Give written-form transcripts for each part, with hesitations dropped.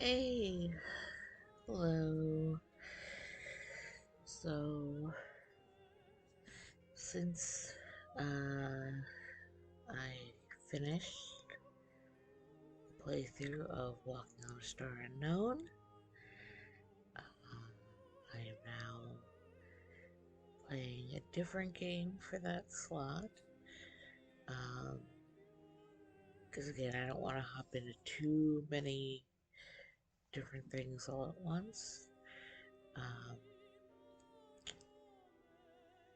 Hey, hello. So, since I finished the playthrough of Walking on a Star Unknown, I am now playing a different game for that slot. Because again, I don't want to hop into too many different things all at once. Um,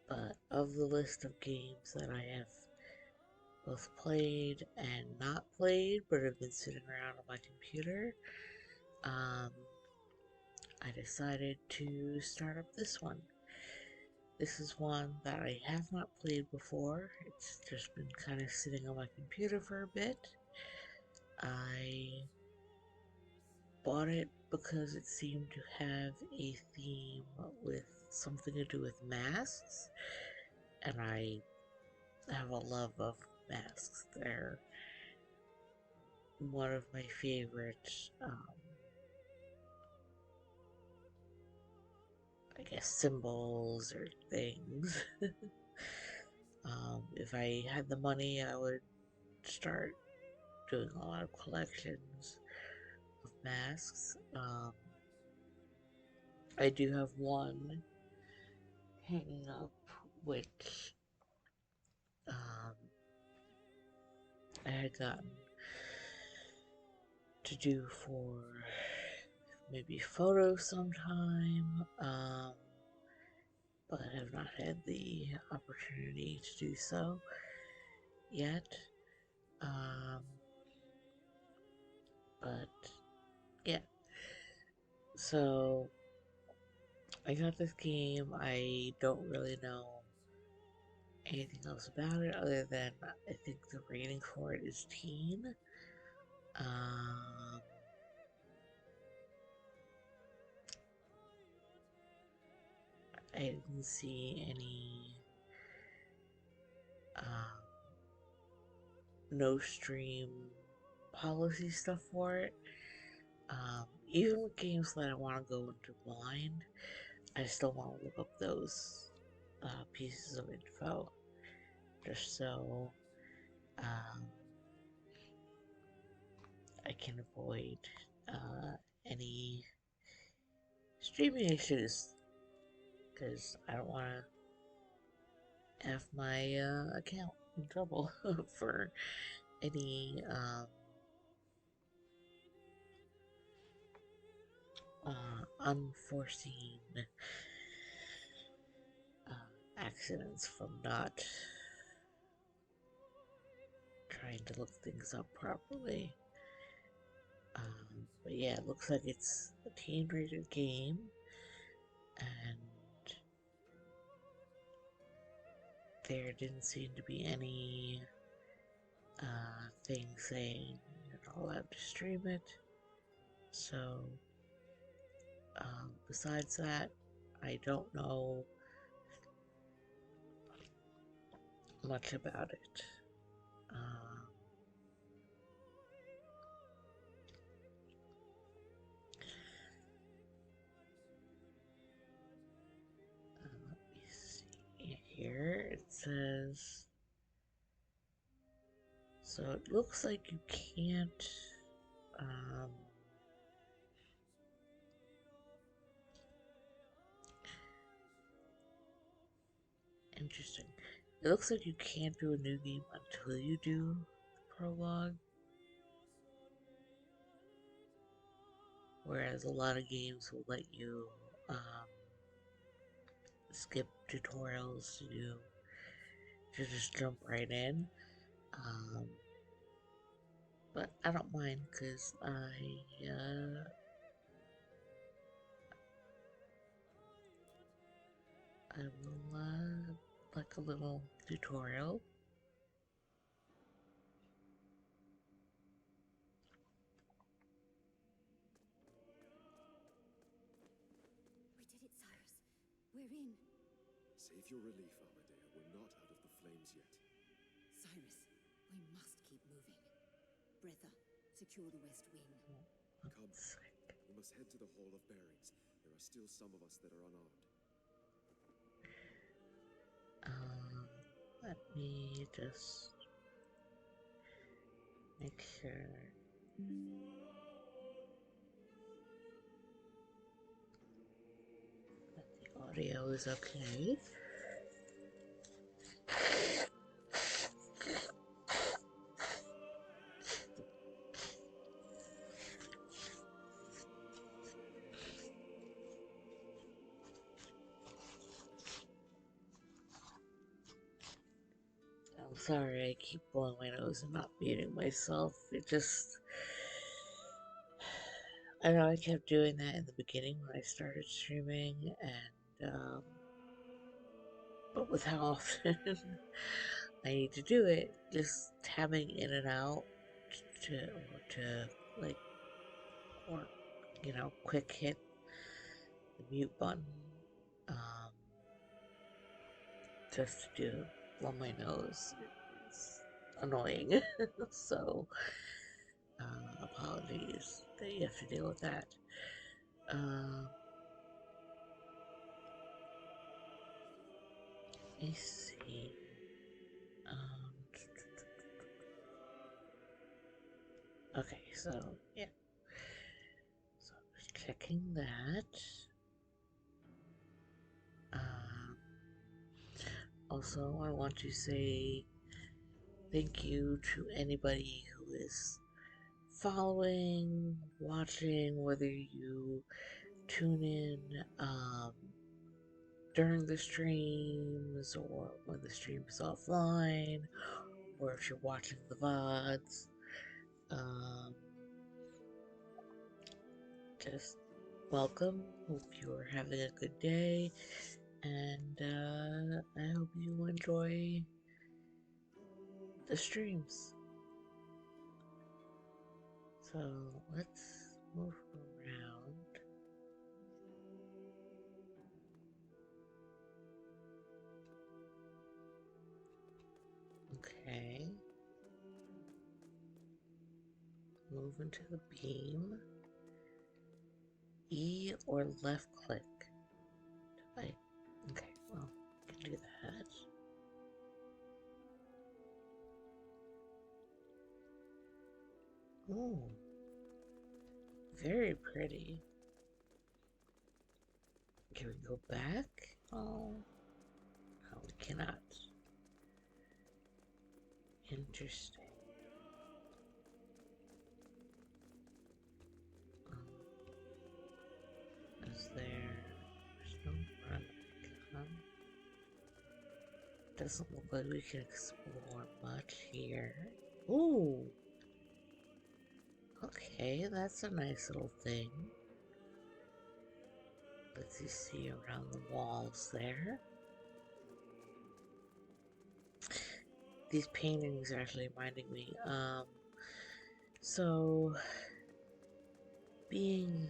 but of the list of games that I have both played and not played, but have been sitting around on my computer, um, I decided to start up this one. This is one that I have not played before. It's just been kind of sitting on my computer for a bit. I bought it because it seemed to have a theme with something to do with masks, and I have a love of masks. They're one of my favorite, I guess, symbols or things. If I had the money, I would start doing a lot of collections of masks. I do have one hanging up, which um, I had gotten to do for maybe photos sometime, but have not had the opportunity to do so yet. Um, but yeah, so I got this game. I don't really know anything else about it other than I think the rating for it is teen. Um, I didn't see any um, no stream policy stuff for it. Even with games that I want to go into blind, I still want to look up those pieces of info just so um, I can avoid any streaming issues because I don't want to have my account in trouble for any unforeseen accidents from not trying to look things up properly. But yeah, it looks like it's a teen-rated game, and there didn't seem to be any thing saying you're not allowed to stream it. So, besides that, I don't know much about it. Let me see here. It says, so it looks like you can't, um, interesting. It looks like you can't do a new game until you do the prologue. Whereas a lot of games will let you skip tutorials to just jump right in. Um, but I don't mind because I will like a little tutorial. We did it, Cyrus. We're in. Save your relief, Amadea. We're not out of the flames yet. Cyrus, we must keep moving. Breather, secure the west wing. Come, We must head to the Hall of Bearings. There are still some of us that are unarmed. Let me just make sure that the audio is okay. I'm sorry, I keep blowing my nose and not muting myself. It just. I know I kept doing that in the beginning when I started streaming, and, but with how often I need to do it, just tabbing in and out to like, or, quick hit the mute button, um, just to blow my nose. It's annoying. So, apologies that you have to deal with that. Let me see. Um, okay, so yeah. So checking that. Um, Also, I want to say thank you to anybody who is following, watching, whether you tune in during the streams or when the stream is offline, or if you're watching the VODs. Um, just welcome. Hope you're having a good day, and I hope you enjoy the streams. So let's move around. Okay. Move into the beam. E or left click. I, okay, well, I can do that. Ooh. Very pretty. Can we go back? Oh. No, we cannot. Interesting. Is there's no run icon? Doesn't look like we can explore much here. Ooh. Okay, that's a nice little thing. Let's see around the walls there. These paintings are actually reminding me. So being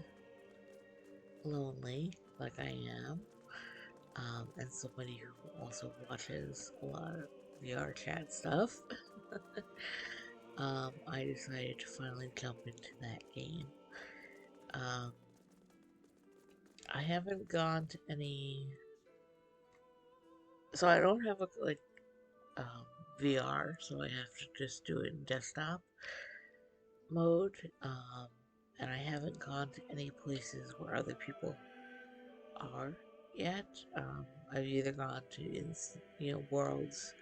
lonely, like I am, and somebody who also watches a lot of VR chat stuff, I decided to finally jump into that game. I haven't gone to any, so I don't have a VR, so I have to just do it in desktop mode. And I haven't gone to any places where other people are yet. I've either gone to worlds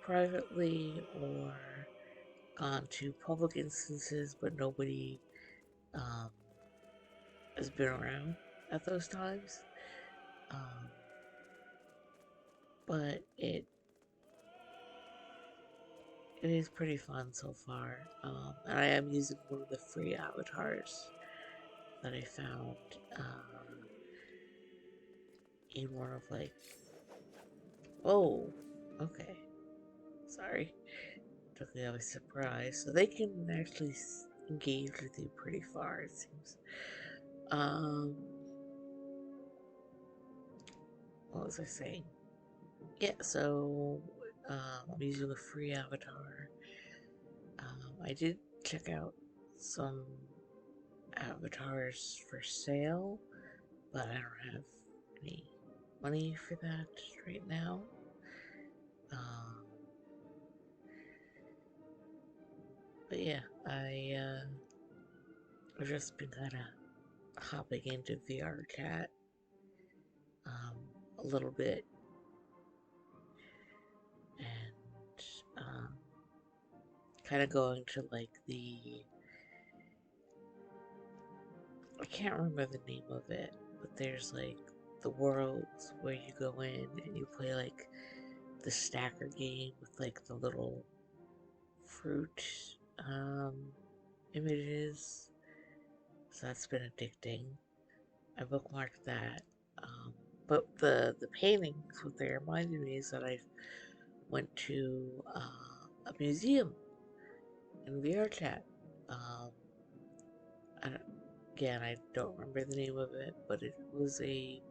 privately or gone to public instances, but nobody um, has been around at those times. Um, but it is pretty fun so far, and I am using one of the free avatars that I found in one of oh, okay, sorry, took me by surprise. So they can actually engage with you pretty far, it seems. What was I saying? Yeah, so I'm using a free avatar. I did check out some avatars for sale, but I don't have any money for that right now. But yeah, I've just been kind of hopping into VR chat a little bit, and kind of going to like I can't remember the name of it, but there's like the worlds where you go in and you play like the stacker game with like the little fruit images. So that's been addicting. I bookmarked that. But the paintings, what they reminded me is that I went to a museum in VR chat. I again, I don't remember the name of it, but it was a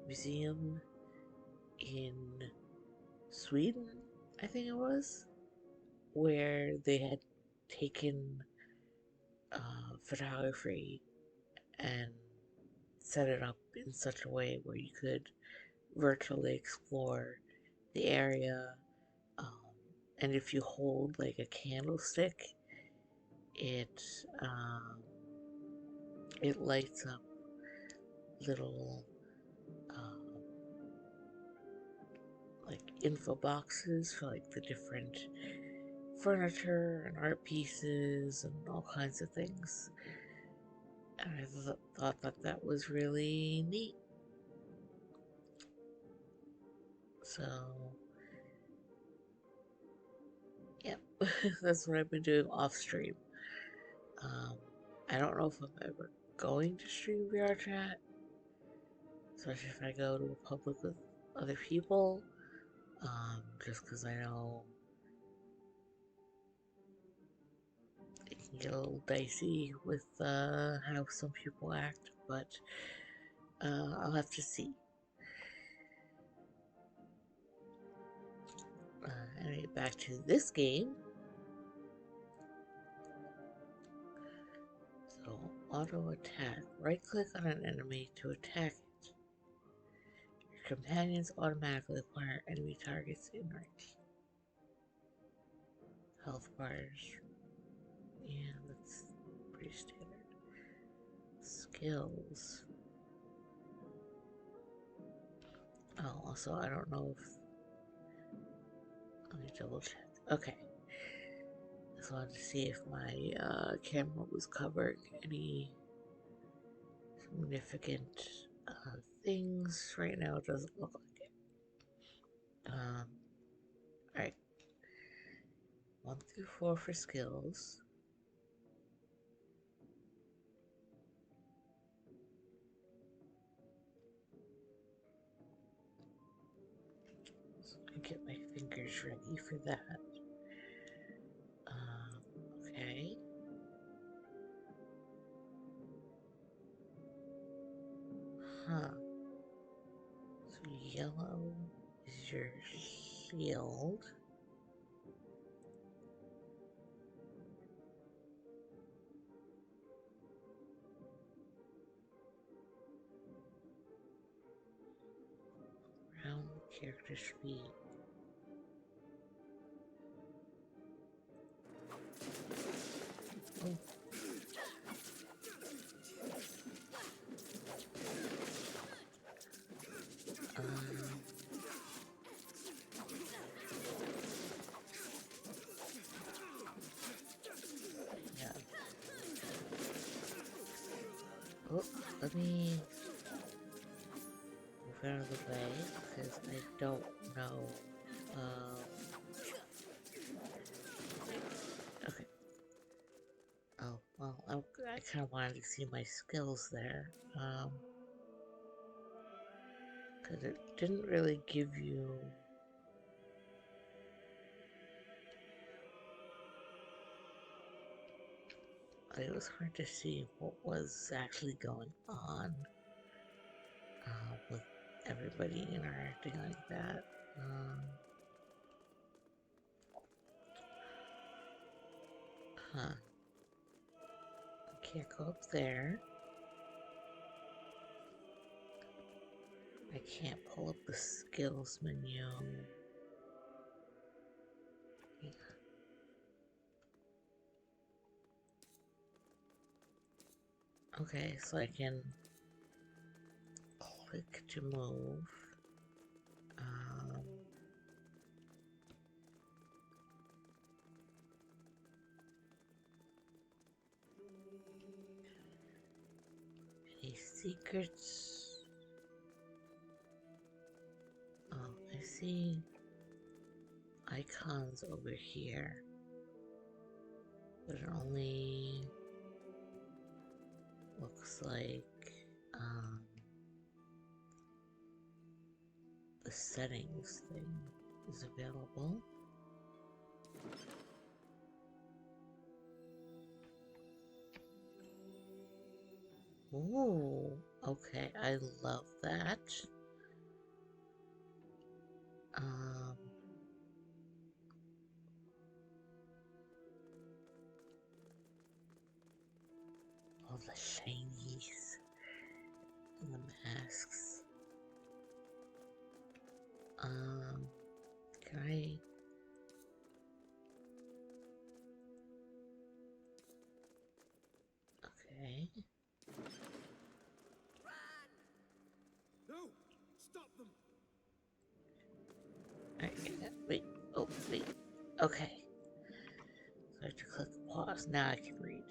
museum in Sweden, I think it was, where they had taken photography and set it up in such a way where you could virtually explore the area. Um, and if you hold like a candlestick, it um, it lights up little like info boxes for like the different furniture and art pieces and all kinds of things. And I thought that that was really neat. So, yeah, that's what I've been doing off stream. Um, I don't know if I'm ever going to stream VR chat, especially if I go to a public with other people, just because I know it can get a little dicey with how some people act, but I'll have to see. Anyway, back to this game. So, auto attack. Right click on an enemy to attack it. Your companions automatically acquire enemy targets in range. Health bars. Yeah, that's pretty standard. Skills. Oh, also, I don't know if. Let me double check. Okay. Just wanted to see if my camera was covering any significant things. Right now, it doesn't look like it. Alright. 1 through 4 for skills. So I get my fingers ready for that. Okay. Huh. So yellow is your shield. Brown character speed. Oh. Yeah. Oh, let me move out of the way because I don't know. Okay. Oh, well, I kind of wanted to see my skills there. Because it didn't really give you. It was hard to see what was actually going on with everybody interacting like that. Huh. Can't go up there. I can't pull up the skills menu. Okay, so I can click to move. Any secrets? Oh, I see icons over here, but it only looks like the settings thing is available. Ooh, okay, I love that. Um, all the shinies and the masks. Can I? Okay. No! Stop them! Wait. Oh, wait. Okay. So I have to click pause. Now I can read.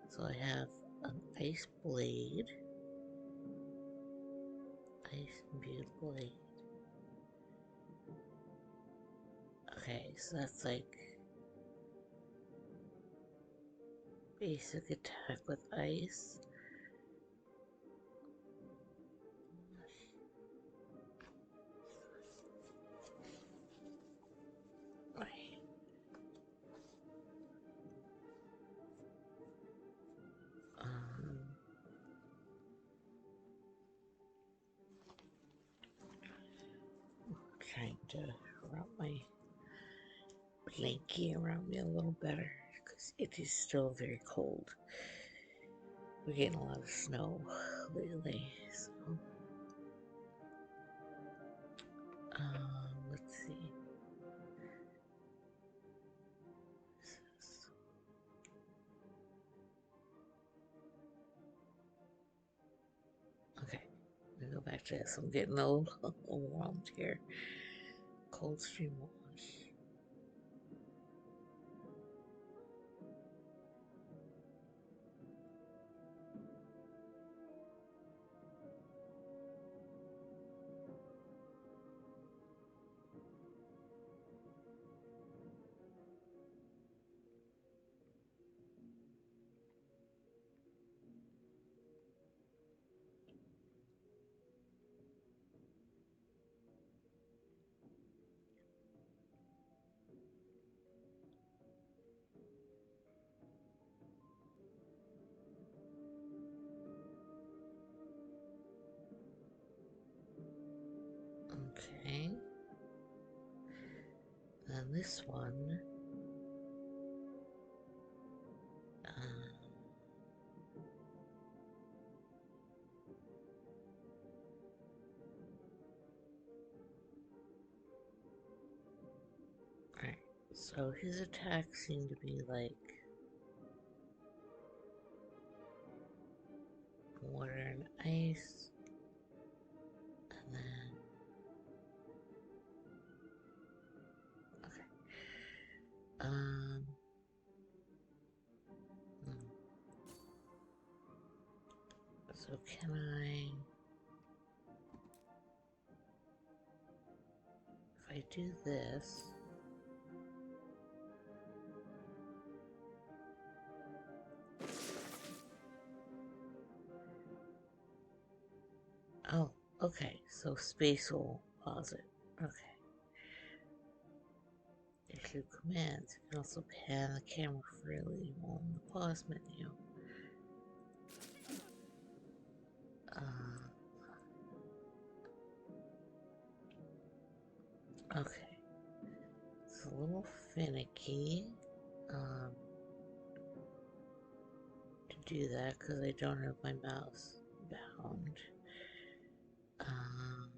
So I have an ice blade. Ice imbued blade. Okay, so that's like basic attack with ice. Right. Trying to wrap my blankie around me a little better because it is still very cold. We're getting a lot of snow lately, so let's see. Okay, I'm gonna go back to this. I'm getting a little overwhelmed here. Cold stream wash. Okay. Then this one. Alright, so his attacks seem to be like water and ice, and then okay. Hmm. So can if I do this, oh, okay, so space will pause it. Okay. Issue commands. You can also pan the camera freely on the pause menu. Okay. It's a little finicky to do that because I don't have my mouse bound. Um,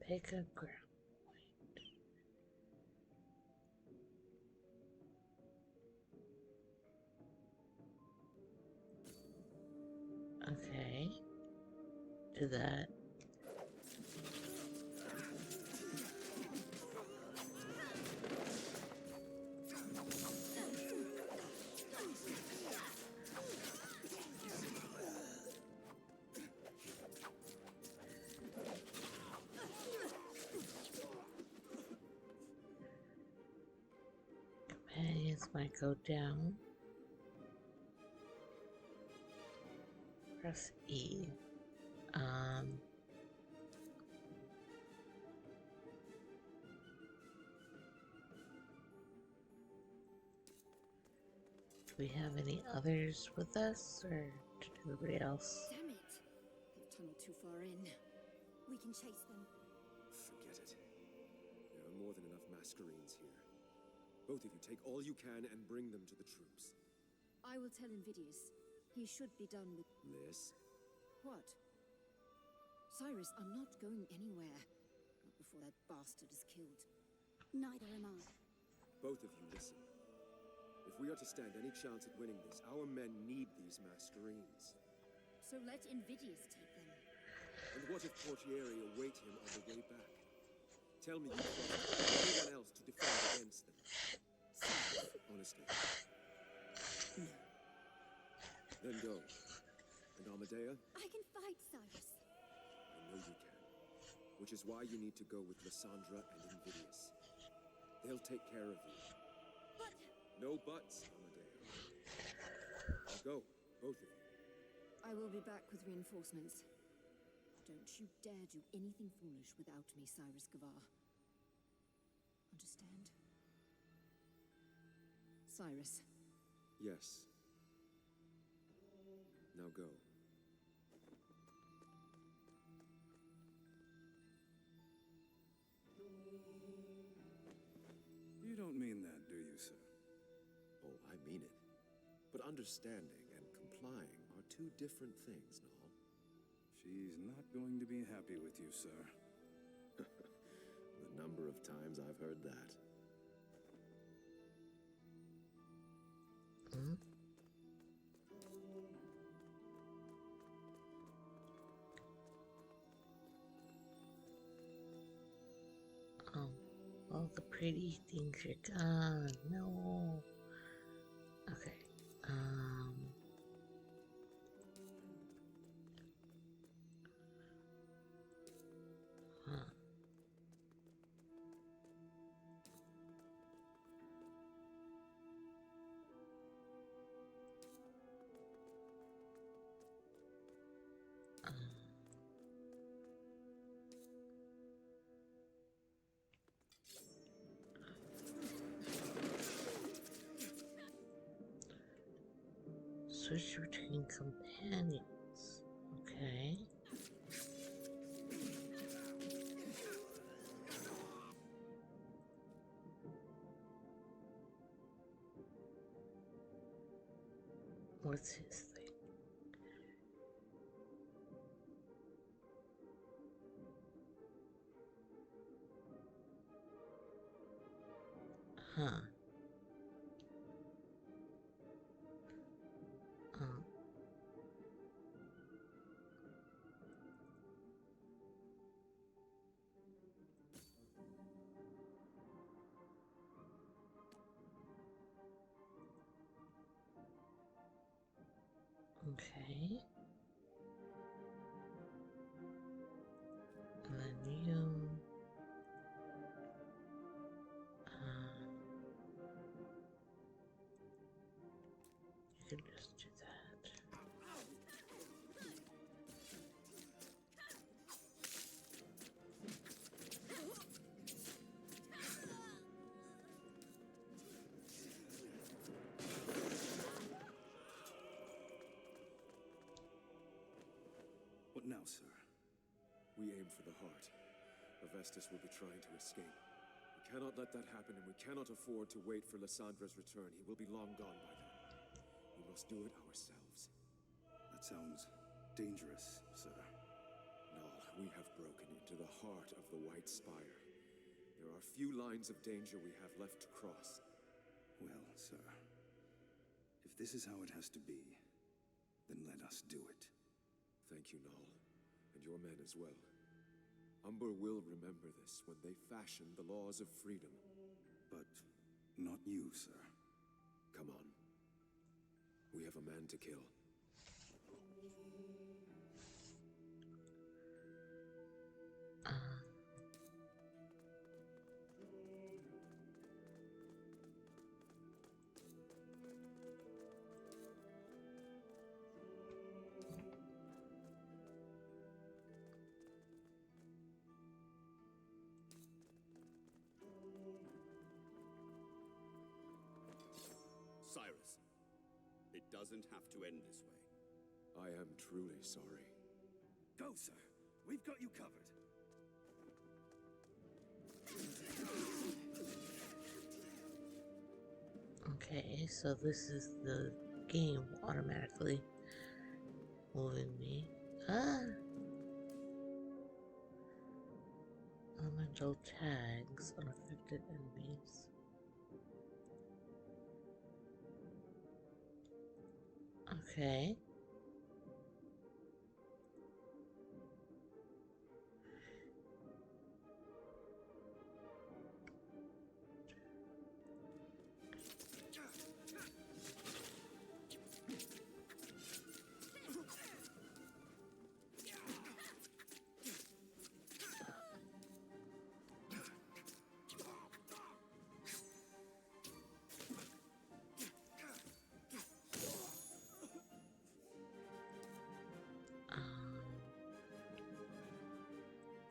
Pick a ground point. Okay. Do that. Companions might go down. Press E. Um, do we have any others with us, or did everybody else? Damn it! They've tunneled too far in. We can chase them. Forget it. There are more than enough Masquerades here. Both of you take all you can and bring them to the troops. I will tell Invidius. He should be done with... Liz? What? Cyrus, I'm not going anywhere. Not before that bastard is killed. Neither am I. Both of you listen. If we are to stand any chance at winning this, our men need these Masquerades. So let Invidius take them. And what if Portieri await him on the way back? Tell me you trust anyone else to defend against them. Honestly. No. Then go. And Amadea, I can fight, Cyrus. I know you can. Which is why you need to go with Lysandra and Invidius. They'll take care of you. But... No buts, Amadea. Now go, both of you. I will be back with reinforcements. Don't you dare do anything foolish without me, Cyrus Gavar. Understand? Cyrus. Yes. Now go. You don't mean that, do you, sir? Oh, I mean it. But understanding and complying are two different things, Noel. She's not going to be happy with you, sir. The number of times I've heard that. Hmm? All the pretty things are gone. No. Okay. Huh. Switch between companions. Okay. What's his thing? Huh. Um. Okay. And then you. You can just do that. What now, sir? We aim for the heart. Hephaestus will be trying to escape. We cannot let that happen, and we cannot afford to wait for Lyssandra's return. He will be long gone by then. We must do it ourselves. That sounds dangerous, sir. Null, we have broken into the heart of the White Spire. There are few lines of danger we have left to cross. Well, sir, if this is how it has to be, then let us do it. Thank you, Null, and your men as well. Umber will remember this when they fashion the laws of freedom. But not you, sir. Come on. We have a man to kill. Cyrus, it doesn't have to end this way. I am truly sorry. Go, sir. We've got you covered. Okay, so this is the game automatically moving me. Ah! Elemental tags, unaffected enemies. Okay.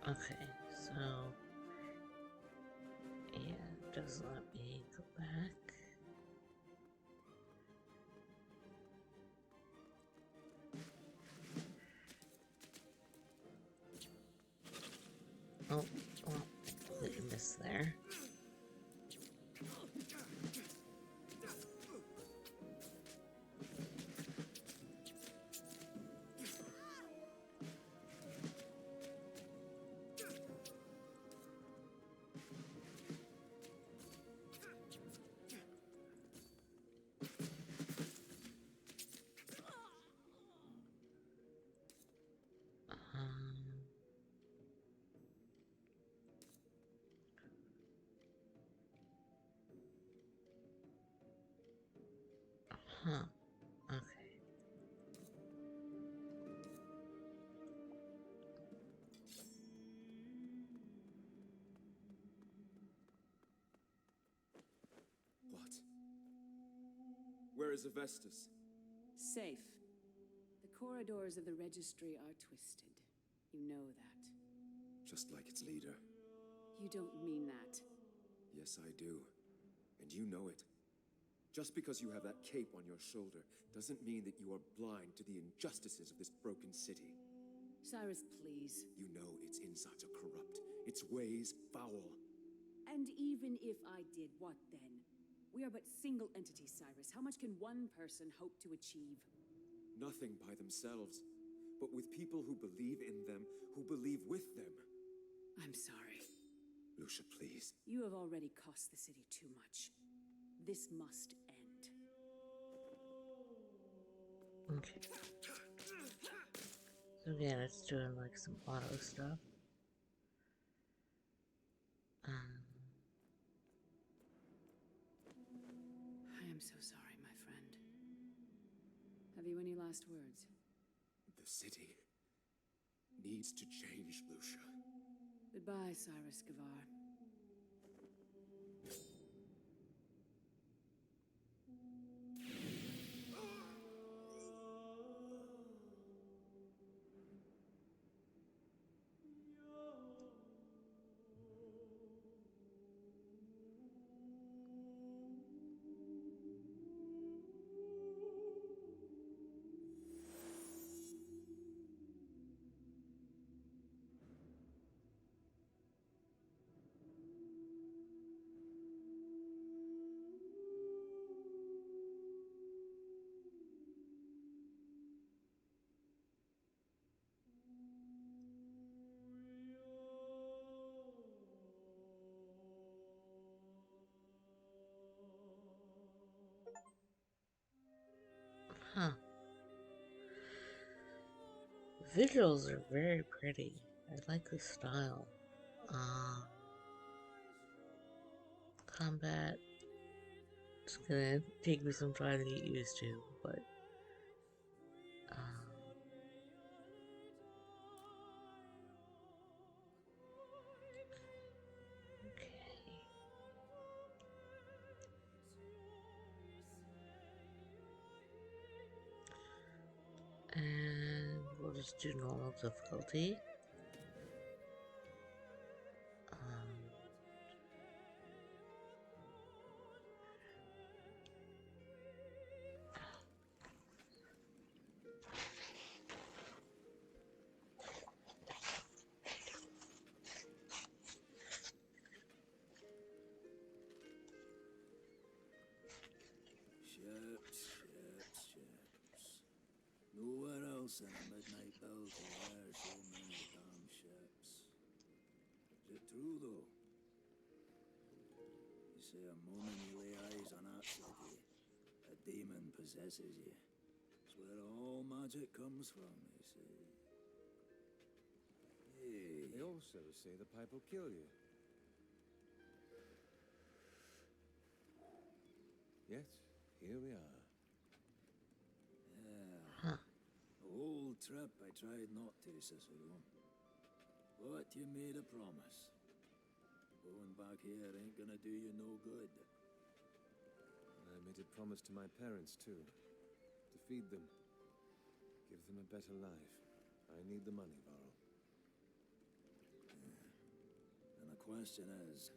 Okay, so yeah, it does let me go back. Oh, well, completely missed there. Huh. Okay. What? Where is Hephaestus? Safe. The corridors of the registry are twisted. You know that. Just like its leader. You don't mean that. Yes, I do. And you know it. Just because you have that cape on your shoulder doesn't mean that you are blind to the injustices of this broken city. Cyrus, please. You know its insides are corrupt, its ways foul. And even if I did, what then? We are but single entities, Cyrus. How much can one person hope to achieve? Nothing by themselves, but with people who believe in them, who believe with them. I'm sorry. Lucia, please. You have already cost the city too much. This must end. Okay. So again, it's doing like some auto stuff. I am so sorry, my friend. Have you any last words? The city needs to change, Lucia. Goodbye, Cyrus Gavar. Visuals are very pretty. I like the style. Um, Combat, it's gonna take me some time to get used to, but um, okay. And we'll just do normal difficulty. Um, Ships. Nowhere else in a midnight build are there so many damn ships. Is it true, though? You say a moment you lay eyes on that city, a demon possesses you. It's where all magic comes from, they say. Hey. They also say the pipe will kill you. Yet, here we are. Yeah. huh. The whole trip I tried not to, Cicero. But you made a promise. Going back here ain't gonna do you no good. And I made a promise to my parents, too. To feed them. Give them a better life. I need the money, Varl. And the question is,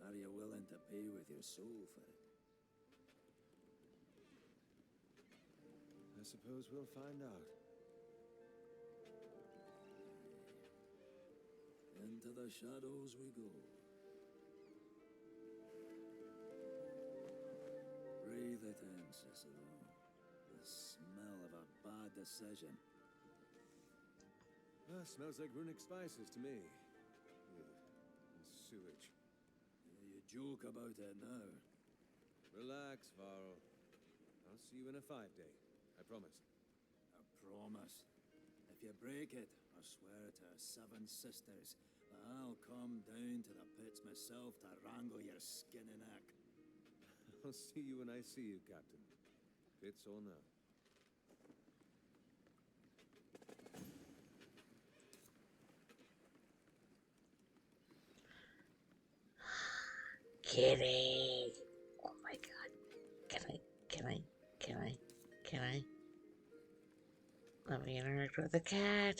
are you willing to pay with your soul for it? I suppose we'll find out. Into the shadows we go. Breathe it in, Cicero. The smell of a bad decision. Ah, smells like runic spices to me. Ugh, and sewage. You joke about it now. Relax, Varl. I'll see you in a 5-day. I promise. A promise. If you break it, I swear to 7 sisters that I'll come down to the pits myself to wrangle your skinny neck. I'll see you when I see you, Captain. Fits or no. Kitty! Oh my god. Can I? Let me interact with the cat.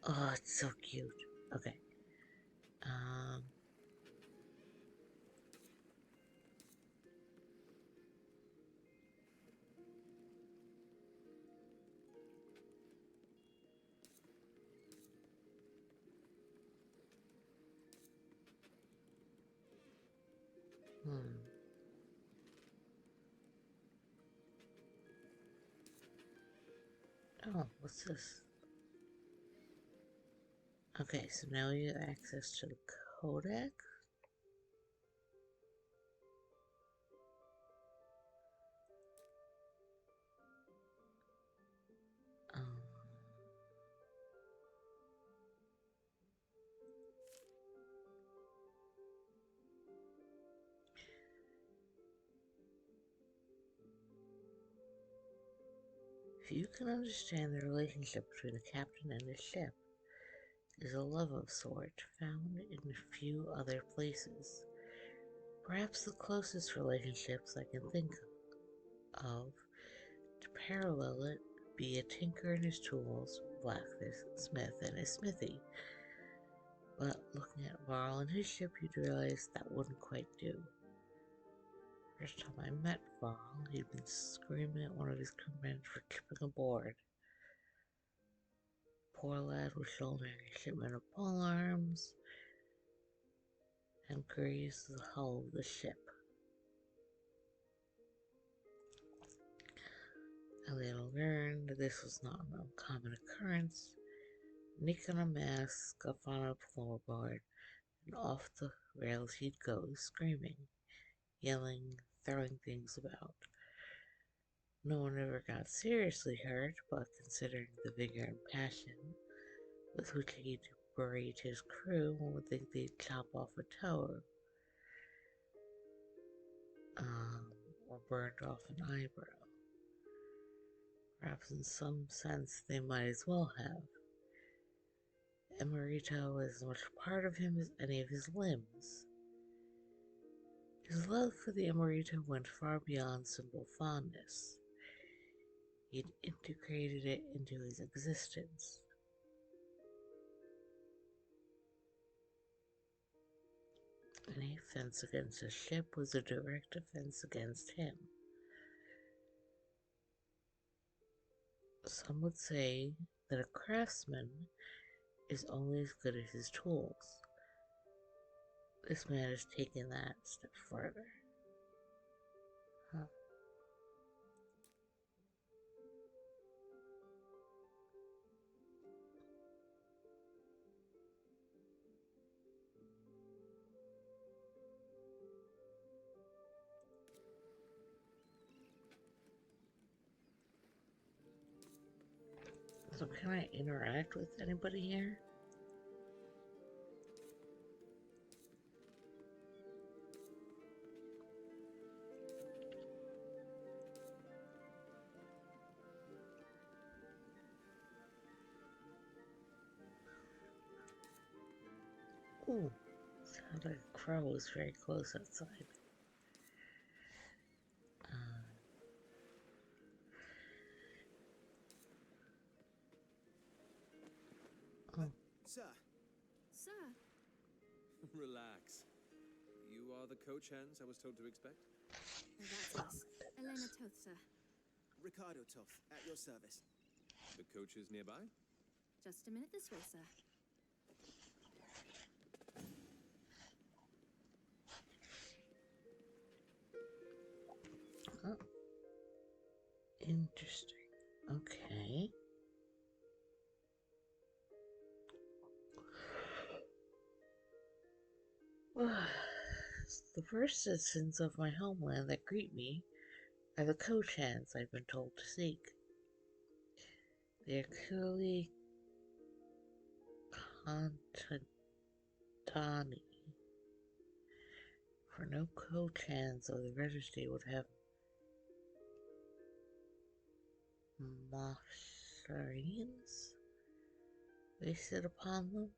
Oh, it's so cute. Okay. Um. Hmm. Oh, what's this? Okay, so now you have access to the codex. Um, if you can understand the relationship between the captain and his ship, is a love of sort found in few other places. Perhaps the closest relationships I can think of to parallel it be a tinker and his tools, blacksmith and his smithy. But looking at Varl and his ship, you'd realize that wouldn't quite do. First time I met Varl, he'd been screaming at one of his crewmen for tripping aboard. Poor lad was shouldering a shipment of polearms and grazed the hull of the ship. I later learned that this was not an uncommon occurrence. Nick on a mast, scuff on a floorboard, and off the rails he'd go, screaming, yelling, throwing things about. No one ever got seriously hurt, but considering the vigor and passion with which he'd berate his crew, one would think they'd chop off a toe um, or burned off an eyebrow. Perhaps in some sense they might as well have. Emerito was as much part of him as any of his limbs. His love for the Emerito went far beyond simple fondness. He'd integrated it into his existence. Any offense against a ship was a direct offense against him. Some would say that a craftsman is only as good as his tools. This man has taken that a step further. Huh. So can I interact with anybody here? Ooh, sounds like a crow was very close outside. Oh, Sir, Sir, relax. You are the coach hands I was told to expect? that's us. Elena Toth, sir. Ricardo Toth, at your service. The coach is nearby? Just a minute this way, sir. oh. Interesting. Okay. The first citizens of my homeland that greet me are the coach hands I've been told to seek. They are clearly Contadani, for no coach hands of the registry would have Masquerades wasted upon them.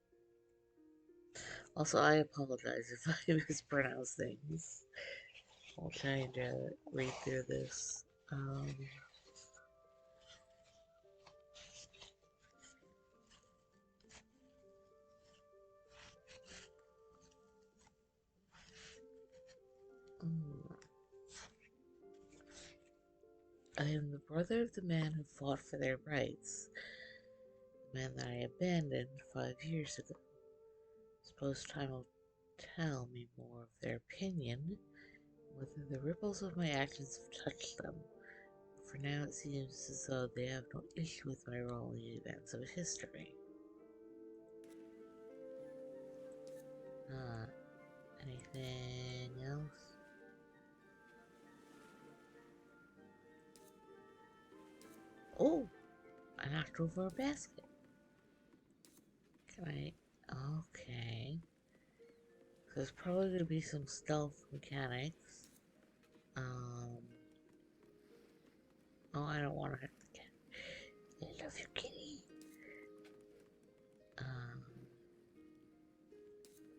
Also, I apologize if I mispronounce things. I'll try to read through this. I am the brother of the man who fought for their rights, the man that I abandoned 5 years ago. Suppose time will tell me more of their opinion, whether the ripples of my actions have touched them. For now it seems as though they have no issue with my role in the events of history. Anything else? Oh! I knocked over a basket. Can I? Okay. So there's probably going to be some stealth mechanics. Oh, I don't want to hurt the cat. I love you, kitty.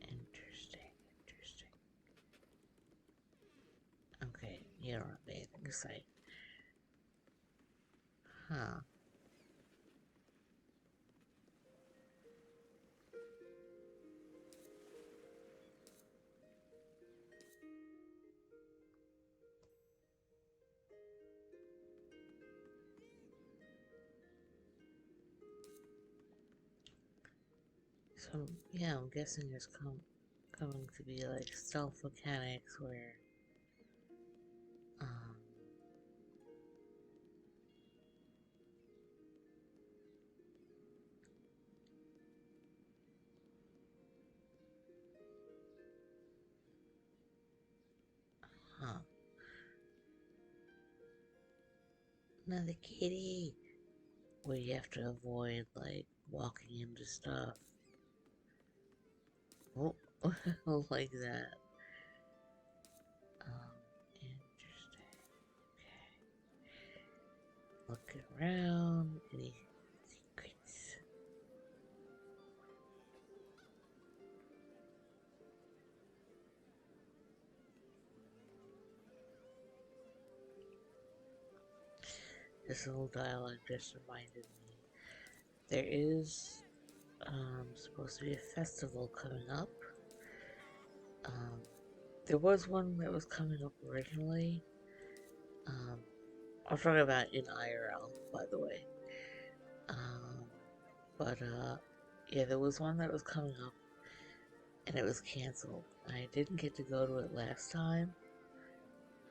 Interesting. Okay, you don't have anything to say. Huh. So, yeah, I'm guessing there's coming to be like stealth mechanics where, um, huh. Another kitty. Where you have to avoid, like, walking into stuff. Oh, like that. Interesting. Okay. Looking around. Any secrets? This little dialogue just reminded me. There is supposed to be a festival coming up. Um, there was one that was coming up originally. I'm talking about in IRL, by the way. Um, but yeah, there was one that was coming up, and it was canceled. I didn't get to go to it last time.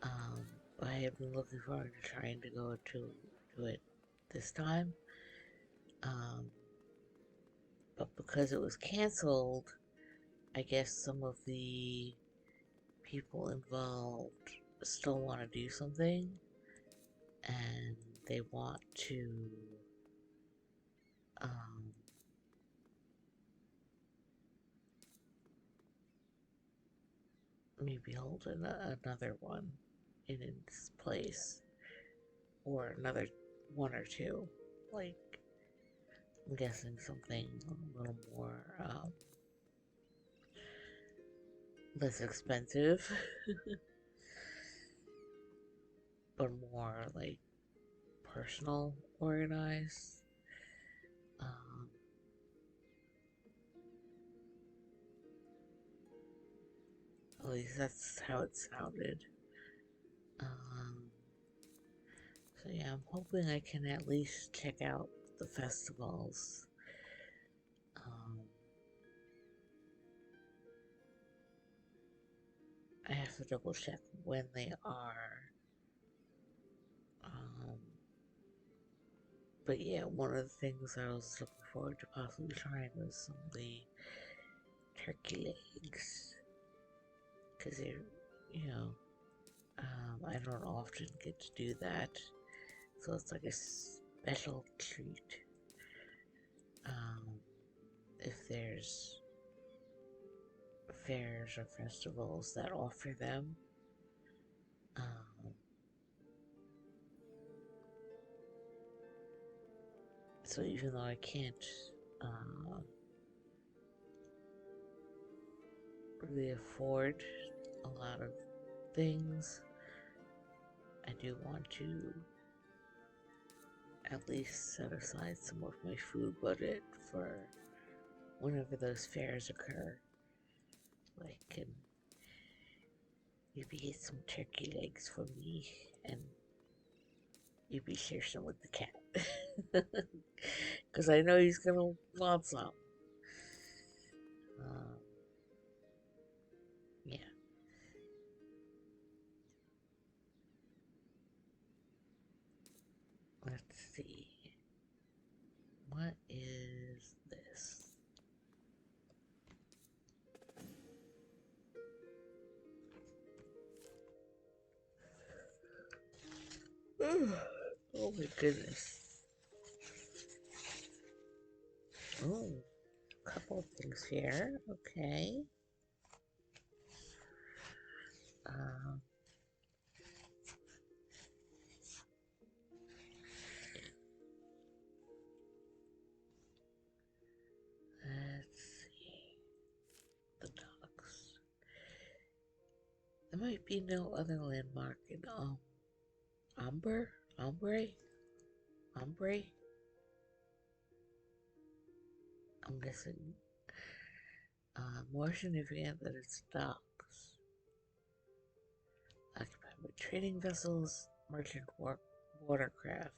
But I have been looking forward to trying to go to it this time. But because it was canceled, I guess some of the people involved still want to do something, and they want to um, maybe hold another one in its place, or another one or two. Like, I'm guessing something a little more less expensive, but more like personal, organized. Um, at least that's how it sounded. Um, so yeah, I'm hoping I can at least check out the festivals. Um, I have to double check when they are. Um, but yeah, one of the things I was looking forward to possibly trying was some of the turkey legs. Because they're, you know, I don't often get to do that. So it's like a special treat. Um, if there's fairs or festivals that offer them. Um, so even though I can't really afford a lot of things, I do want to at least set aside some of my food budget for whenever those fairs occur. Like, can maybe get some turkey legs for me, and maybe share some with the cat. Because I know he's gonna want some. Um, yeah. Let's see. What is this? Oh my goodness. Oh, a couple of things here. Okay. Um, let's see. The docks. There might be no other landmark in Amber? Ombre? Ombre? I'm guessing more significant that its docks occupied by trading vessels, merchant watercraft.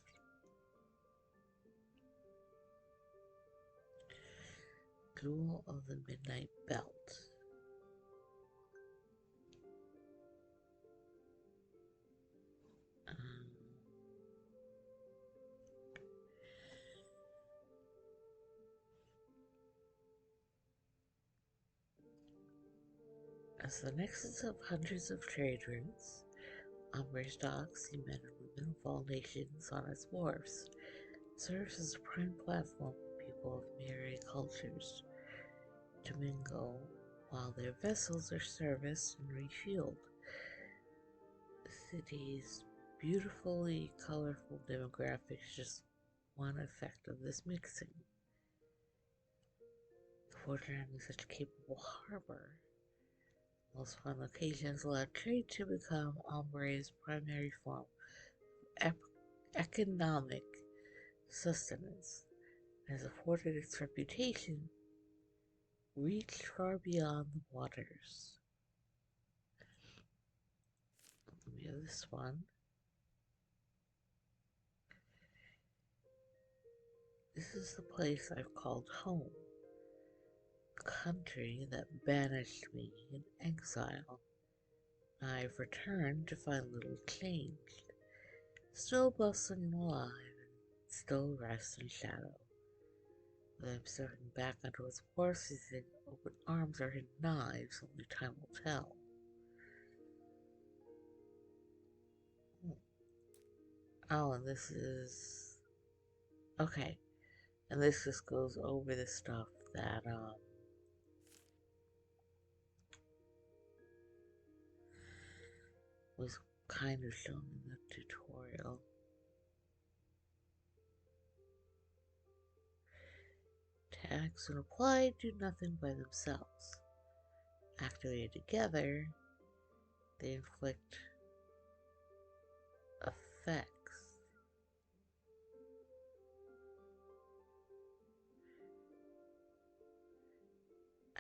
Jewel of the Midnight Belt. As the nexus of hundreds of trade routes, Umbre's docks see men and and fall nations on its wharves, serves as a prime platform for people of myriad cultures to mingle while their vessels are serviced and refueled. The city's beautifully colorful demographics is just one effect of this mixing. The port having such a capable harbor most on occasions allowed trade to become Ombre's primary form of economic sustenance, and has afforded its reputation reached far beyond the waters. We have this one. This is the place I've called home, a country that banished me in exile. I've returned to find little changed, still bustling and alive, and still rests in shadow. With him stepping back onto his horse, his open arms are hidden knives, only time will tell. Oh, and this is... Okay. And this just goes over the stuff that, was kind of shown in the tutorial. Tags when applied do nothing by themselves. Activated together, they inflict effects.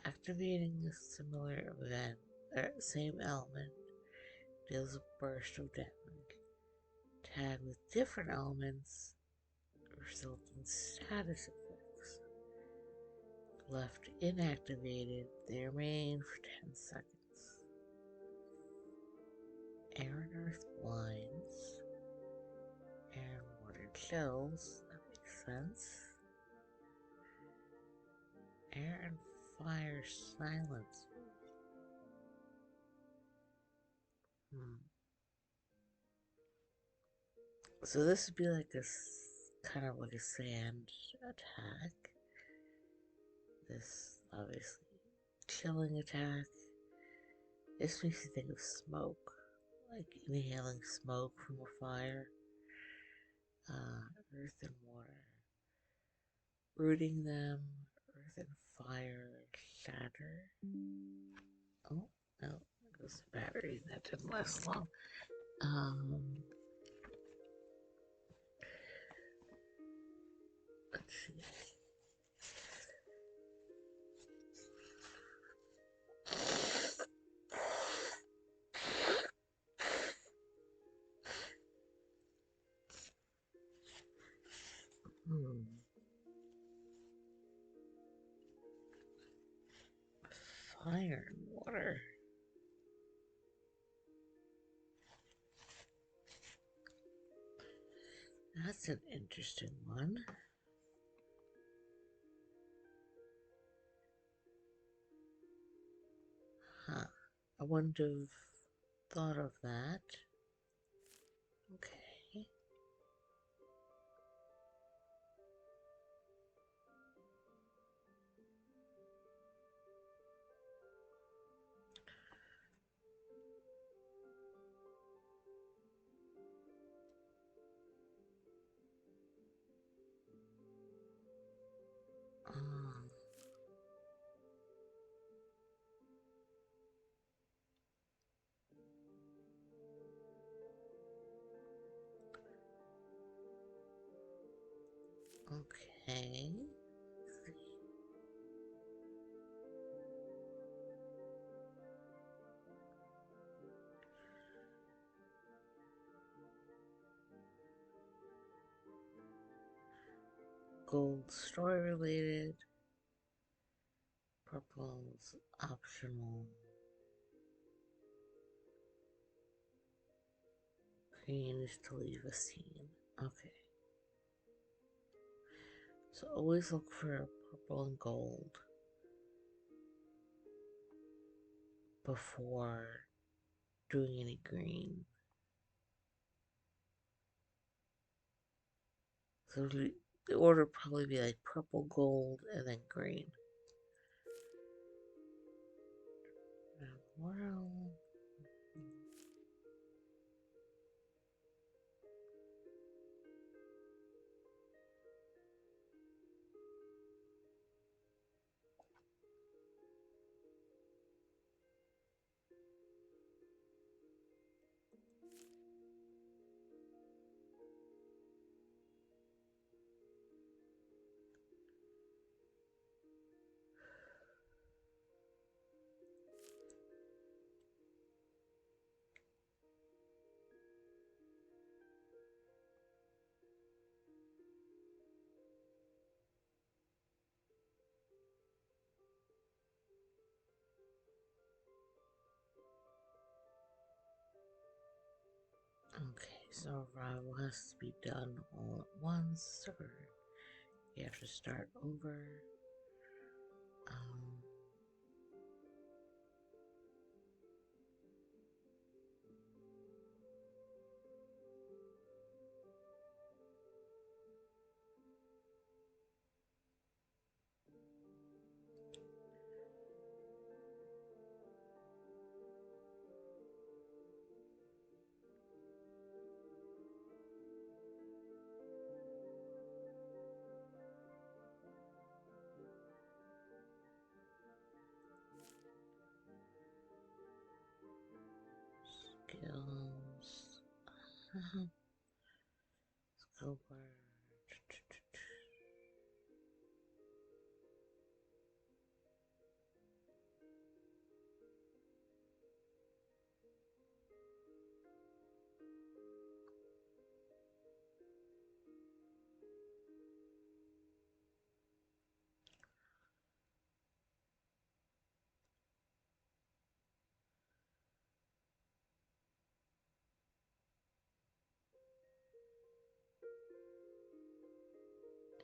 Activating a similar event, or same element, deals a burst of damage. Tagged with different elements result in status effects. Left inactivated, they remain for 10 seconds. Air and earth blinds, air and water chills, that makes sense. Air and fire silence. So this would be like a kind of like a sand attack. This obviously chilling attack. This makes you think of smoke, like inhaling smoke from a fire. Earth and water, rooting them. Earth and fire shatter. Oh no, there goes the battery. That didn't last long. Let's see. Fire and water. That's an interesting one. Huh. I wouldn't have thought of that. Okay. Um, okay. Gold story related. Purple's optional. Green is to leave a scene. Okay. So always look for purple and gold before doing any green. So the order would probably be like purple, gold, and then green. Around the world. Okay, so arrival has to be done all at once, or you have to start over. Um, skills. Skill bar.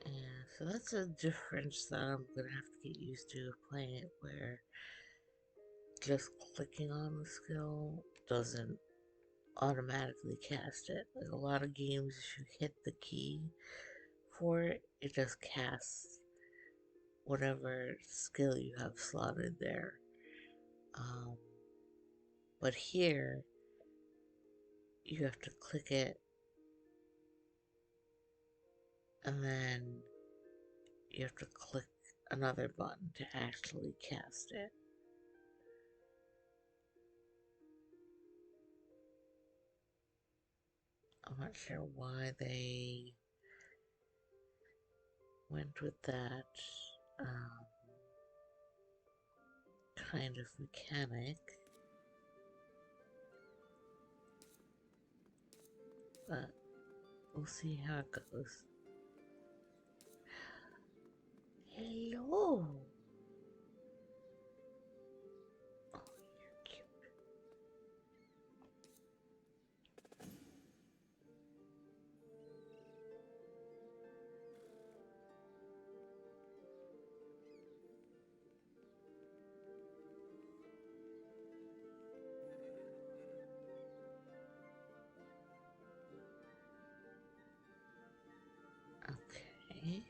Yeah, so that's a difference that I'm gonna have to get used to playing it where just clicking on the skill doesn't automatically cast it. Like a lot of games, if you hit the key for it, it just casts whatever skill you have slotted there. Um, but here, you have to click it and then you have to click another button to actually cast it. I'm not sure why they went with that kind of mechanic, but we'll see how it goes. Hello! Oh, you're cute. Okay.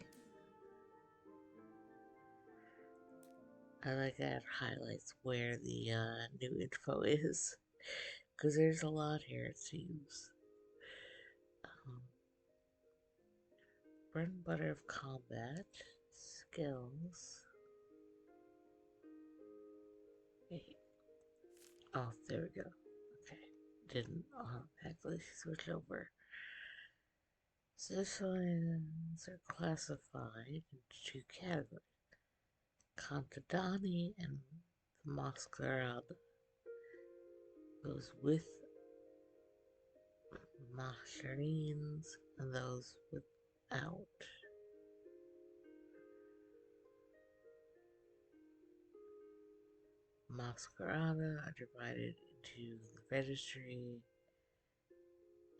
I like that it highlights where the new info is, because there's a lot here, it seems. Um, bread and butter of combat, skills. Wait. Oh, there we go. Okay. Didn't automatically switch over. Civilians are classified into two categories. Contadani and Masquerada. Those with Mascherines and those without. Masquerada are divided into the registry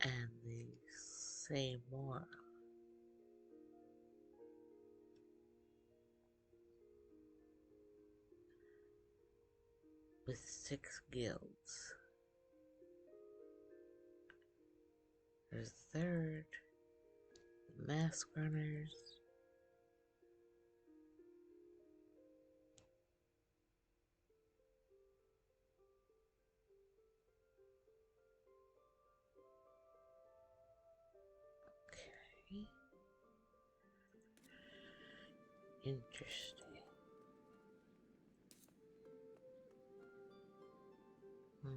and the Seymour with 6 guilds. There's a third, Mask runners. Okay. Interesting. Hmm.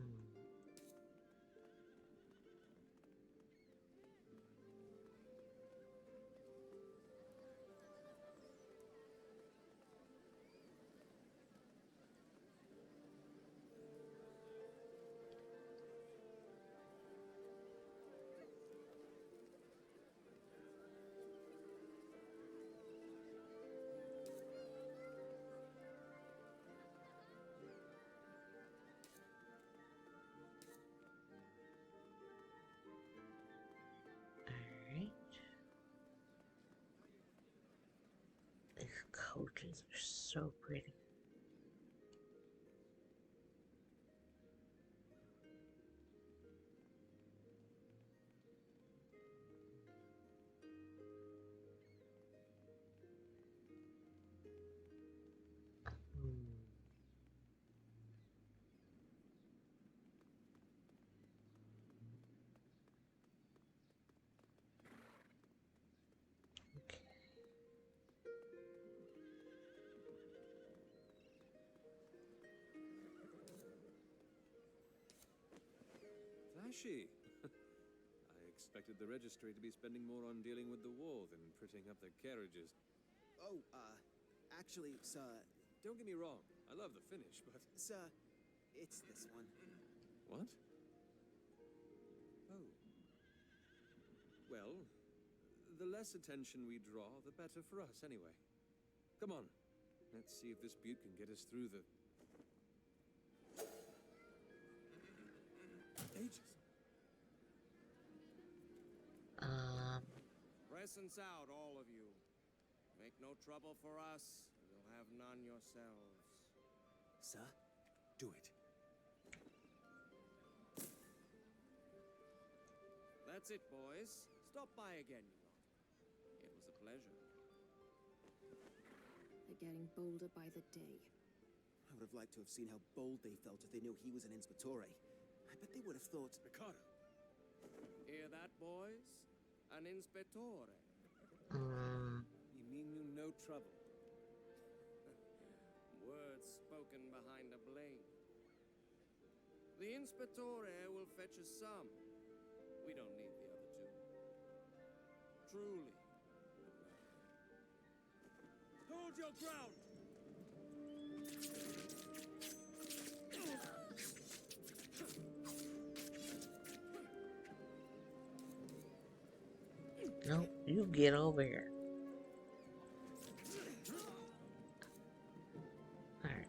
Alright. These coaches are so pretty. Hmm. Okay. Flashy. I expected the registry to be spending more on dealing with the war than prettying up their carriages. Oh, actually, sir. Don't get me wrong, I love the finish, but... Sir, it's this one. What? Oh. Well, the less attention we draw, the better for us, anyway. Come on, let's see if this butte can get us through the... ages. Presents out, all of you. Make no trouble for us, you'll have none yourselves. Sir, do it. That's it, boys. Stop by again, you lot. It was a pleasure. They're getting bolder by the day. I would have liked to have seen how bold they felt if they knew he was an Inspectore. I bet they would have thought... Ricardo! Hear that, boys? An Inspectore. You mean you no trouble? Words spoken behind a blade. The Inspectore will fetch us some. We don't need the other two. Truly. Hold your ground! No, you get over here. Alright.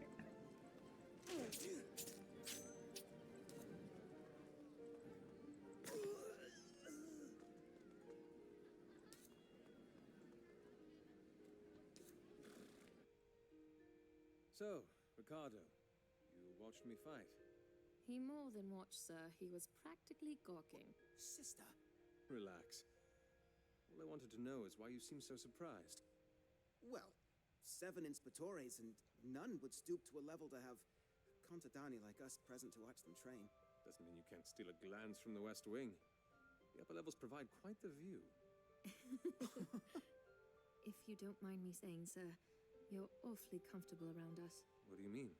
So, Ricardo, you watched me fight. He more than watched, sir. He was practically gawking. Sister. Relax. All I wanted to know is why you seem so surprised. Well, 7 Inspectores and none would stoop to a level to have contadani like us present to watch them train. Doesn't mean you can't steal a glance from the West Wing. The upper levels provide quite the view. If you don't mind me saying, sir, you're awfully comfortable around us. What do you mean?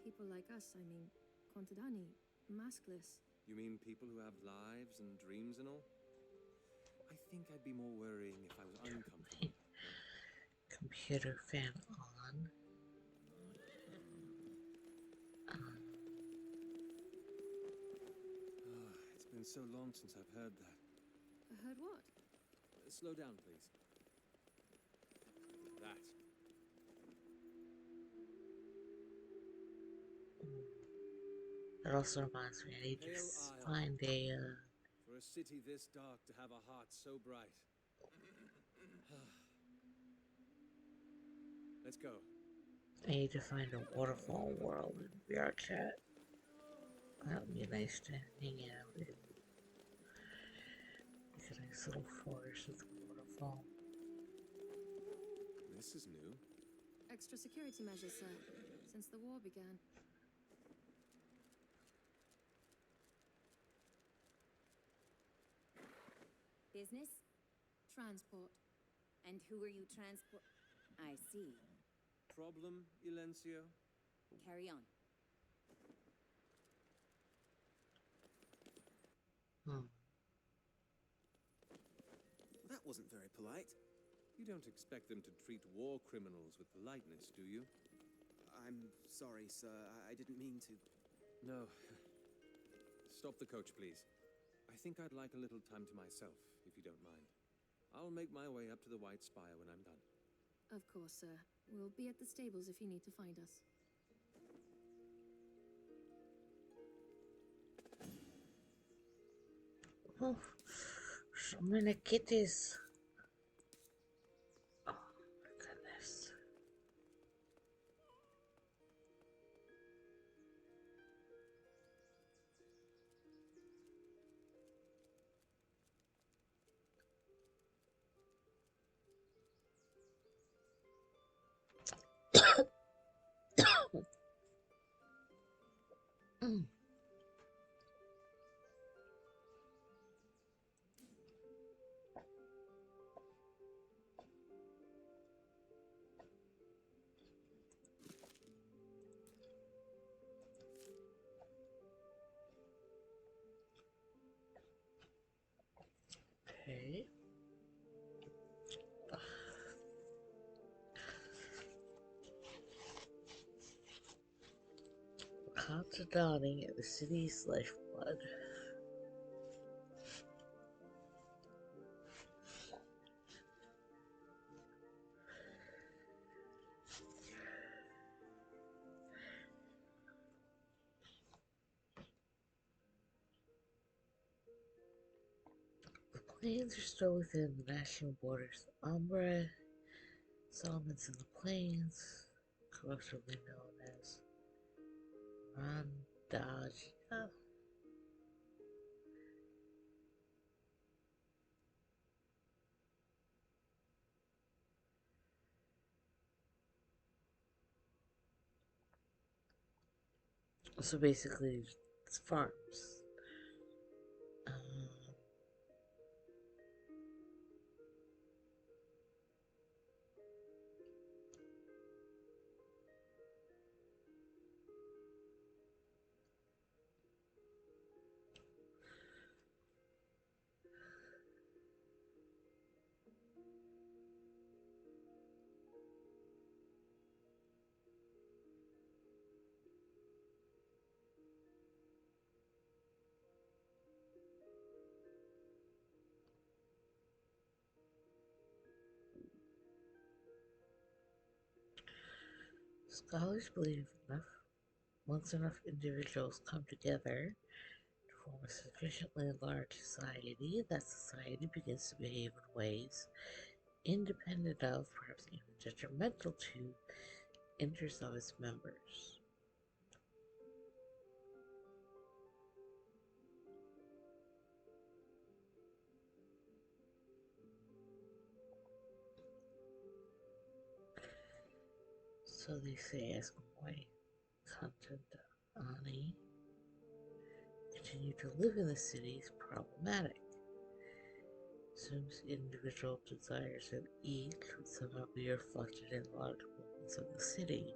People like us, I mean, contadani, maskless. You mean people who have lives and dreams and all? I think I'd be more worrying if I was uncomfortable. Computer fan on. It's been so long since I've heard that. Heard what? Slow down, please. That. That also reminds me, I need to Pale Isle. find a, For a city this dark to have a heart so bright. Let's go. I need to find a waterfall world in VR chat. That would be nice to hang out in. Like a nice little forest with a waterfall. phone. This is new. Extra security measures, sir, since the war began. Business? Transport. And who are you transport? I see. Problem, Elencio? Carry on. Hmm. That wasn't very polite. You don't expect them to treat war criminals with politeness, do you? I'm sorry, sir. I didn't mean to. No. Stop the coach, please. I think I'd like a little time to myself, if you don't mind. I'll make my way up to the White Spire when I'm done. Of course, sir. We'll be at the stables if you need to find us. Oh, so many kitties. Oh my goodness. Mm. Okay. Contadani, the city's lifeblood. The plains are still within the national borders of Umbra, settlements in the plains, collectively known as Randaggia. So basically, it's farms. Um, Scholars believe once enough individuals come together to form a sufficiently large society, that society begins to behave in ways independent of, perhaps even detrimental to, interests of its members. So they say as Moy Ani continue to live in the city is problematic. Assumes individual desires of each would somehow be reflected in large movements of the city.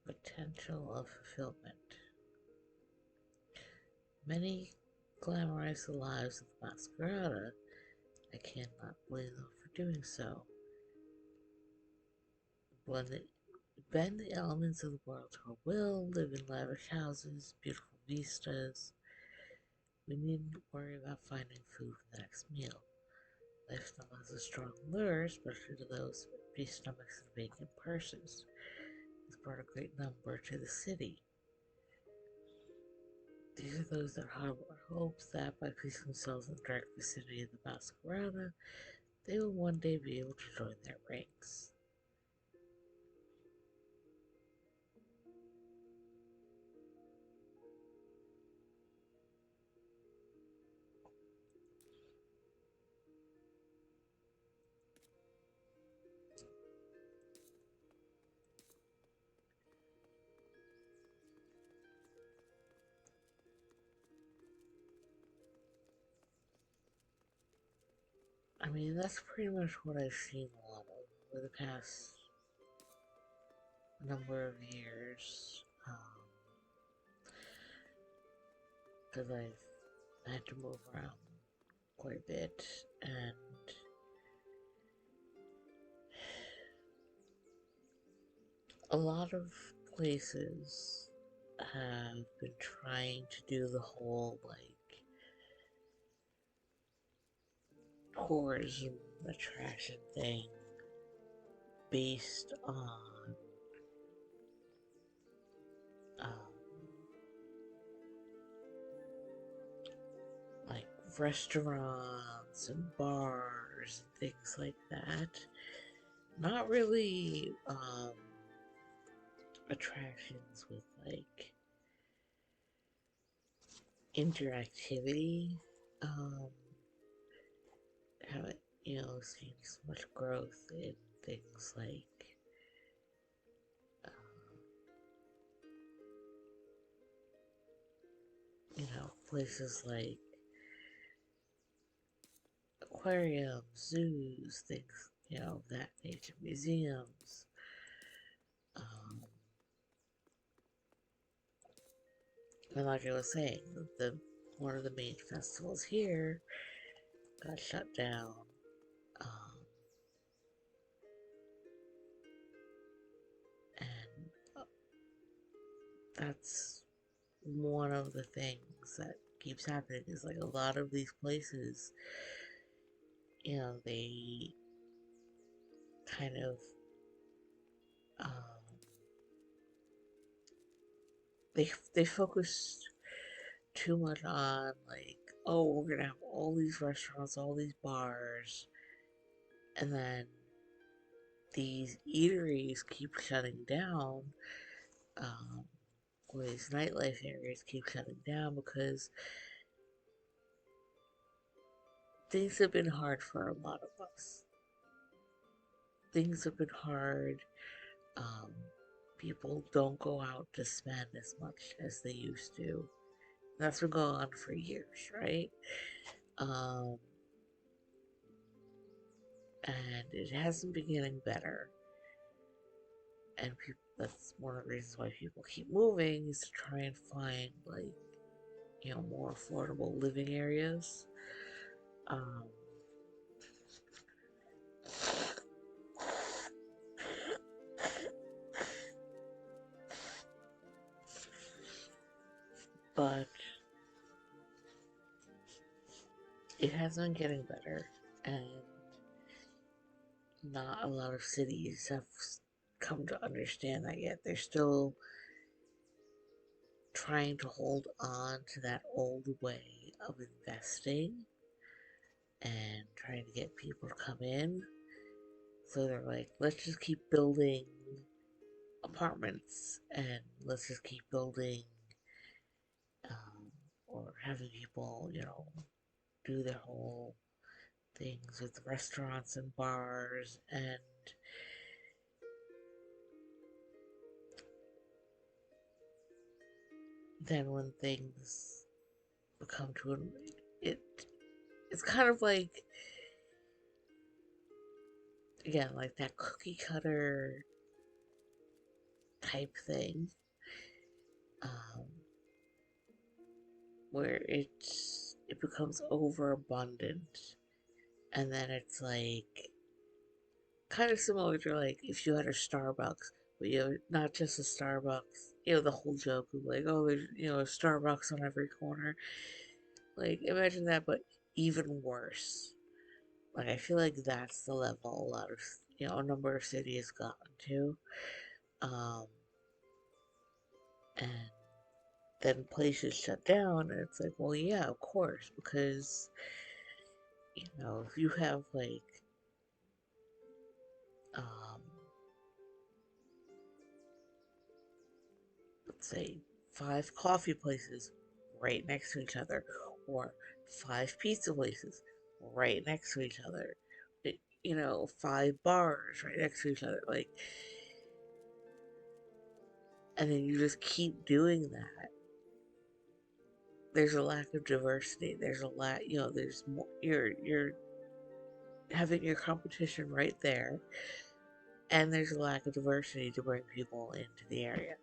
Potential of fulfillment. Many glamorize the lives of the Masquerada. I cannot blame them for doing so. Bend the elements of the world to our will, live in lavish houses, beautiful vistas. We needn't worry about finding food for the next meal. Life still has a strong lure, especially to those with empty stomachs and vacant purses. It's brought a great number to the city. These are those that harbor hopes that by placing themselves in the direct vicinity of the Masquerada, they will one day be able to join their ranks. I mean, that's pretty much what I've seen a lot of over the past number of years. Because I've had to move around quite a bit, and a lot of places have been trying to do the whole like tourism attraction thing based on um, like restaurants and bars and things like that. Not really attractions with like interactivity. Um, haven't seen so much growth in things like uh, places like aquariums, zoos, things that nature, museums. Um, and like I was saying, the one of the main festivals here got shut down. Um, and that's one of the things that keeps happening is like a lot of these places, they kind of um, they focused too much on like, oh, we're gonna have all these restaurants, all these bars, and then these eateries keep shutting down, um, or these nightlife areas keep shutting down because things have been hard for a lot of us. Things have been hard. Um, People don't go out to spend as much as they used to. That's been going on for years, right? Um, and it hasn't been getting better. And that's one of the reasons why people keep moving is to try and find like more affordable living areas. Um, but it hasn't been getting better, and not a lot of cities have come to understand that yet. They're still trying to hold on to that old way of investing and trying to get people to come in. So they're like, let's just keep building apartments and let's just keep building or having people, do their whole things with restaurants and bars. And then when things become to it, it's kind of like, again, like that cookie cutter type thing, um, where it becomes overabundant, and then it's like kind of similar to like if you had a Starbucks, but not just a Starbucks, the whole joke of like, oh, there's a Starbucks on every corner. Like imagine that, but even worse. Like I feel like that's the level a lot of a number of cities gotten to, um, and then places shut down, and it's like, well, yeah, of course, because if you have like um, let's say 5 coffee places right next to each other, or 5 pizza places right next to each other, 5 bars right next to each other, like, and then you just keep doing that. There's a lack of diversity. There's a lack, there's more. You're having your competition right there, and there's a lack of diversity to bring people into the area.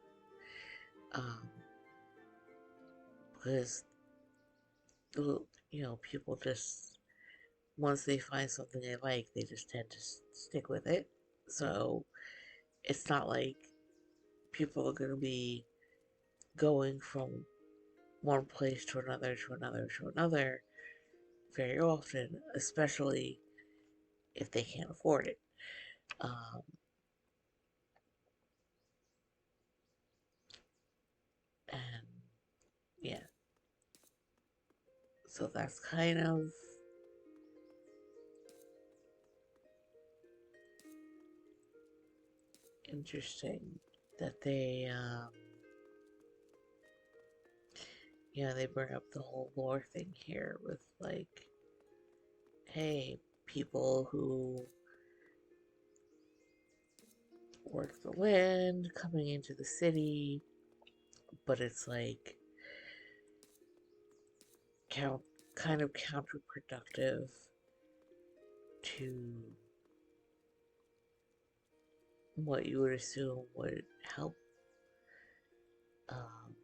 Because people just, once they find something they like, they just tend to stick with it. So it's not like people are going to be going from one place to another to another to another very often, especially if they can't afford it. Um, and yeah, so that's kind of interesting that they bring up the whole lore thing here with like, hey, people who work the land coming into the city, but it's like kind of counterproductive to what you would assume would help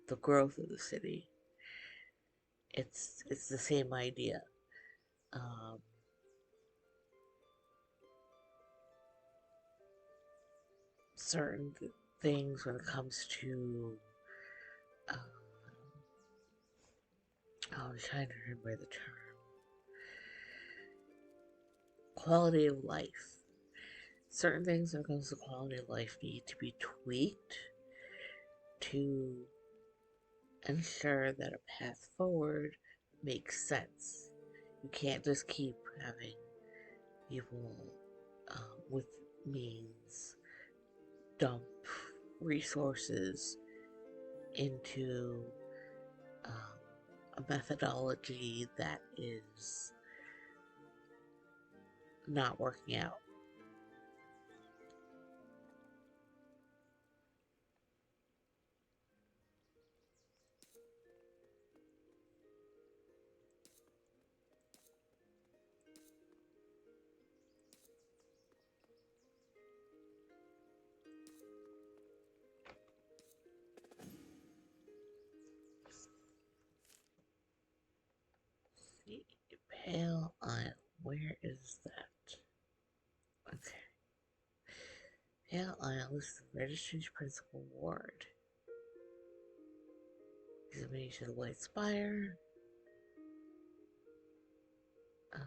the growth of the city. It's the same idea. Um, Certain things when it comes to I'm trying to remember the term, quality of life. Certain things when it comes to quality of life need to be tweaked to ensure that a path forward makes sense. You can't just keep having people with means dump resources into a methodology that is not working out. See, Pale Isle, where is that? Okay. Pale Isle is the registry's principal ward. Examination of the White Spire. Um,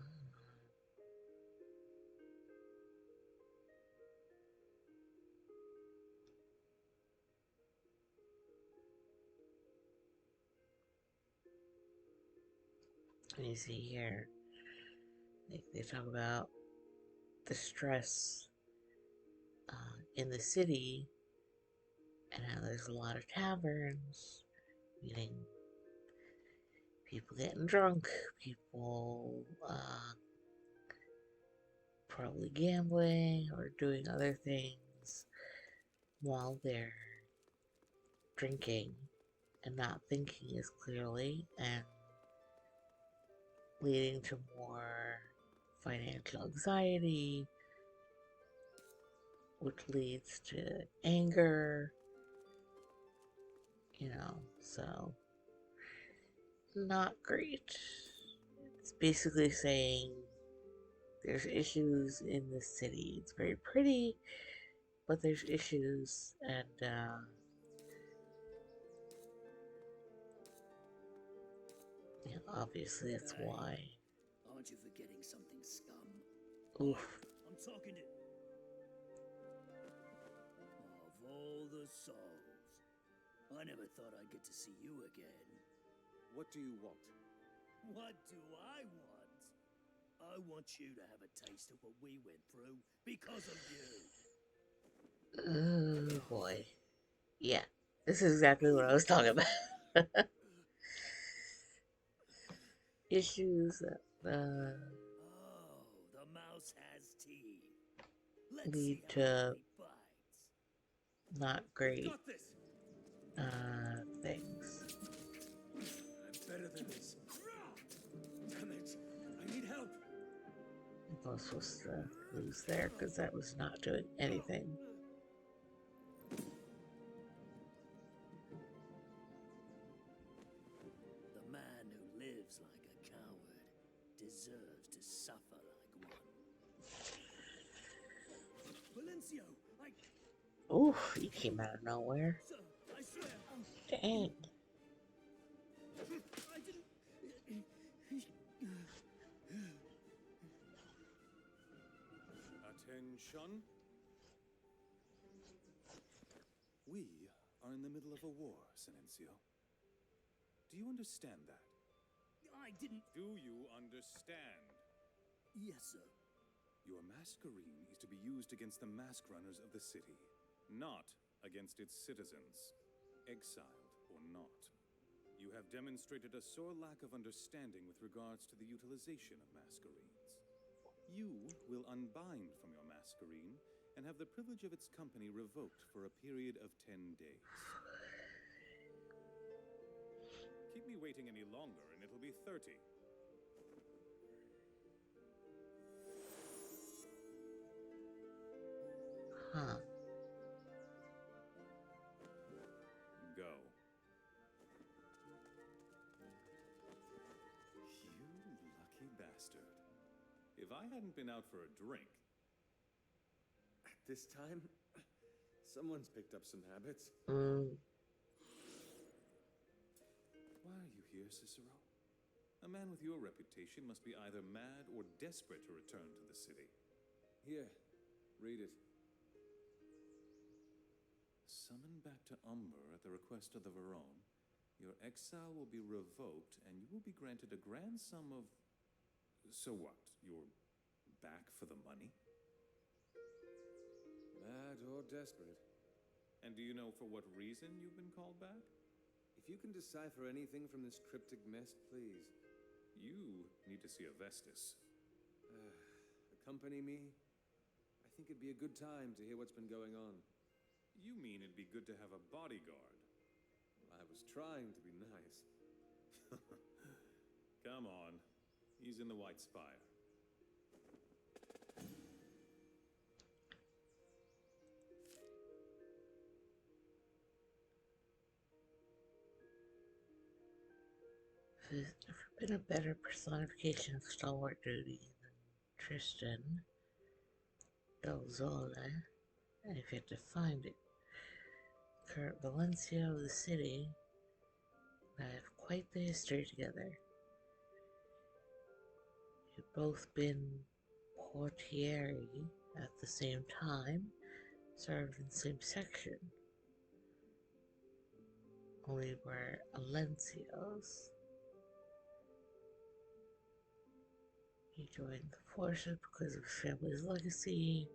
and you see here, they talk about the stress in the city and how there's a lot of taverns, meaning people getting drunk, people probably gambling or doing other things while they're drinking and not thinking as clearly, and leading to more financial anxiety, which leads to anger, so not great. It's basically saying there's issues in the city. It's very pretty, but there's issues, and obviously that's why. Aren't you forgetting something, scum? Oof. I'm talking to... Of all the souls. I never thought I'd get to see you again. What do you want? What do I want? I want you to have a taste of what we went through because of you. Oh boy. Yeah, this is exactly what I was talking about. Issues that Oh, the mouse has teeth. Let's lead see how hard to he bites. not We've great got this! things. I'm better than this. Damn it! I need help! I was supposed to lose there because that was not doing anything. The man who lives like a coward deserves to suffer like one. Valencio, Oof, he came out of nowhere. Sir, I swear, Dang. I didn't. Attention. We are in the middle of a war, Silencio. Do you understand that? I didn't. Do you understand? Yes, sir. Your masquerade is to be used against the mask runners of the city, not against its citizens, exiled or not. You have demonstrated a sore lack of understanding with regards to the utilization of masquerades. You will unbind from your masquerade and have the privilege of its company revoked for a period of 10 days. Keep me waiting any longer and it'll be 30. Huh. Go. You lucky bastard. If I hadn't been out for a drink... At this time, someone's picked up some habits. Why are you here, Cicero? A man with your reputation must be either mad or desperate to return to the city. Here, read it. Summoned back to Umber at the request of the Verone, your exile will be revoked and you will be granted a grand sum of... So what? You're back for the money? Mad or desperate. And do you know for what reason you've been called back? If you can decipher anything from this cryptic mess, please. You need to see a Vestus. Accompany me? I think it'd be a good time to hear what's been going on. You mean it'd be good to have a bodyguard? I was trying to be nice. Come on. He's in the White Spire. There's never been a better personification of stalwart duty than Tristan del Zola, and if you had to find it, current Valencia of the city, I have quite the history together. You've both been portieri at the same time, served in the same section. Only we're Alencios. He joined the forces because of his family's legacy.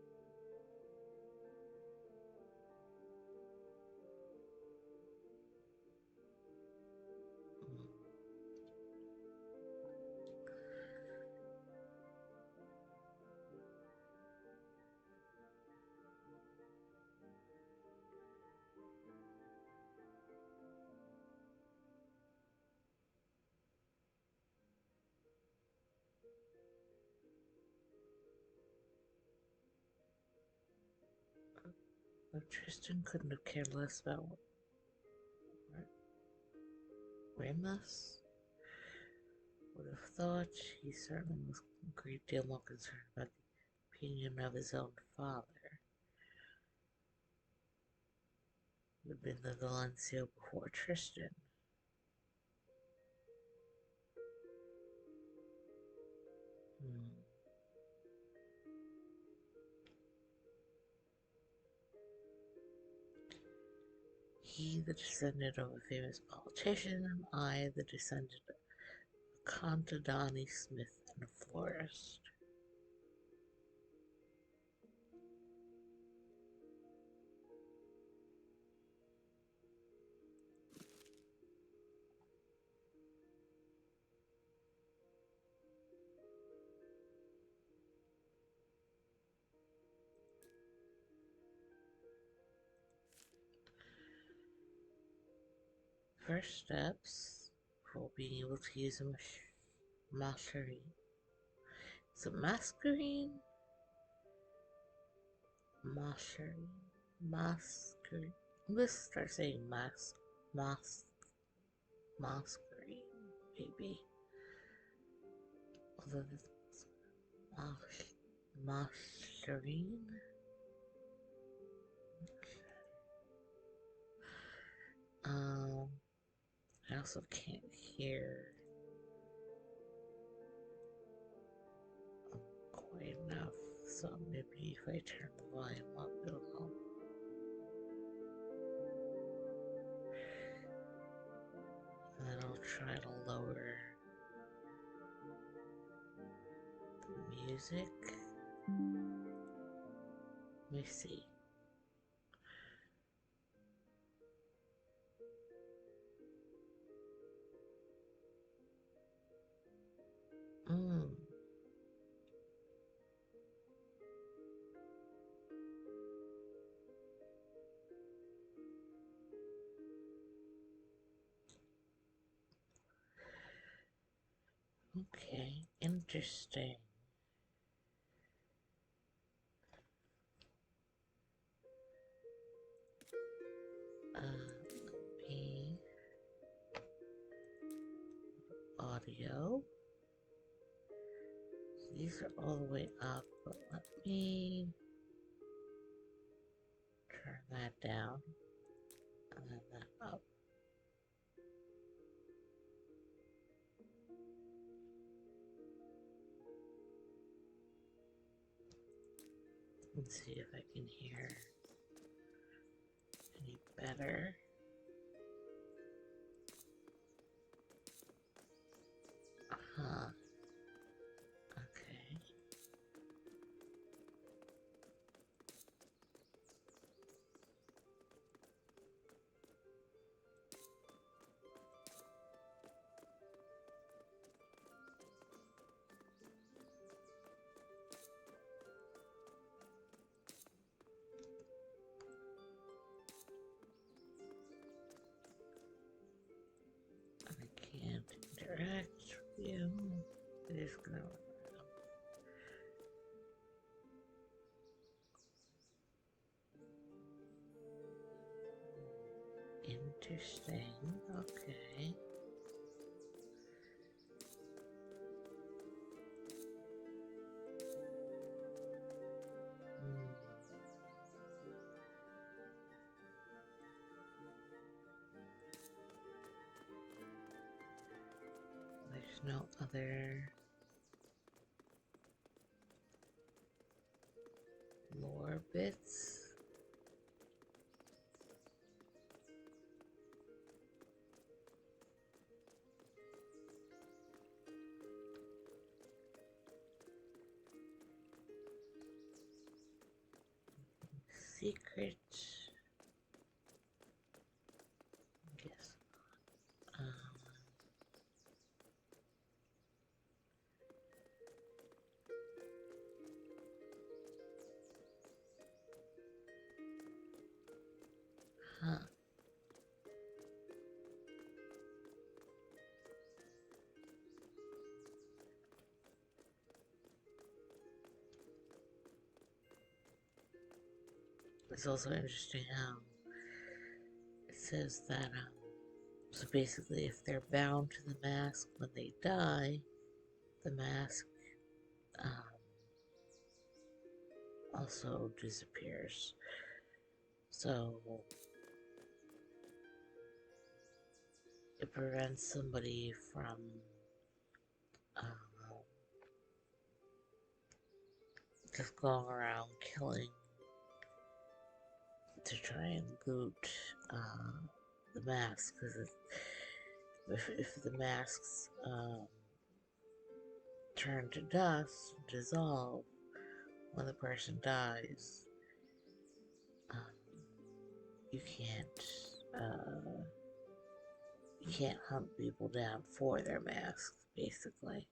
But Tristan couldn't have cared less about Remus. Would have thought he certainly was a great deal more concerned about the opinion of his own father. He would have been the Valencio before Tristan. he the descendant of a famous politician, and I the descendant of a Contadani smith and a florist. First steps for being able to use a masquerade. Is it masquerade? Masquerade. Let's start saying masquerade, maybe. Although this masquerade. I also can't hear quite enough, so maybe if I turn the volume up, it'll help. And then I'll try to lower the music. Let me see. Okay, interesting. Me audio. These are all the way up, but let me turn that down and then that up. Let's see if I can hear any better. Huh. Okay. I can't interact with you. It is gonna. Interesting. Okay. There's no other lore bits. Secret. Guess. Huh. It's also interesting how it says that, so basically if they're bound to the mask when they die, the mask also disappears. So it prevents somebody from just going around killing to try and loot the mask, because if the masks turn to dust, dissolve when the person dies, um, you can't hunt people down for their masks, basically.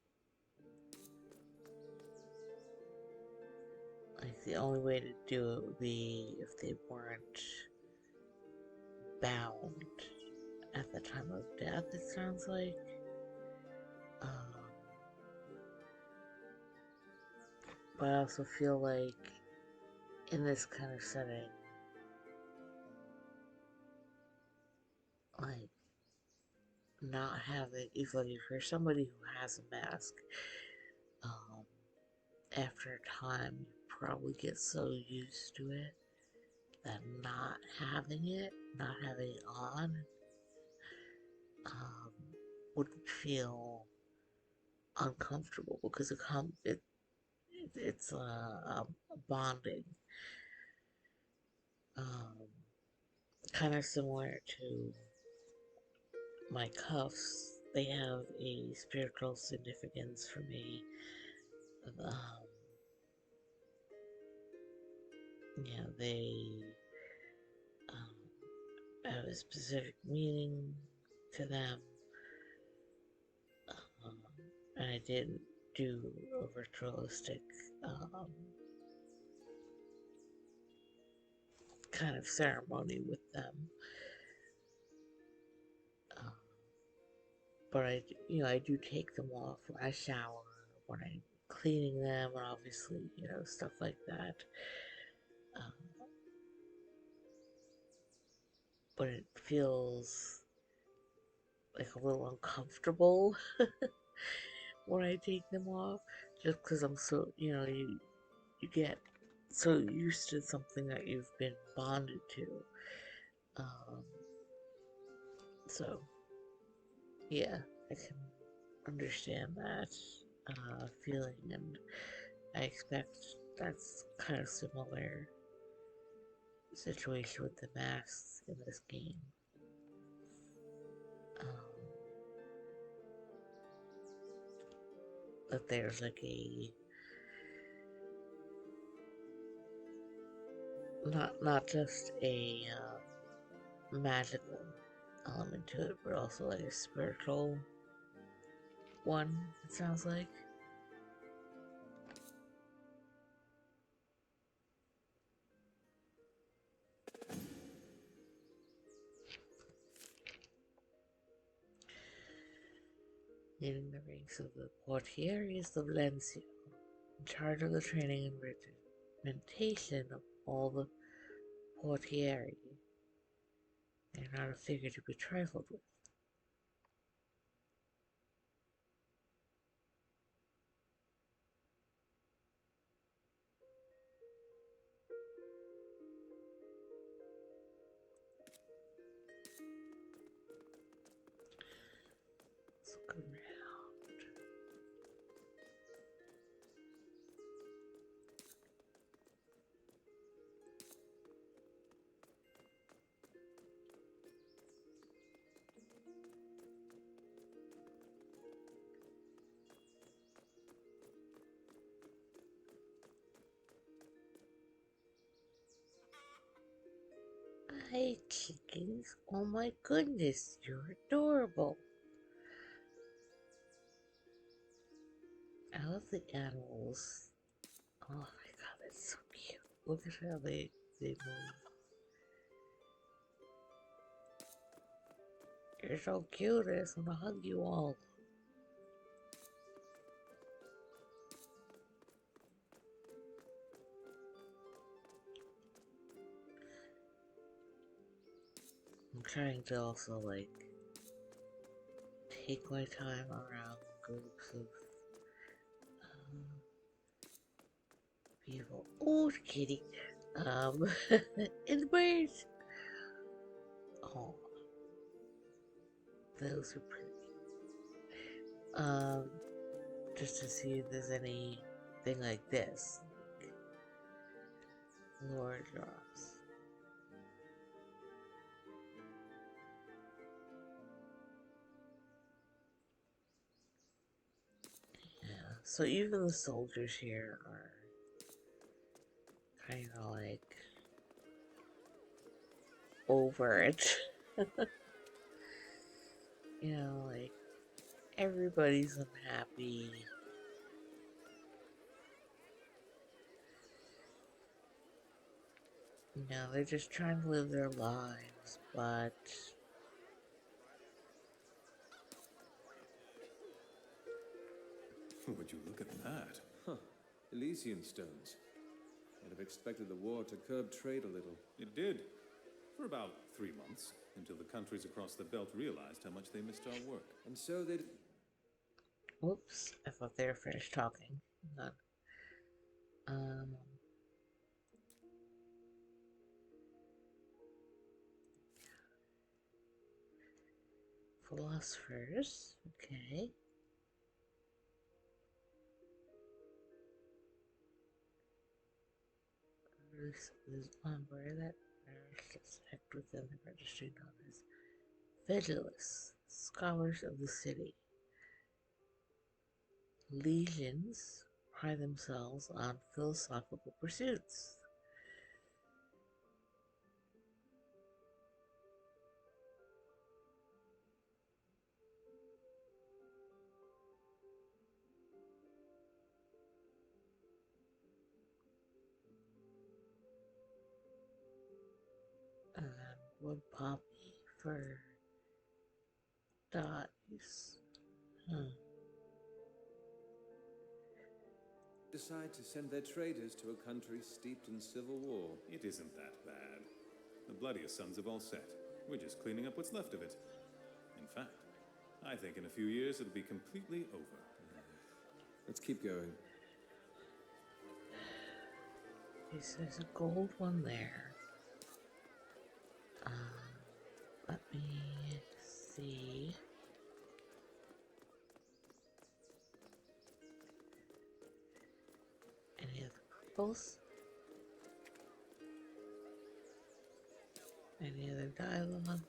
Like, the only way to do it would be if they weren't bound at the time of death, it sounds like. Um, but I also feel like in this kind of setting, like, not having, if you're somebody who has a mask, um, after a time you probably get so used to it that not having it on, um, would feel uncomfortable, because it's a bonding, um, kind of similar to my cuffs. They have a spiritual significance for me. Um, they have a specific meaning to them. Um, and I didn't do a ritualistic kind of ceremony with them. Um, but I do take them off when I shower, when I'm cleaning them, and obviously, stuff like that. Um, but it feels like a little uncomfortable when I take them off, just because I'm so, you get so used to something that you've been bonded to. Um, so, yeah, I can understand that feeling, and I expect that's kind of similar situation with the masks in this game. Um, that there's like a not just a magical element to it, but also like a spiritual one. It sounds like. Leading the ranks of the Portieres of Valencia, in charge of the training and regimentation of all the Portieri. They are not a figure to be trifled with. Let's look around. Hi, chickens. Oh my goodness, you're adorable. I love the animals. Oh my god, that's so cute. Look at how they move. You're so cute. I just want to hug you all. I'm trying to also, like, take my time around groups of people. Oh, kitty. Um, and the birds. Oh, those are pretty. Um, just to see if there's anything like this. Like, lore drops. So even the soldiers here are kind of like over it. You know, like everybody's unhappy. You know, they're just trying to live their lives, but Would you look at that? Huh. Elysian stones. I'd have expected the war to curb trade a little. It did. For about 3 months, until the countries across the belt realized how much they missed our work. And so they'd... whoops, I thought they were finished talking. Hang on. Philosophers, okay. There's umber that nourishes act within the registry known as Vigilus, scholars of the city. Legions pride themselves on philosophical pursuits. And wood poppy for dyes. decide to send their traders to a country steeped in civil war. It isn't that bad. The bloodiest sons have all set. We're just cleaning up what's left of it. In fact, I think in a few years it'll be completely over. Let's keep going. There's a gold one there. Let me see. Any other purples? Any other dialogues?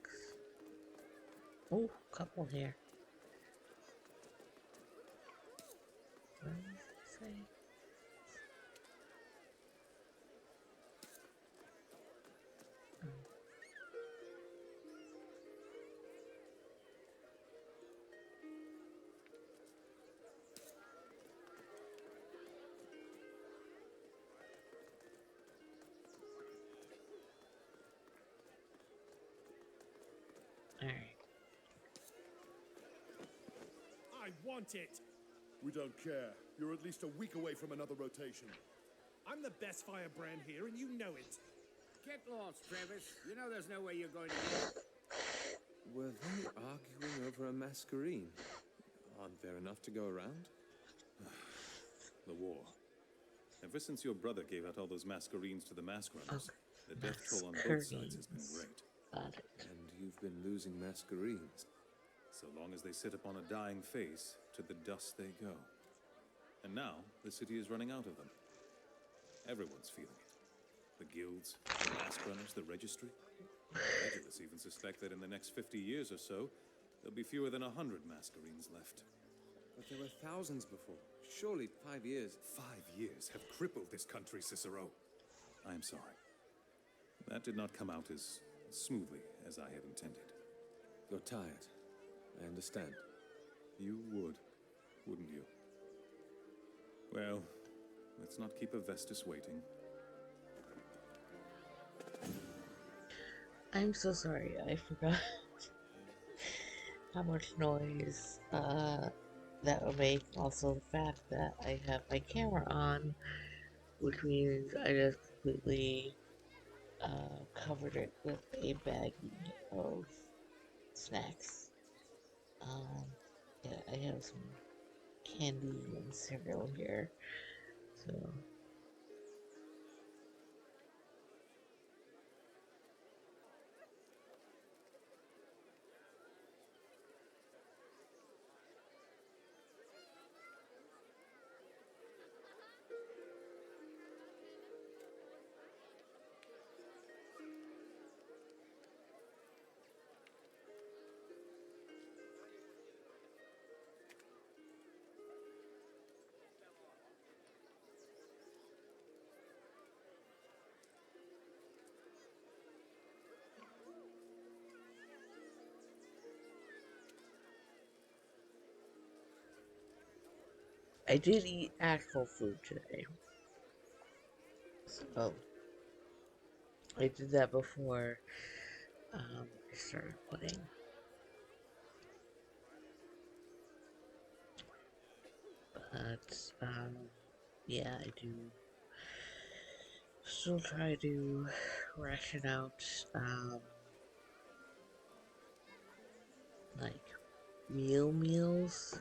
Oh, couple here. What does it say? Alright. I want it! We don't care. You're at least a week away from another rotation. I'm the best firebrand here, and you know it. Get lost, Travis. You know there's no way you're going to get it. Were they arguing over a masquerade? Aren't there enough to go around? The war. Ever since your brother gave out all those masquerades to the mask runners, the death toll on both sides has been great. Got it. And you've been losing masquerades. So long as they sit upon a dying face, to the dust they go. And now, the city is running out of them. Everyone's feeling it. The guilds, the mask runners, the registry. The Regulus even suspect that in the next 50 years or so, there'll be fewer than 100 masquerades left. But there were thousands before. Surely 5 years. 5 years have crippled this country, Cicero. I'm sorry. That did not come out as smoothly as I had intended. You're tired. I understand. You would, wouldn't you? Well, let's not keep a Vestus waiting. I'm so sorry, I forgot how much noise that would make. Also, the fact that I have my camera on, which means I just completely covered it with a baggie of snacks. Yeah, I have some candy and cereal here, so. I did eat actual food today. So I did that before I started playing. But yeah, I do still try to ration out like meals,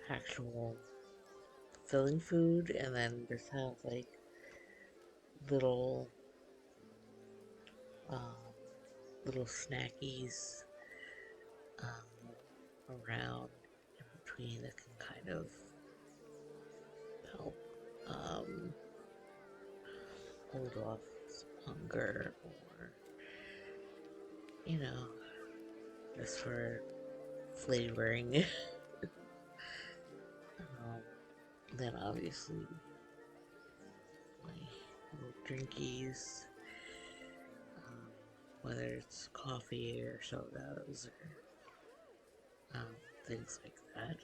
actual filling food, and then just have like little um, little snackies around in between that can kind of help um, hold off some hunger, or just for flavoring. um, then obviously my little drinkies, um, whether it's coffee or sodas or things like that.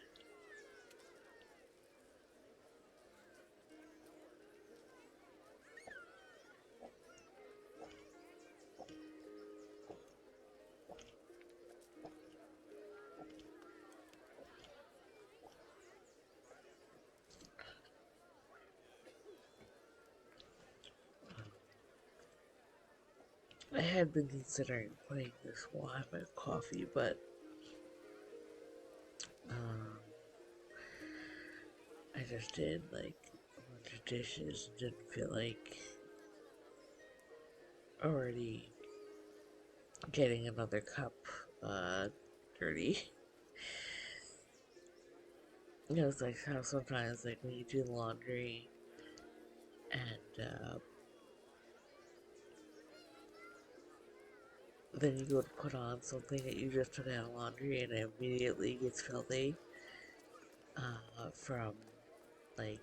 I had been considering putting this while I have coffee, but um, I just did like a bunch of dishes and didn't feel like already getting another cup dirty. It's like how sometimes like when you do laundry and then you go to put on something that you just took out of laundry and it immediately gets filthy from like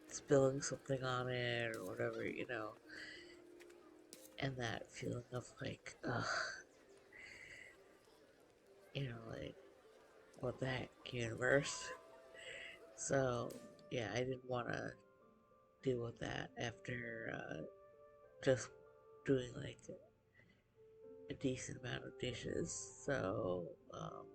spilling something on it or whatever, and that feeling of like, ugh, like, what the heck, universe? So, yeah, I didn't want to deal with that after just doing like a decent amount of dishes. So, um,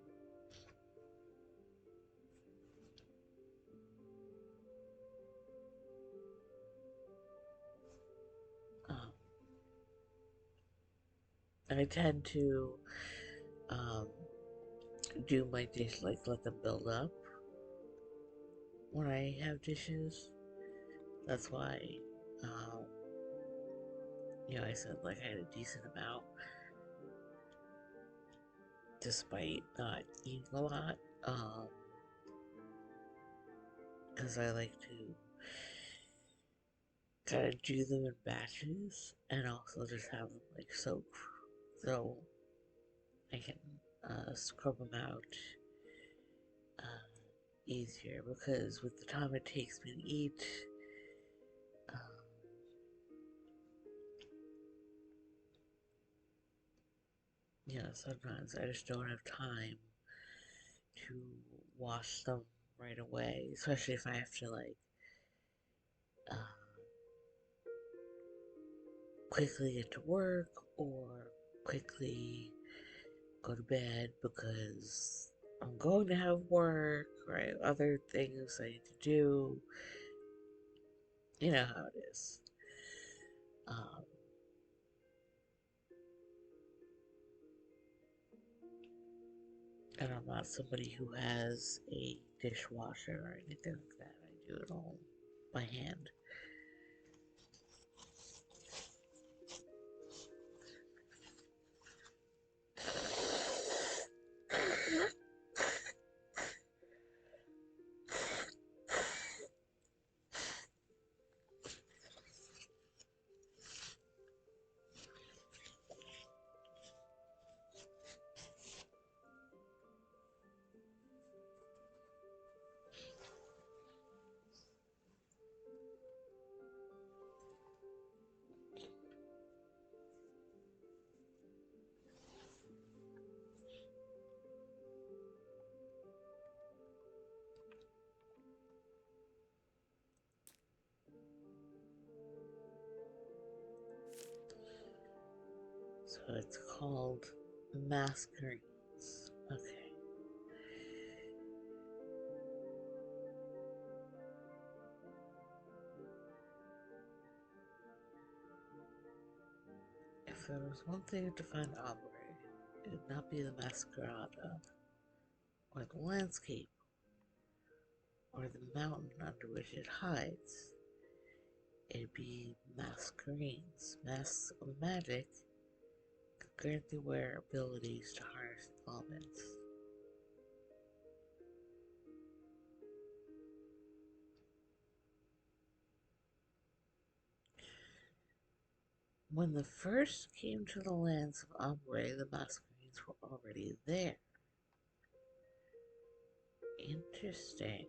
I tend to um, do my dish, like let them build up when I have dishes. That's why, um, I said like I had a decent amount despite not eating a lot. Because I like to kind of do them in batches and also just have them like soak so I can scrub them out uh, easier, because with the time it takes me to eat, um, sometimes I just don't have time to wash them right away, especially if I have to like uh, quickly get to work or quickly go to bed because I'm going to have work, right? Other things I need to do. You know how it is. Um, and I'm not somebody who has a dishwasher or anything like that. I do it all by hand. So it's called Masquerades. Okay. If there was one thing to define Ombre, it would not be the Masquerada, or the landscape, or the mountain under which it hides. It'd be Masquerades. Masks of magic could grant the wearer abilities to harness elements. When the first came to the lands of Ombre, the Masquerades were already there. Interesting.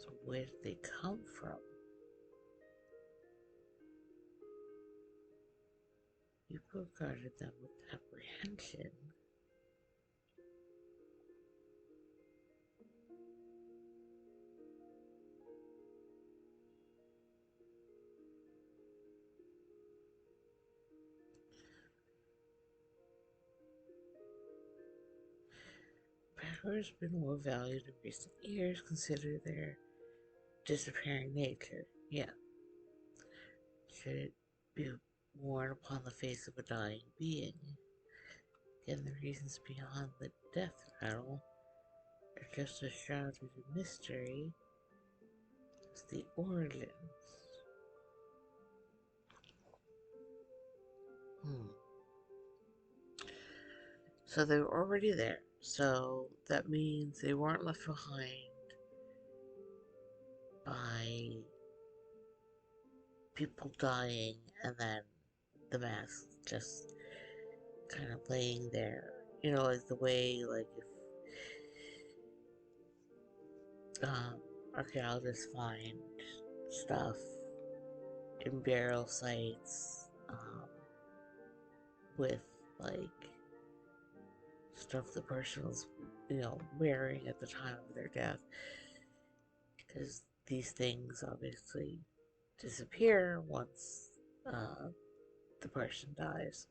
So where did they come from? People regarded them with apprehension. Power has been more valued in recent years, considering their disappearing nature. Yeah. Should it be worn upon the face of a dying being? Again, the reasons beyond the death rattle are just as shrouded in mystery as the origins. So they were already there. So that means they weren't left behind by people dying and then the masks just kind of laying there. You know, like the way, like, if archaeologists find stuff in burial sites with, like, stuff the person was, wearing at the time of their death. Because these things obviously disappear once the person dies.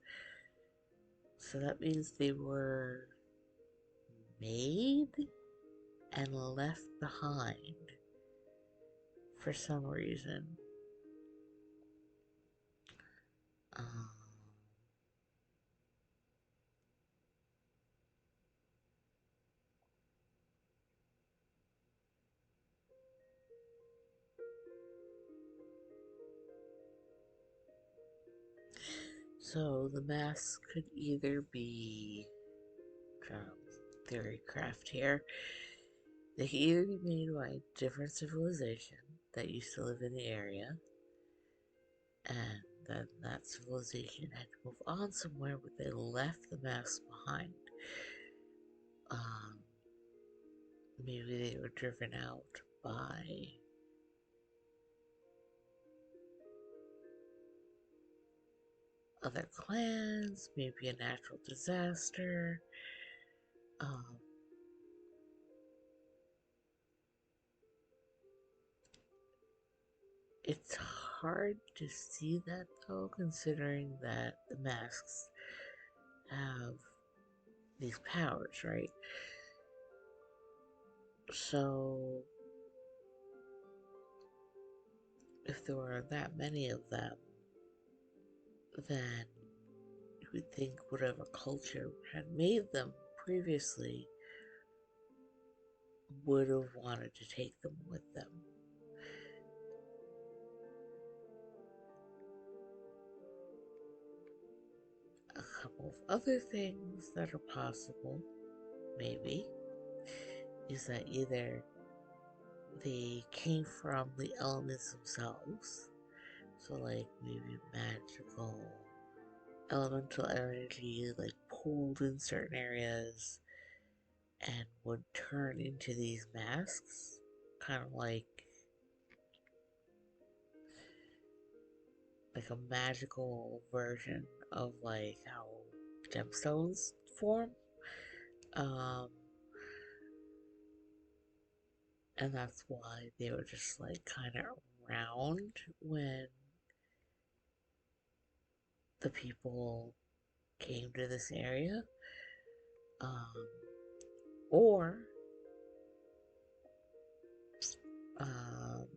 So that means they were made and left behind for some reason. Um, so the mask could either be theory craft here. They could either be made by a different civilization that used to live in the area, and then that civilization had to move on somewhere, but they left the mask behind. Um, Maybe they were driven out by other clans, maybe a natural disaster. Um, it's hard to see that though, considering that the masks have these powers, right? So, if there were that many of them, then you would think whatever culture had made them previously would have wanted to take them with them. A couple of other things that are possible, maybe, is that either they came from the elements themselves, so like maybe magical, elemental energy, like pulled in certain areas and would turn into these masks, kind of like a magical version of like how gemstones form. Um, and that's why they were just like kind of around when the people came to this area, or um,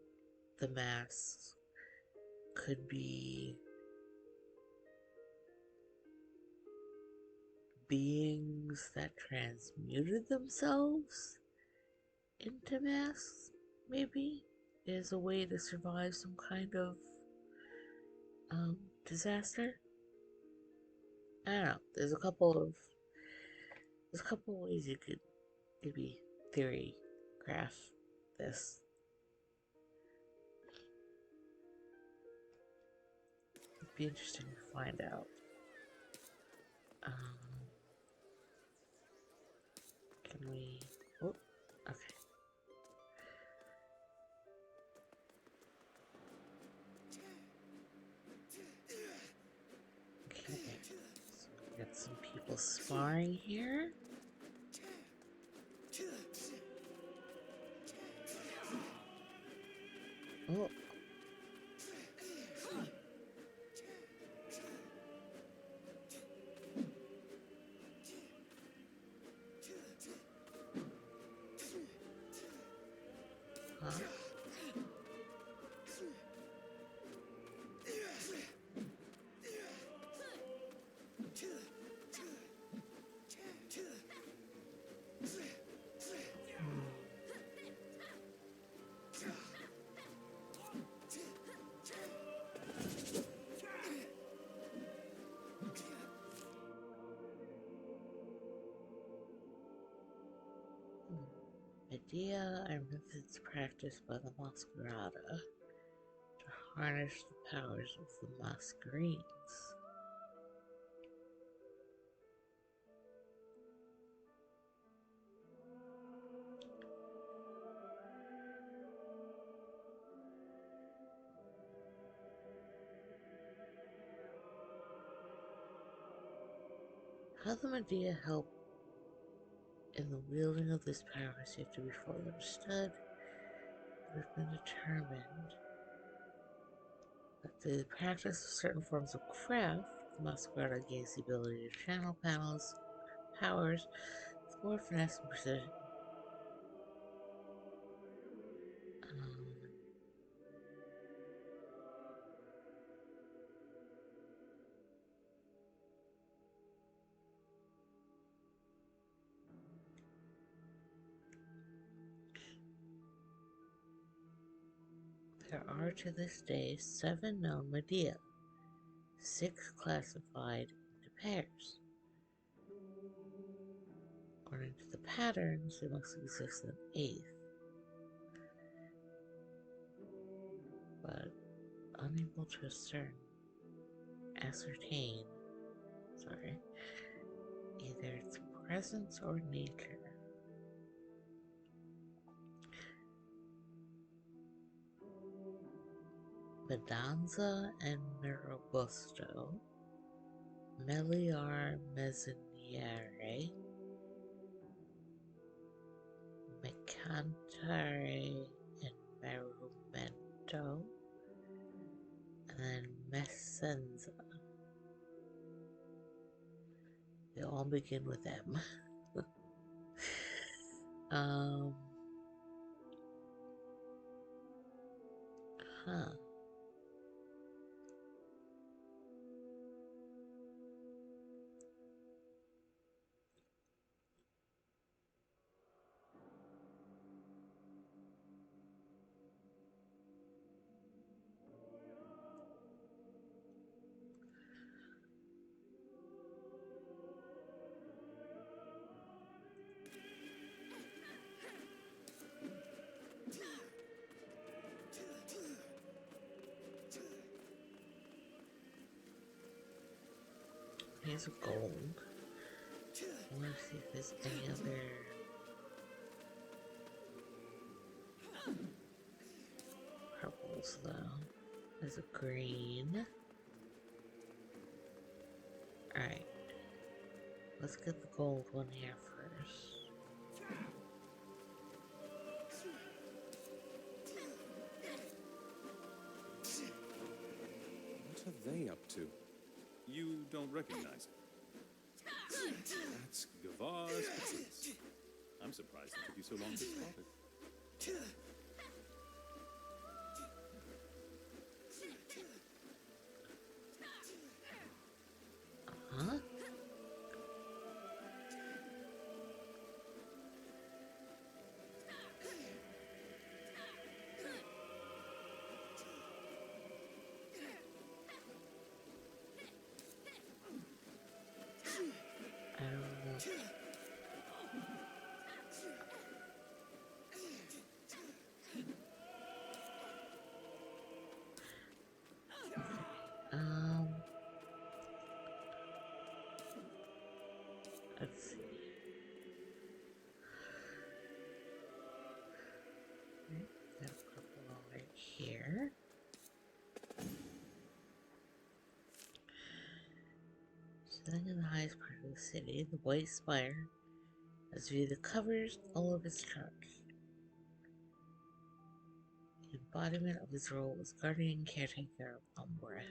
the masks could be beings that transmuted themselves into masks, maybe, is a way to survive some kind of disaster. I don't know. There's a couple of ways you could maybe theory graph this. It'd be interesting to find out. Can we? Oh, okay. Okay. So we got some people sparring here. Oh. Huh? Idea and methods practiced by the Masquerada to harness the powers of the Masquerines. How the Medea help in the wielding of this power is yet to be fully understood. It has been determined that through the practice of certain forms of craft, the Masquerada gains the ability to channel powers with more finesse and precision. There are to this day 7 known Medea, 6 classified into pairs. According to the patterns, there must exist an 8th, but unable to ascertain, either its presence or nature. Medanza and Mirabusto, Meliar Mezzaniere, Mecantare and Merumento, and then Messenza. They all begin with M. Huh. Here's a gold. I want to see if there's any other purples though. There's a green. Alright. Let's get the gold one here first. he up to? You don't recognize him. That's Gavar's Patrice. I'm surprised it took you so long to spot it. Huh? I don't know. Um, let's see. Right, got a couple right here. Sitting in the highest part of the city, the White Spire has viewed the covers all of his charts. The embodiment of his role as guardian caretaker of Umbra.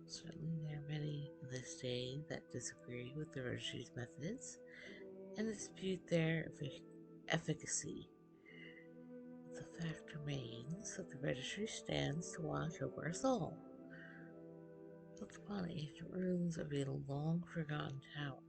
Certainly there are many in this day that disagree with the registry's methods and dispute their efficacy. But the fact remains that the registry stands to watch over us all. Built upon ancient ruins of a long forgotten tower.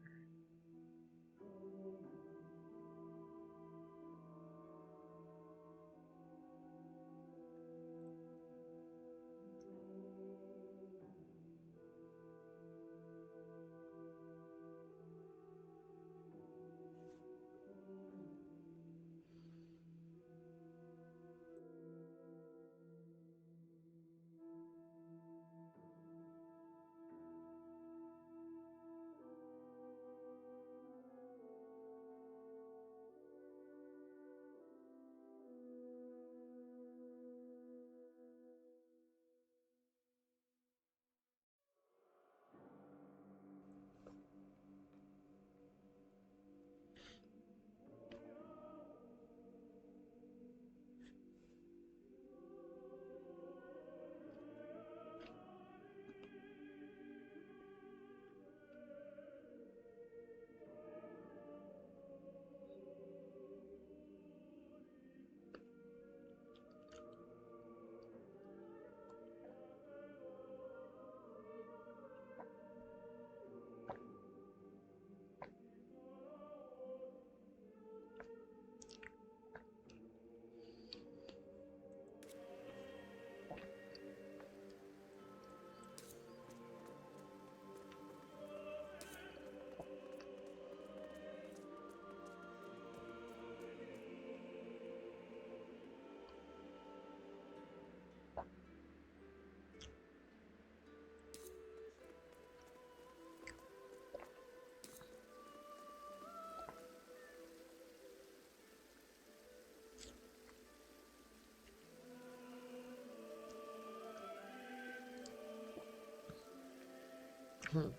Hmm.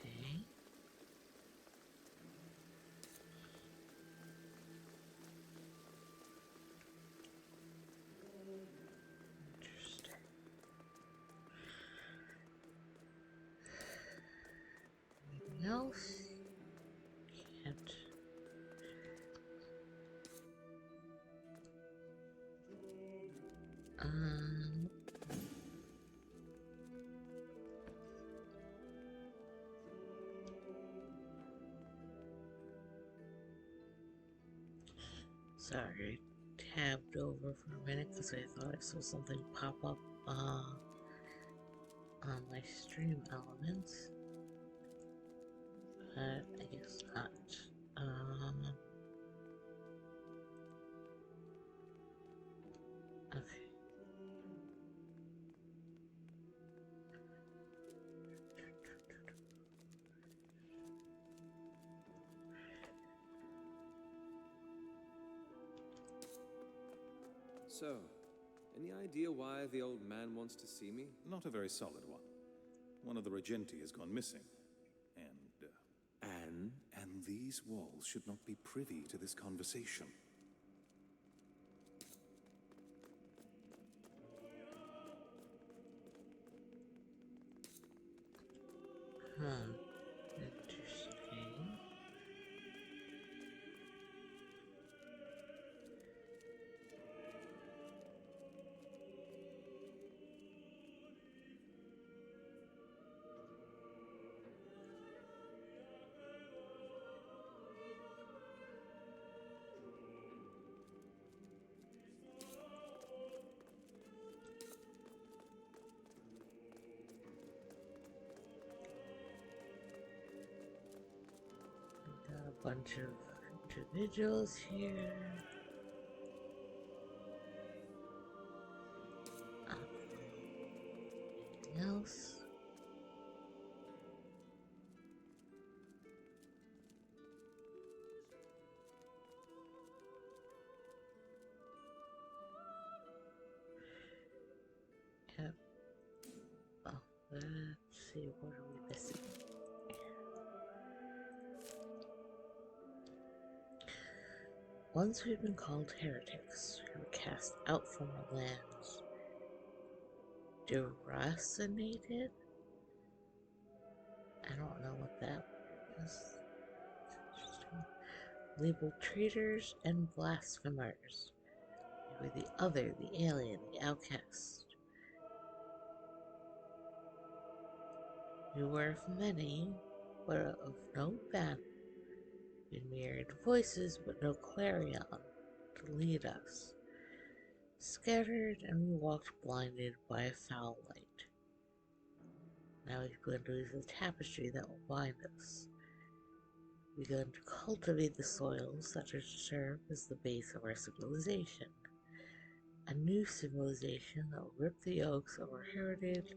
Okay. Interesting. Anything else? Can't. Um. Sorry, tabbed over for a minute because I thought I saw something pop up on my stream elements, but I guess not. Um, So, any idea why the old man wants to see me? Not a very solid one. One of the Regenti has gone missing. And these walls should not be privy to this conversation. Huh. Interesting. Got a bunch of individuals here. Anything else? Yep. Oh, let's see, what are we missing? Once we've been called heretics, we were cast out from our lands. Deracinated? I don't know what that word is. Interesting. Labeled traitors and blasphemers. We were the other, the alien, the outcast. We were of many, but of no band. We mirrored voices, but no clarion to lead us. Scattered, and we walked blinded by a foul light. Now we've begun to weave the tapestry that will bind us. We've begun to cultivate the soils that are to serve as the base of our civilization. A new civilization that will rip the yokes of our heritage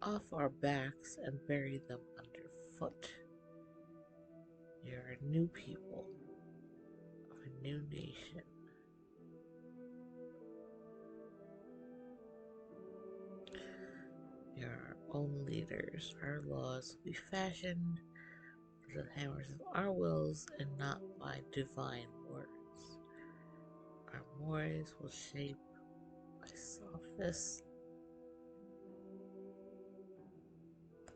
off our backs and bury them underfoot. We are a new people of a new nation. We are our own leaders. Our laws will be fashioned with the hammers of our wills and not by divine words. Our mores will shape by sophists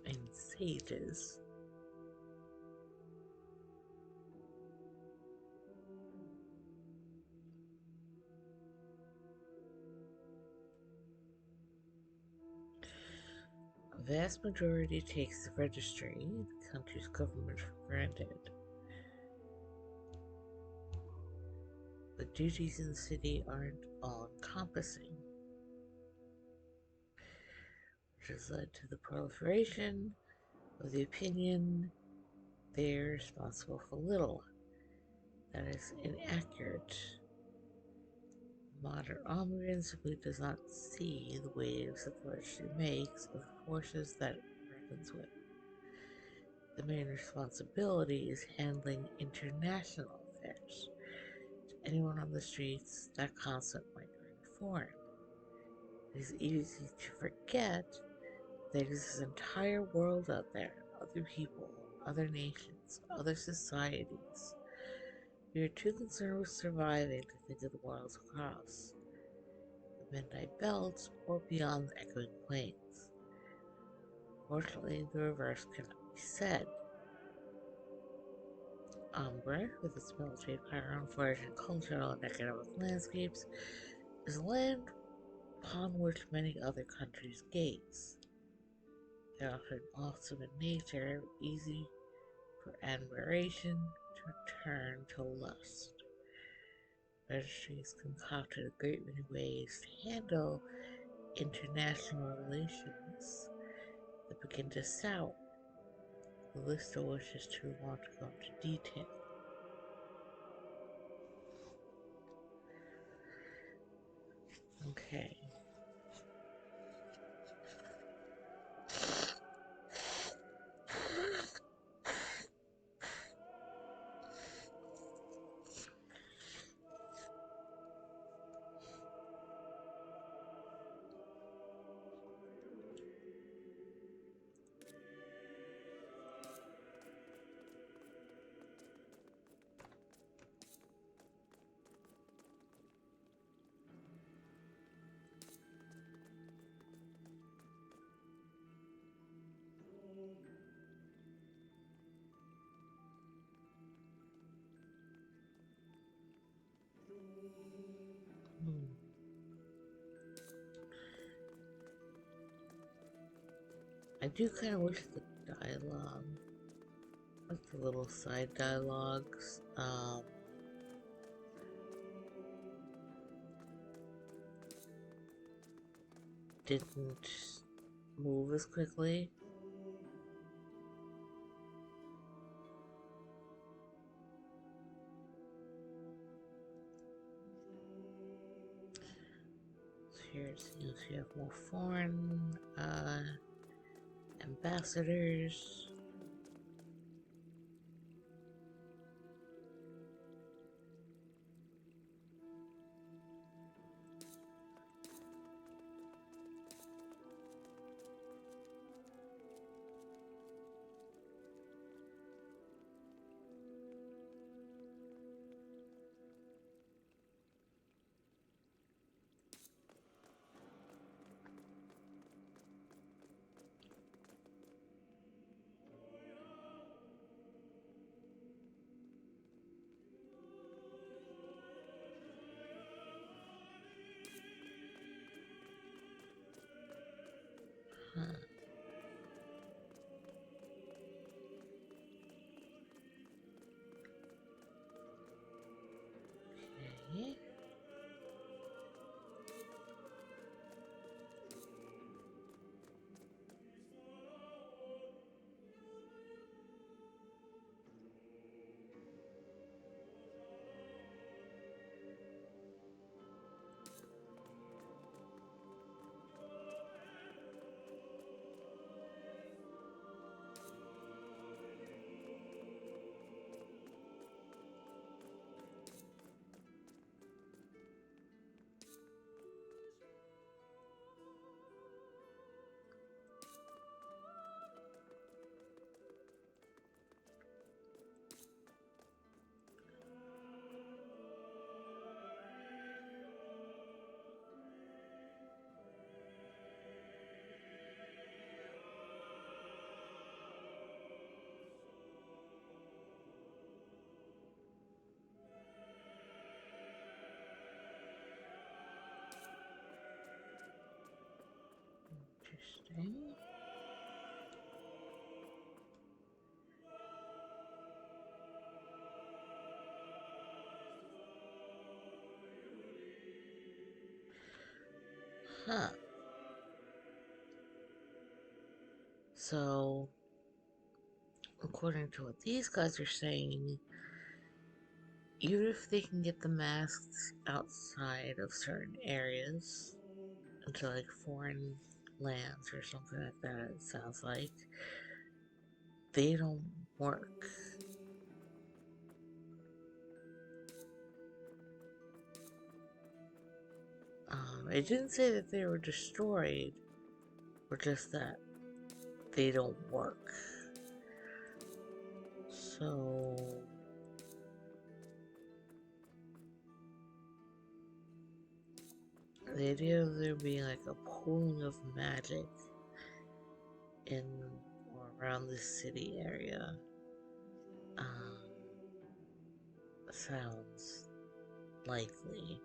and sages. A vast majority takes the registry, the country's government, for granted. The duties in the city aren't all-encompassing, which has led to the proliferation of the opinion they're responsible for little. That is inaccurate. Modern Omrian simply does not see the waves that the registry makes or the forces that it reckons with. The main responsibility is handling international affairs. To anyone on the streets, that concept might ring foreign. It is easy to forget there is this entire world out there, other people, other nations, other societies. We are too concerned with surviving to think of the worlds across, the midnight belts, or beyond the echoing plains. Fortunately, the reverse cannot be said. Umbra, with its military power and flourishing cultural and economic landscapes, is a land upon which many other countries gaze. They are often awesome in nature, easy for admiration to turn to lust. Registries concocted a great many ways to handle international relations that begin to sour, the list of which is too long to go into detail. Okay. I do kind of wish the dialogue, like the little side dialogues, didn't move as quickly. So here it seems we have more foreign ambassadors. Huh. Okay. Interesting. Huh. So, according to what these guys are saying, even if they can get the masks outside of certain areas, into like foreign lands or something like that, it sounds like, they don't work. It didn't say that they were destroyed, or just that they don't work. So, the idea of there being like a pooling of magic in or around this city area sounds likely.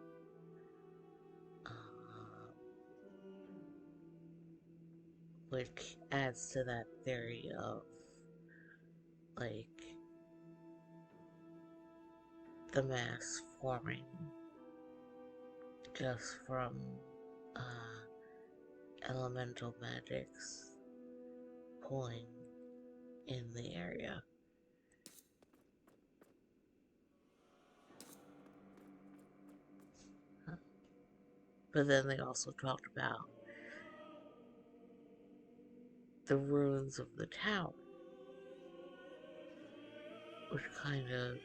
Which adds to that theory of like the mass forming just from elemental magics pulling in the area. Huh. But then they also talked about the ruins of the tower, which kind of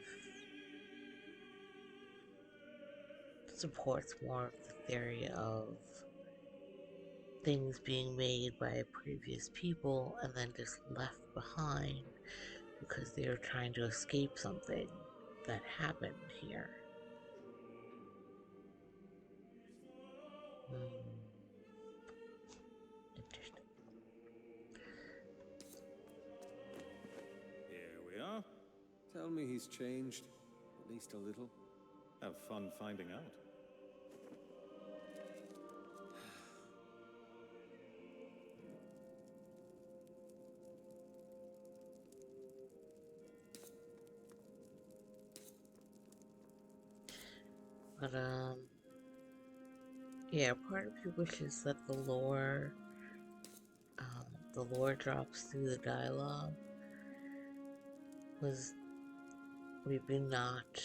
supports more of the theory of things being made by previous people and then just left behind because they were trying to escape something that happened here. Interesting. Here we are. Tell me he's changed, at least a little. Have fun finding out. But yeah, part of me wishes that the lore drops through the dialogue was maybe not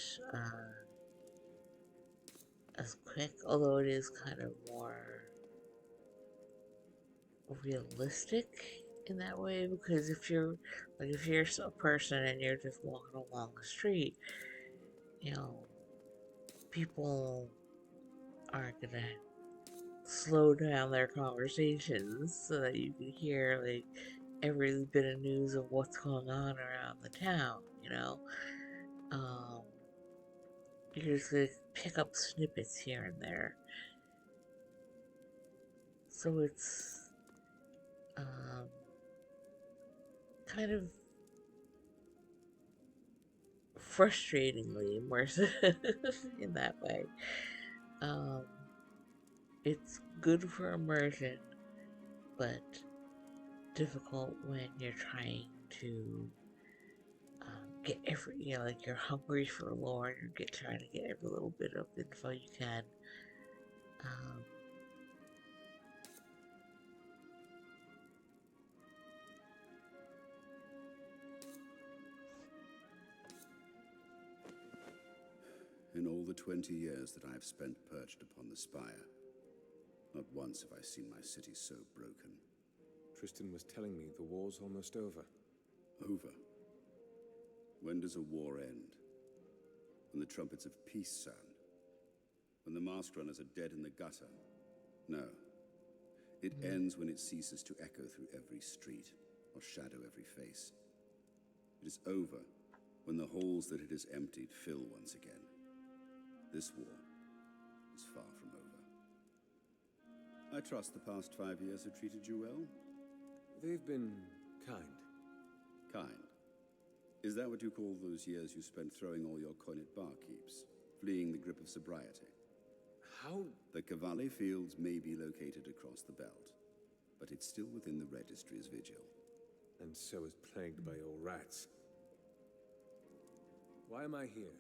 as quick, although it is kind of more realistic in that way. Because if you're a person and you're just walking along the street, you know, people aren't gonna slow down their conversations so that you can hear like every bit of news of what's going on around the town, you know. Um, you're just gonna pick up snippets here and there. So it's um, kind of frustratingly immersive in that way. Um, it's good for immersion, but difficult when you're trying to get every, you know, like you're hungry for lore and you're trying to get every little bit of info you can. Um, In all the 20 years that I've spent perched upon the spire, not once have I seen my city so broken. Tristan was telling me the war's almost over. Over? When does a war end? When the trumpets of peace sound? When the mask runners are dead in the gutter? No. It ends when it ceases to echo through every street or shadow every face. It is over when the halls that it has emptied fill once again. This war is far from over. I trust the past 5 years have treated you well? They've been kind. Kind? Is that what you call those years you spent throwing all your coin at barkeeps, fleeing the grip of sobriety? How? The Cavalli Fields may be located across the belt, but it's still within the registry's vigil. And so is plagued by your rats. Why am I here?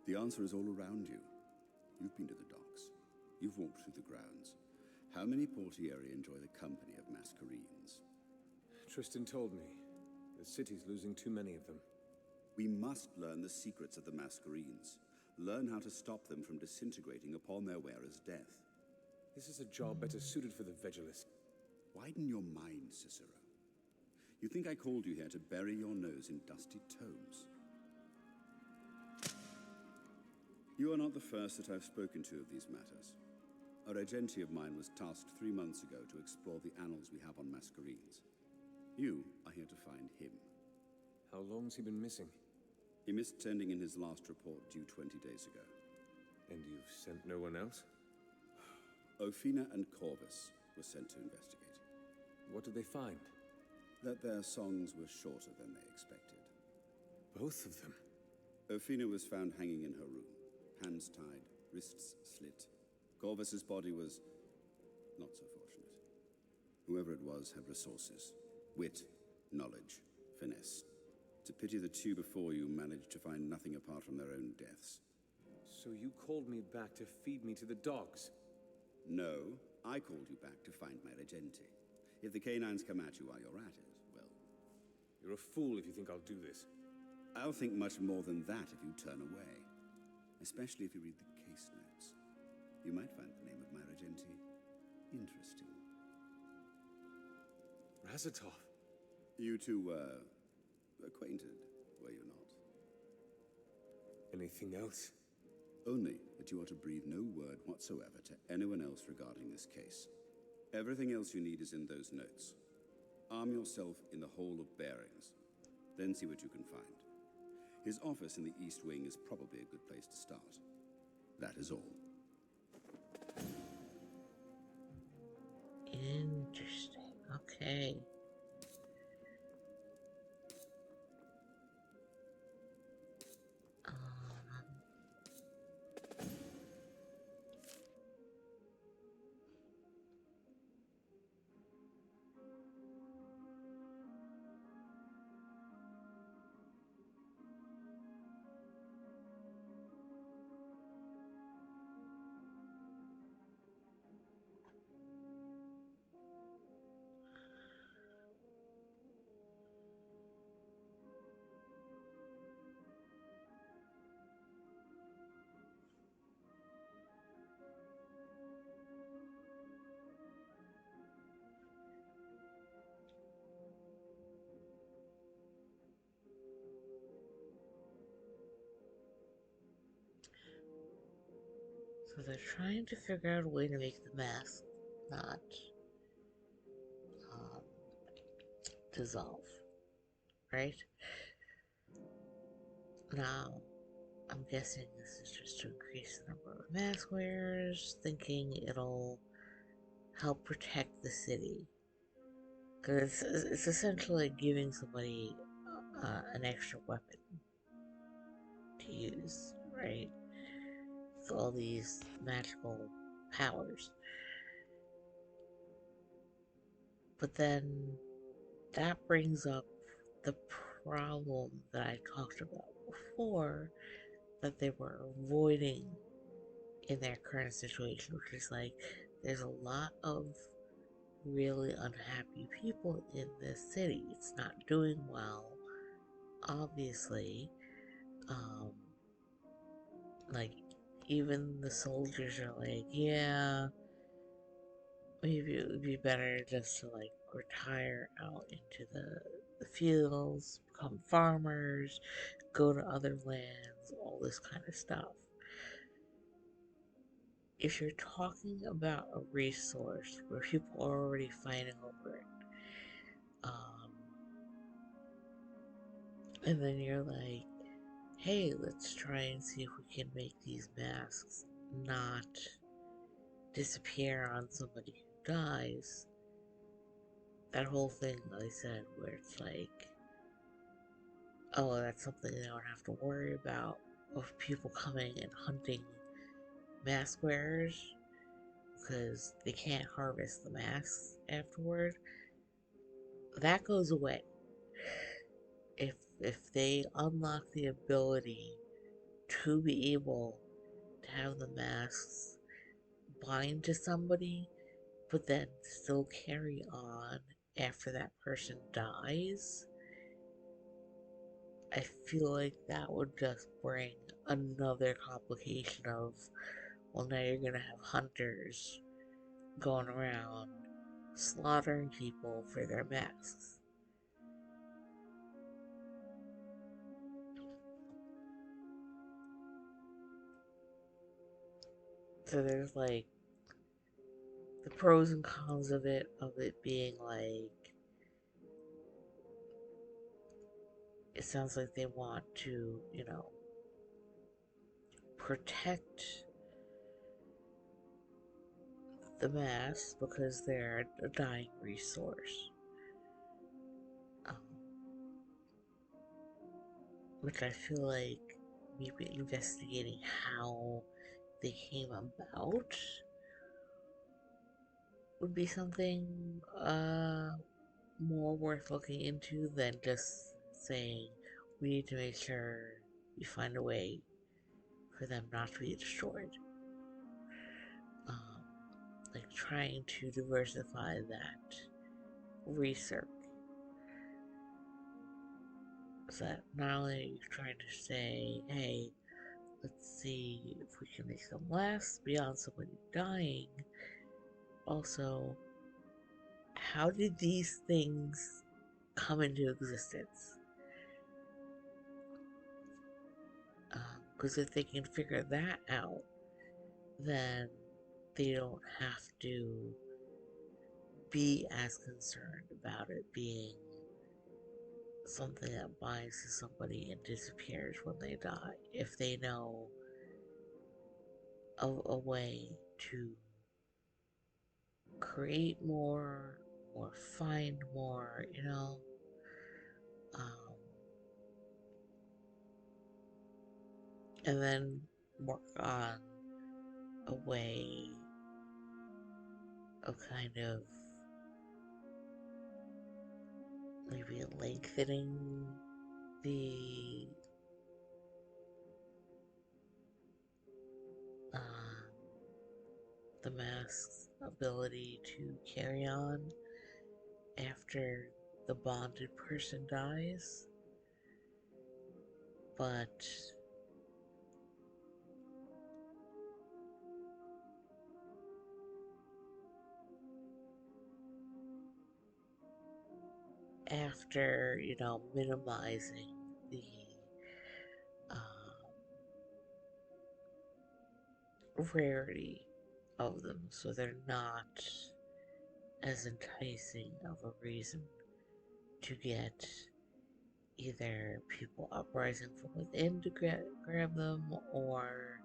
The answer is all around you. You've been to the docks. You've walked through the grounds. How many portieri enjoy the company of Masquerades? Tristan told me. The city's losing too many of them. We must learn the secrets of the Masquerades. Learn how to stop them from disintegrating upon their wearer's death. This is a job better suited for the Vigilus. Widen your mind, Cicero. You think I called you here to bury your nose in dusty tomes? You are not the first that I've spoken to of these matters. A regente of mine was tasked 3 months ago to explore the annals we have on Masquerades. You are here to find him. How long's he been missing? He missed sending in his last report due 20 days ago. And you've sent no one else? Ophina and Corvus were sent to investigate. What did they find? That their songs were shorter than they expected. Both of them? Ophina was found hanging in her room, hands tied, wrists slit. Corvus's body was not so fortunate. Whoever it was had resources, wit, knowledge, finesse. To pity the two before you managed to find nothing apart from their own deaths. So you called me back to feed me to the dogs? No, I called you back to find my regente. If the canines come at you while you're at it, well... You're a fool if you think I'll do this. I'll think much more than that if you turn away. Especially if you read the case notes. You might find the name of my regente interesting. Razatov? You two were acquainted, were you not? Anything else? Only that you are to breathe no word whatsoever to anyone else regarding this case. Everything else you need is in those notes. Arm yourself in the Hall of Bearings, then see what you can find. His office in the East Wing is probably a good place to start. That is all. Interesting. Okay. So they're trying to figure out a way to make the mask not um, dissolve, right? Now, I'm guessing this is just to increase the number of mask wearers, thinking it'll help protect the city. Because it's essentially giving somebody an extra weapon to use, right? With all these magical powers. But then that brings up the problem that I talked about before that they were avoiding in their current situation, which is like there's a lot of really unhappy people in this city. It's not doing well, obviously. Um, like, even the soldiers are like, yeah, maybe it would be better just to, like, retire out into the fields, become farmers, go to other lands, all this kind of stuff. If you're talking about a resource where people are already fighting over it, um, and then you're like, hey, let's try and see if we can make these masks not disappear on somebody who dies. That whole thing that I said, where it's like, oh, that's something they don't have to worry about, of people coming and hunting mask wearers because they can't harvest the masks afterward. That goes away. If they unlock the ability to be able to have the masks bind to somebody, but then still carry on after that person dies, I feel like that would just bring another complication of, well, now you're gonna have hunters going around slaughtering people for their masks. So there's like the pros and cons of it being like, it sounds like they want to, protect the masks because they're a dying resource. Um, which I feel like maybe investigating how they came about would be something more worth looking into than just saying we need to make sure we find a way for them not to be destroyed. Um, like trying to diversify that research. So that not only are you trying to say, hey, let's see if we can make them last beyond somebody dying, also, how did these things come into existence? Because if they can figure that out, then they don't have to be as concerned about it being something that binds to somebody and disappears when they die. If they know a way to create more or find more, um, and then work on a way of kind of maybe lengthening the uh, the mask's ability to carry on after the bonded person dies, but after, minimizing the um, rarity of them, so they're not as enticing of a reason to get either people uprising from within to grab them or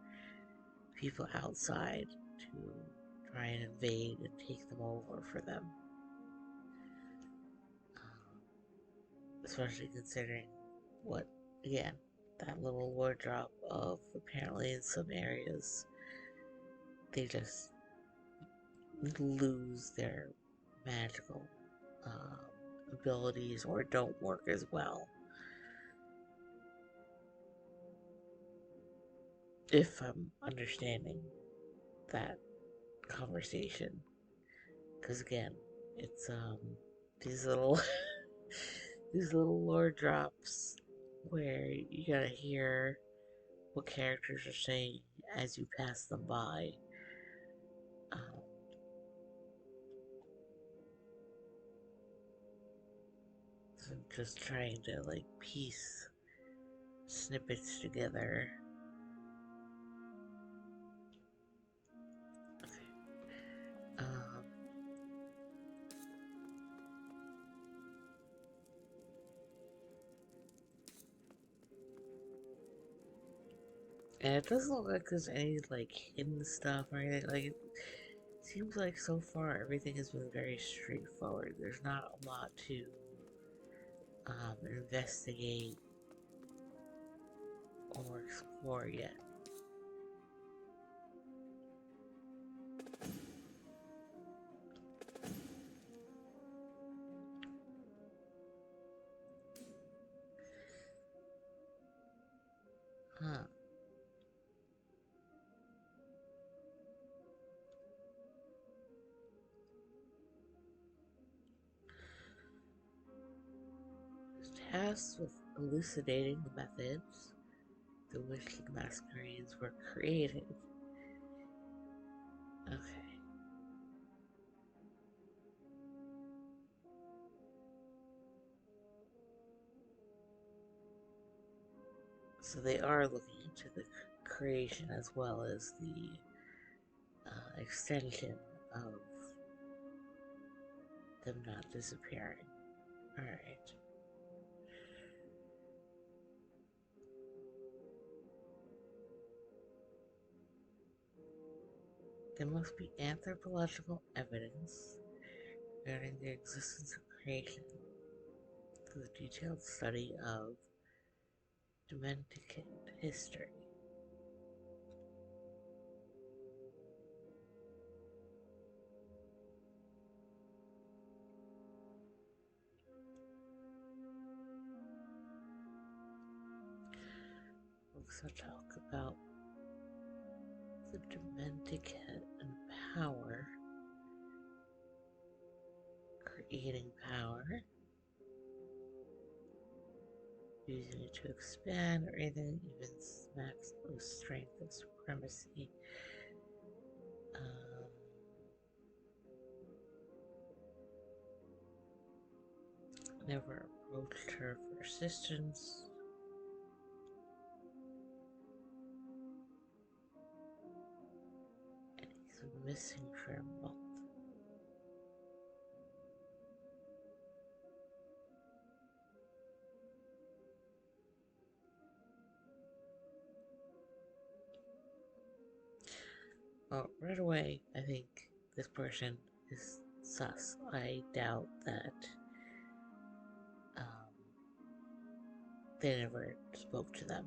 people outside to try and invade and take them over for them. Especially considering what, again, that little word drop of apparently in some areas they just lose their magical abilities or don't work as well. If I'm understanding that conversation. Because again, it's these little these little lore drops where you gotta hear what characters are saying as you pass them by. So I'm just trying to like piece snippets together. Okay. And it doesn't look like there's any like hidden stuff or anything. Like it seems like so far everything has been very straightforward. There's not a lot to investigate or explore yet. Huh. Tasked with elucidating the methods through which the Masquerades were created. Okay. So they are looking into the creation as well as the extension of them not disappearing. Alright. There must be anthropological evidence regarding the existence of creation through the detailed study of Dominican history. Books that talk about the Dominican and power, creating power, using it to expand or anything even smacks of strength and supremacy. Never approached her for assistance. And he's missing for a month. Well, right away, I think this person is sus. I doubt that they never spoke to them.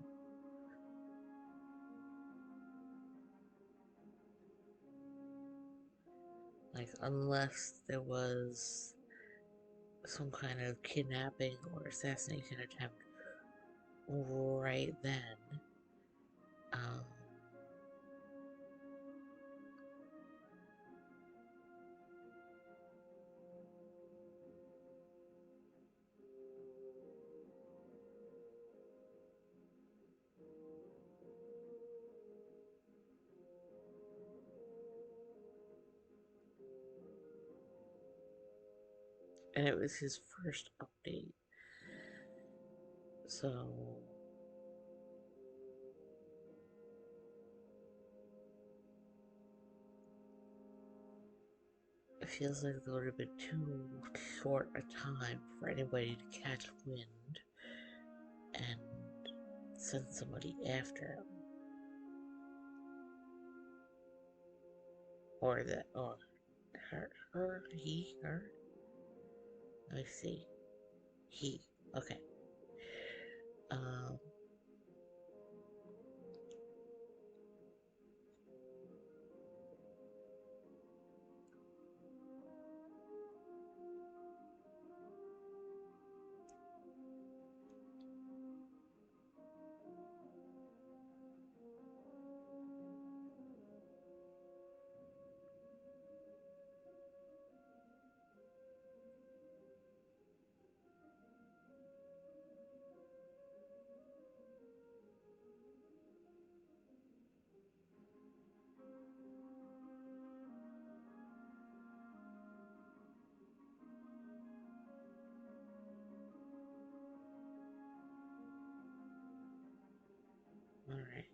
Like, unless there was some kind of kidnapping or assassination attempt right then. And it was his first update. So feels like it would have been too short a time for anybody to catch wind and send somebody after him. Or that, or her, he, her. Let me see. He, okay. Um, Alright.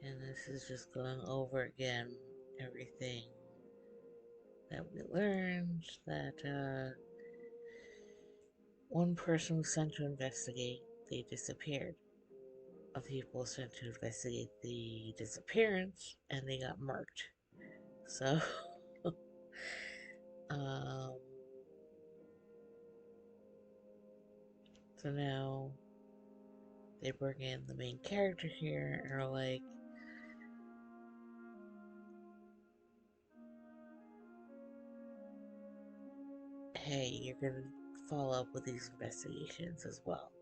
And this is just going over again everything that we learned, that one person was sent to investigate, they disappeared. Other people were sent to investigate the disappearance, and they got murked. So, um, so now they bring in the main character here and are like, hey, you're gonna follow up with these investigations as well.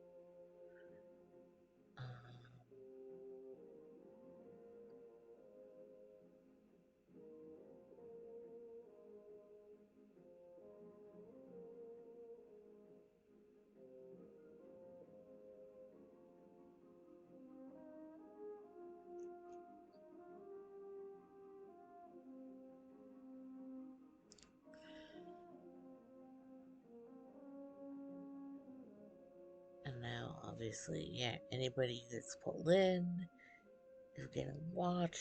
And now, obviously, yeah, anybody that's pulled in is getting watched.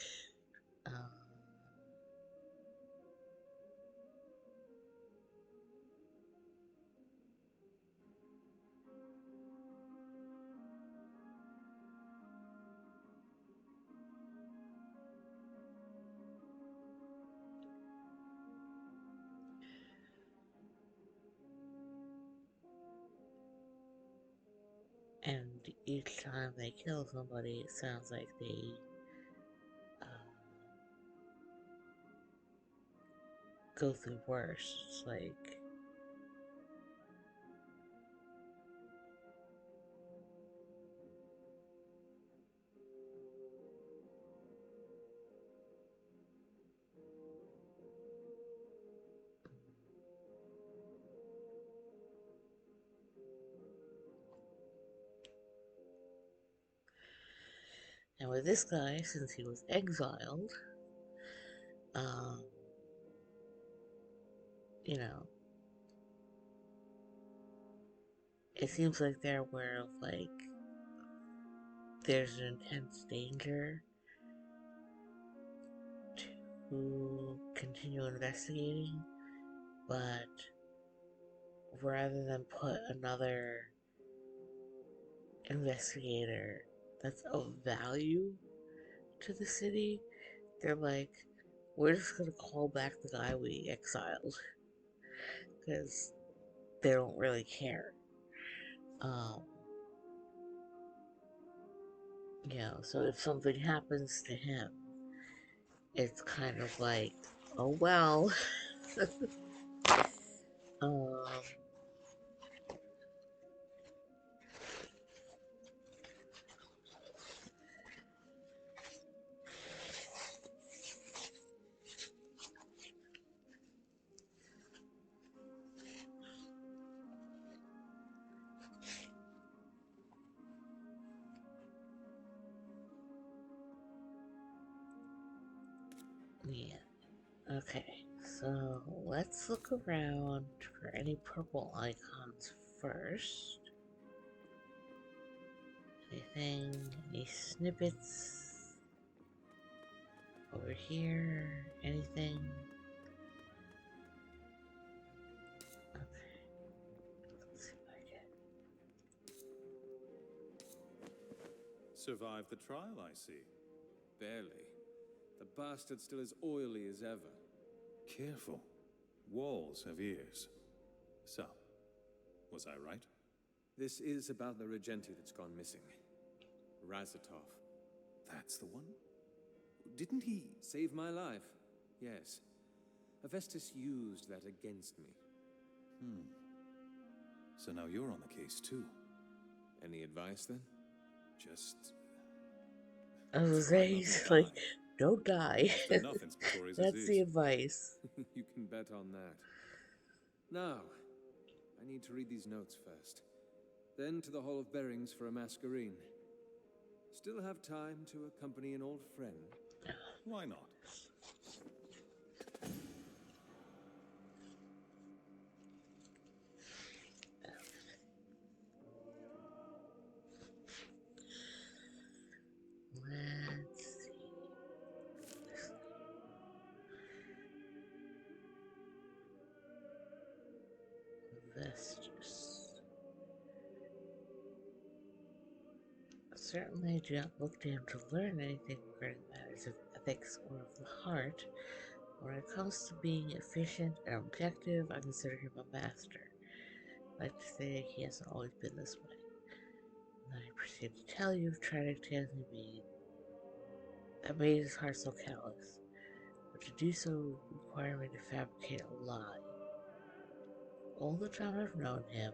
And each time they kill somebody, it sounds like they go through worse. It's like, and with this guy, since he was exiled, you know, it seems like they're aware of, like, there's an intense danger to continue investigating, but rather than put another investigator that's of value to the city, they're like, we're just gonna call back the guy we exiled because they don't really care. You know, so if something happens to him, it's kind of like, oh well. um, Yeah. Okay, so let's look around for any purple icons first. Anything? Any snippets? Over here? Anything? Okay. Let's see if I can. Survived the trial, I see. Barely. The bastard's still as oily as ever. Careful. Walls have ears. So, was I right? This is about the Regenti that's gone missing. Razatov. That's the one? Didn't he... Save my life? Yes. Avestus used that against me. So now you're on the case, too. Any advice, then? Just... I was saying, like, don't die. Enough inspectores That's the advice. You can bet on that. Now, I need to read these notes first. Then to the Hall of Bearings for a masquerade. Still have time to accompany an old friend? Why not? Let's see. Vestus. Certainly do not look to him to learn anything regarding matters of ethics or of the heart. When it comes to being efficient and objective, I consider him a master. I like to say he hasn't always been this way. And I proceed to tell you of tragic tales he made that made his heart so callous. But to do so required me to fabricate a lie. All the time I've known him,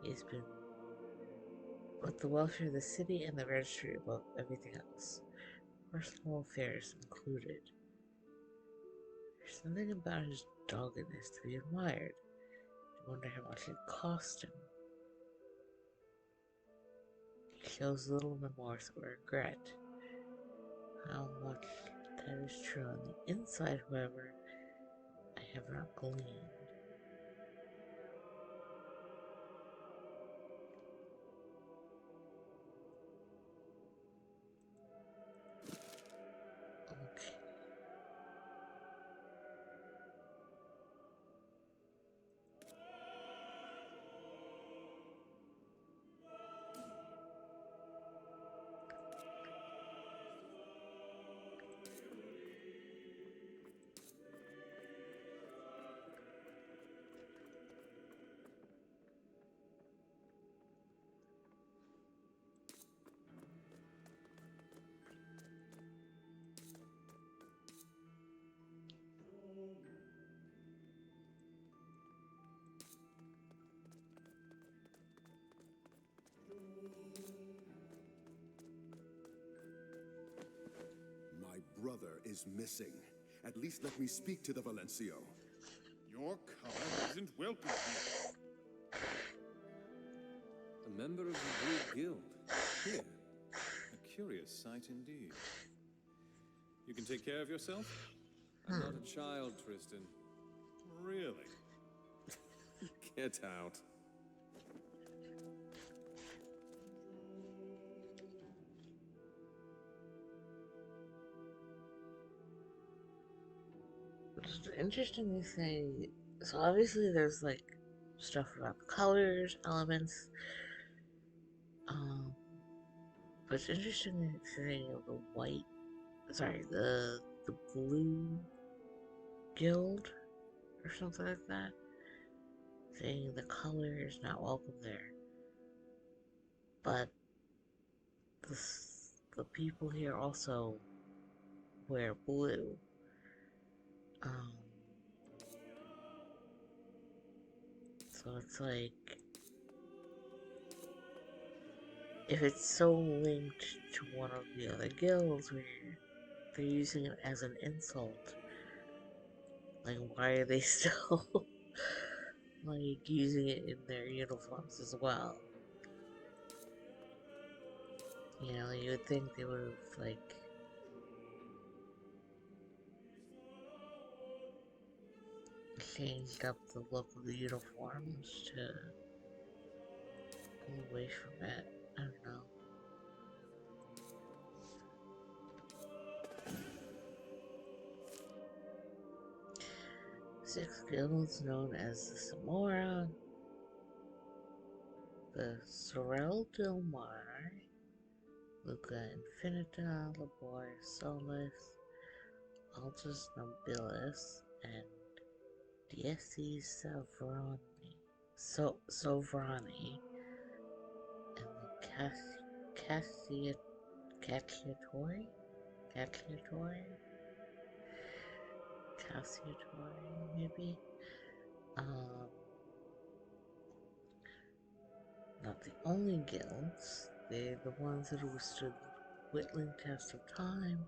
he has been put the welfare of the city and the registry above everything else, personal affairs included. There's something about his doggedness to be admired. I wonder how much it cost him. He shows little remorse or regret. How much that is true on the inside, however, I have not gleaned. Okay. My brother is missing. At least let me speak to the Valencio. Your color isn't welcome here. A member of the Blue Guild. Here. A curious sight indeed. You can take care of yourself? I'm not a child, Tristan. Really? Get out. It's interesting to say. So obviously there's like stuff about the colors, elements. But it's interesting to say the white. Sorry, the blue guild or something like that, saying the color is not welcome there. But the people here also wear blue. So it's like, if it's so linked to one of the other guilds where they're using it as an insult, like why are they still like using it in their uniforms as well? You know, you would think they would have like changed up the look of the uniforms to pull away from it. I don't know. Six guilds known as the Samora, the Sorel del Mar, Luca Infinita, Labor Solis, Altus Nobilis, and Dieci Sovrani, and the Cacciatori, maybe. Not the only guilds. They're the ones that have withstood the whittling test of time,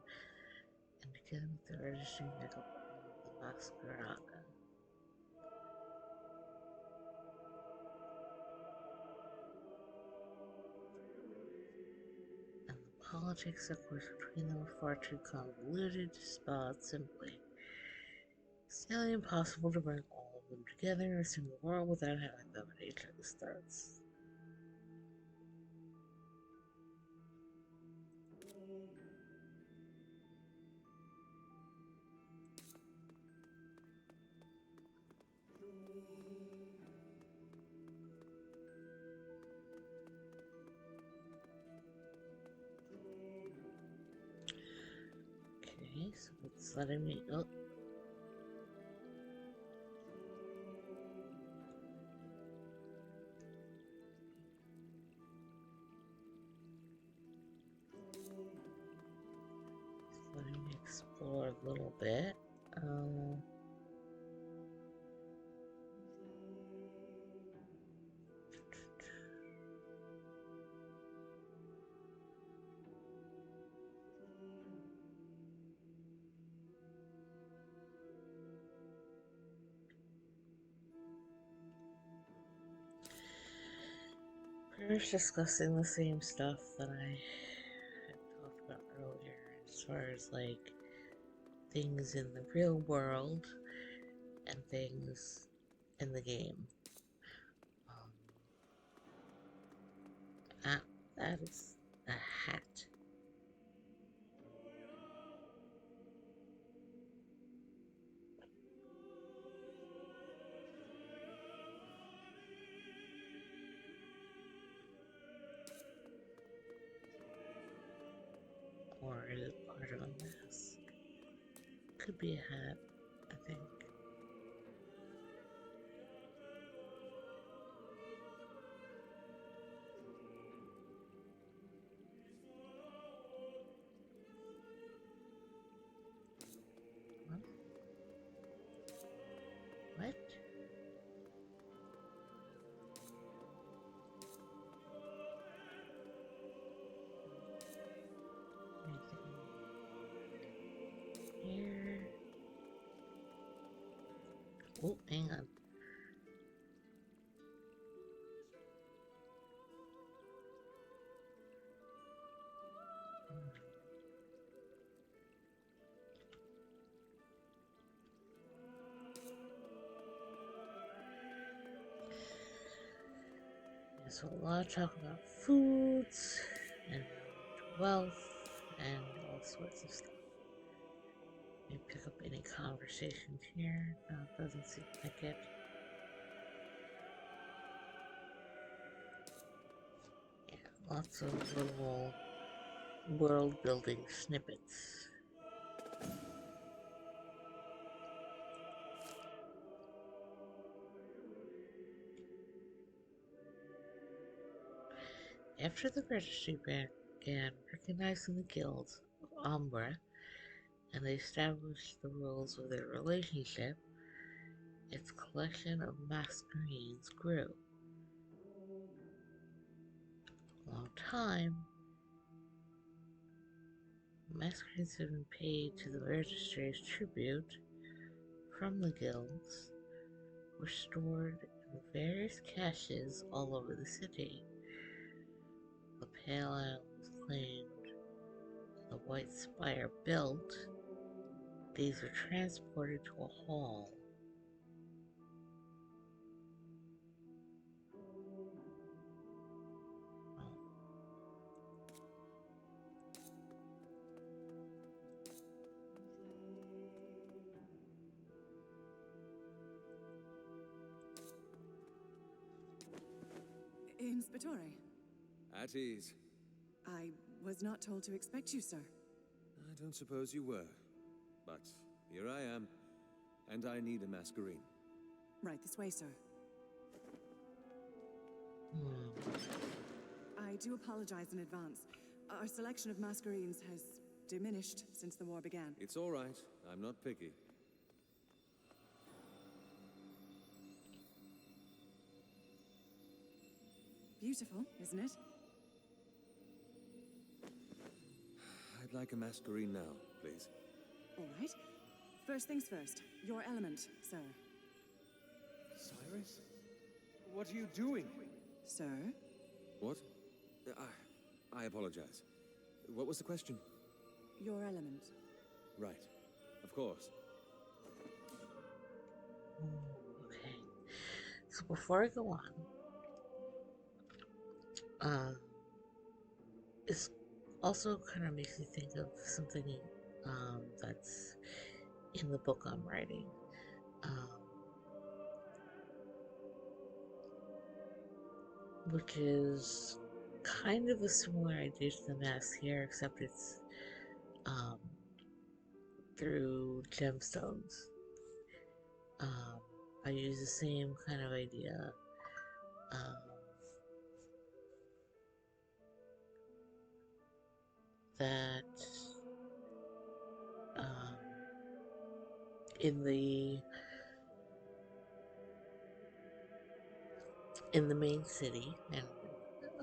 and begin with the registering of the Masquerada. And the politics that course between them are far too convoluted to spell out simply. It's nearly impossible to bring all of them together in a single world without having them at each other's throats. Okay, so it's letting me go. Letting me explore a little bit. We're discussing the same stuff that I had talked about earlier, as far as like things in the real world and things in the game. That is a hat. Or is it part of a mask? Could be a hat, I think. What? What? Here. Oh, hang on. So a lot of talk about foods and wealth and all sorts of stuff. Maybe pick up any conversations here. No, it doesn't seem like it. Yeah, lots of little world building snippets. After the registry began recognizing the guilds of Umbra, and they established the rules of their relationship, its collection of masquerades grew. For a long time, masquerades have been paid to the registry as tribute from the guilds, were stored in the various caches all over the city. The Pale Isle was claimed, the White Spire built. These were transported to a hall Inspectore. At ease. I was not told to expect you, sir. I don't suppose you were. But here I am, and I need a masquerine. Right this way, sir. I do apologize in advance. Our selection of masquerines has diminished since the war began. It's all right. I'm not picky. Beautiful, isn't it? I'd like a masquerine now, please. All right. First things first. Your element, sir. Cyrus? What are you doing? Sir? What? I apologize. What was the question? Your element. Right. Of course. Okay. So before I go on, this also kind of makes me think of something that's in the book I'm writing. Which is kind of a similar idea to the mask here, except it's through gemstones. I use the same kind of idea. That in the main city and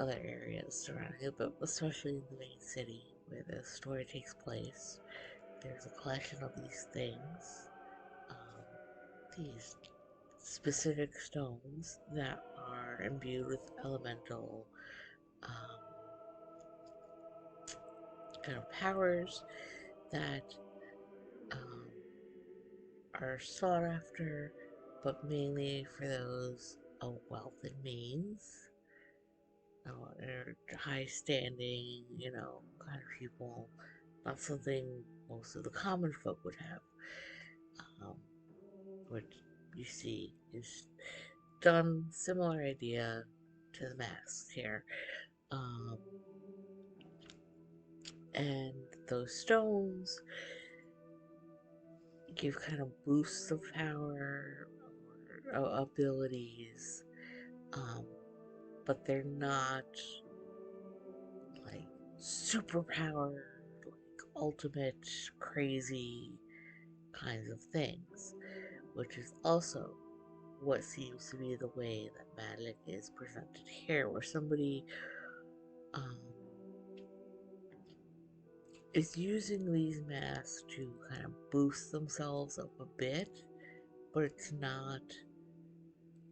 other areas surrounding it, but especially in the main city where the story takes place, there's a collection of these things, these specific stones that are imbued with elemental kind of powers that are sought after, but mainly for those of wealth and means, or high standing, kind of people. Not something most of the common folk would have, which you see is done similar idea to the masks here. And those stones give kind of boosts of power or abilities, but they're not like superpower, like ultimate crazy kinds of things, which is also what seems to be the way that magic is presented here, where somebody is using these masks to kind of boost themselves up a bit, but it's not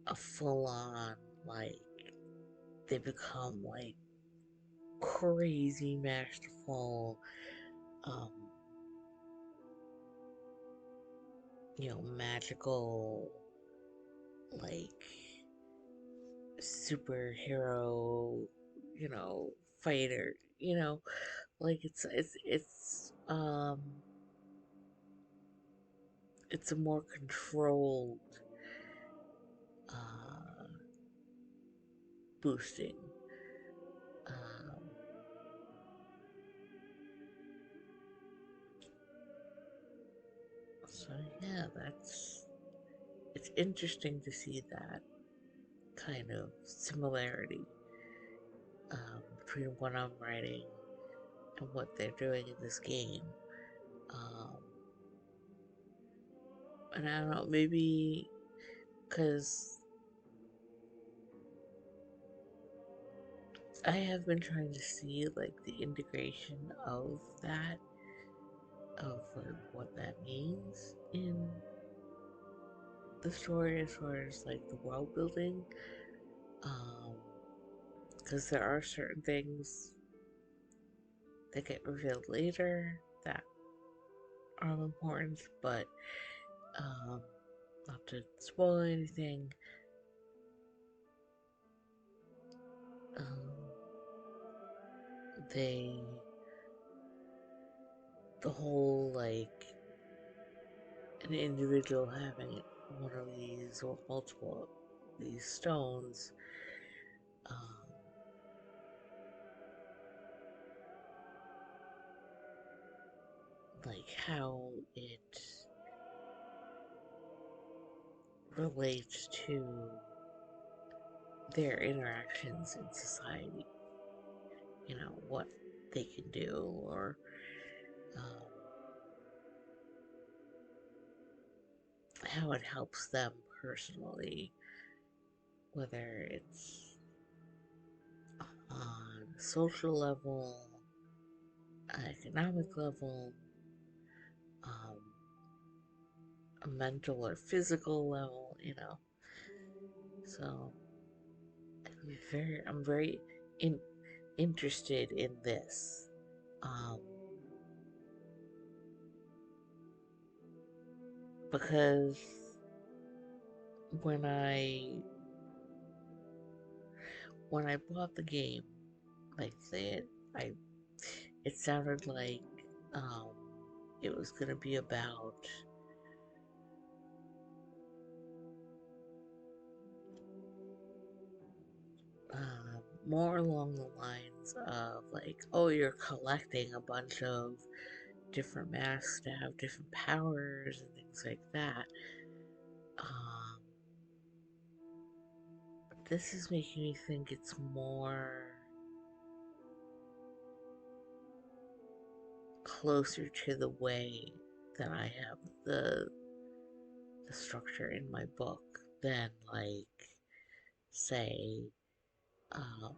a full-on, like, they become, like, crazy masterful, magical, like, superhero, fighter, like it's a more controlled boosting. So yeah, it's interesting to see that kind of similarity between what I'm writing and what they're doing in this game. And I don't know, maybe because I have been trying to see like the integration of that, of what that means in the story as far as like the world building. Because there are certain things that get revealed later that are of importance, but not to spoil anything. The whole like an individual having one of these or multiple of these stones like how it relates to their interactions in society. You know, what they can do, or um, how it helps them personally, whether it's on a social level, economic level, um, a mental or physical level, you know. So I'm very in, interested in this, um, because when I when I bought the game, like I it sounded like um, it was gonna be about more along the lines of like, oh, you're collecting a bunch of different masks to have different powers and things like that. But this is making me think it's more closer to the way that I have the structure in my book than like say um,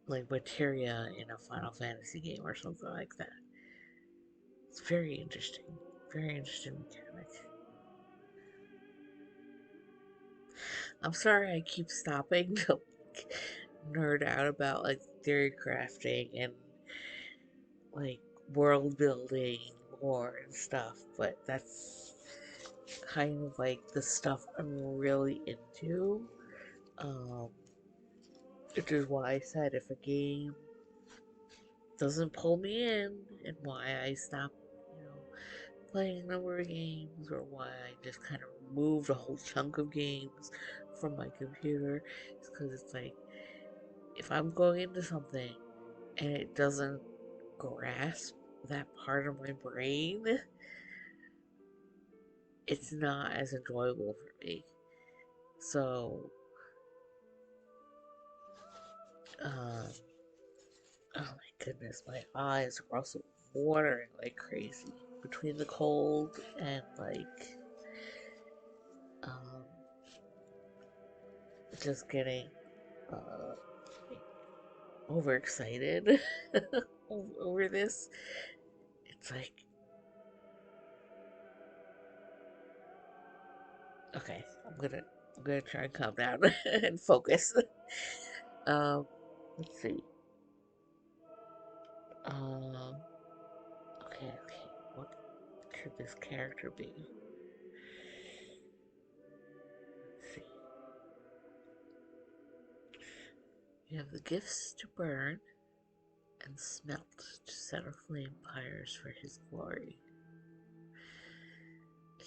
like materia in a Final Fantasy game or something like that. It's very interesting. Very interesting mechanic. I'm sorry I keep stopping to like, nerd out about like theory crafting and like world building, lore and stuff, but that's kind of like the stuff I'm really into. Um, which is why I said if a game doesn't pull me in, and why I stop, you know, playing a number of games, or why I just kind of removed a whole chunk of games from my computer, is because it's like if I'm going into something and it doesn't grasp that part of my brain, it's not as enjoyable for me. So, um, oh my goodness, my eyes are also watering like crazy between the cold and like um, just getting like overexcited over this. It's like, okay, I'm gonna try and calm down and focus. Um, let's see. Um, okay. What could this character be? Let's see. You have the gifts to burn and smelt to set aflame pyres for his glory.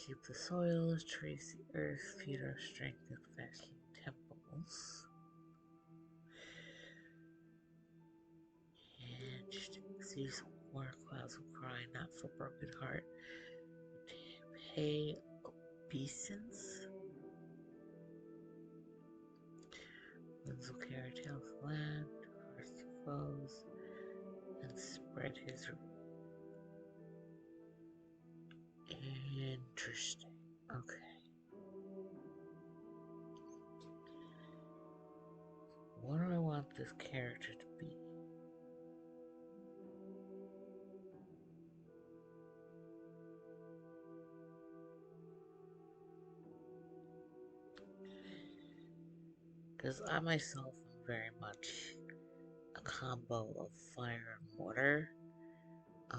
Keep the soil, trace the earth, feed our strength, and fashion temples. And these war clouds will cry not for broken heart, but pay obeisance. Winds will carry tales of land, hearts to foes, and spread his. Interesting. Okay. What do I want this character to be? Because I myself am very much a combo of fire and water. I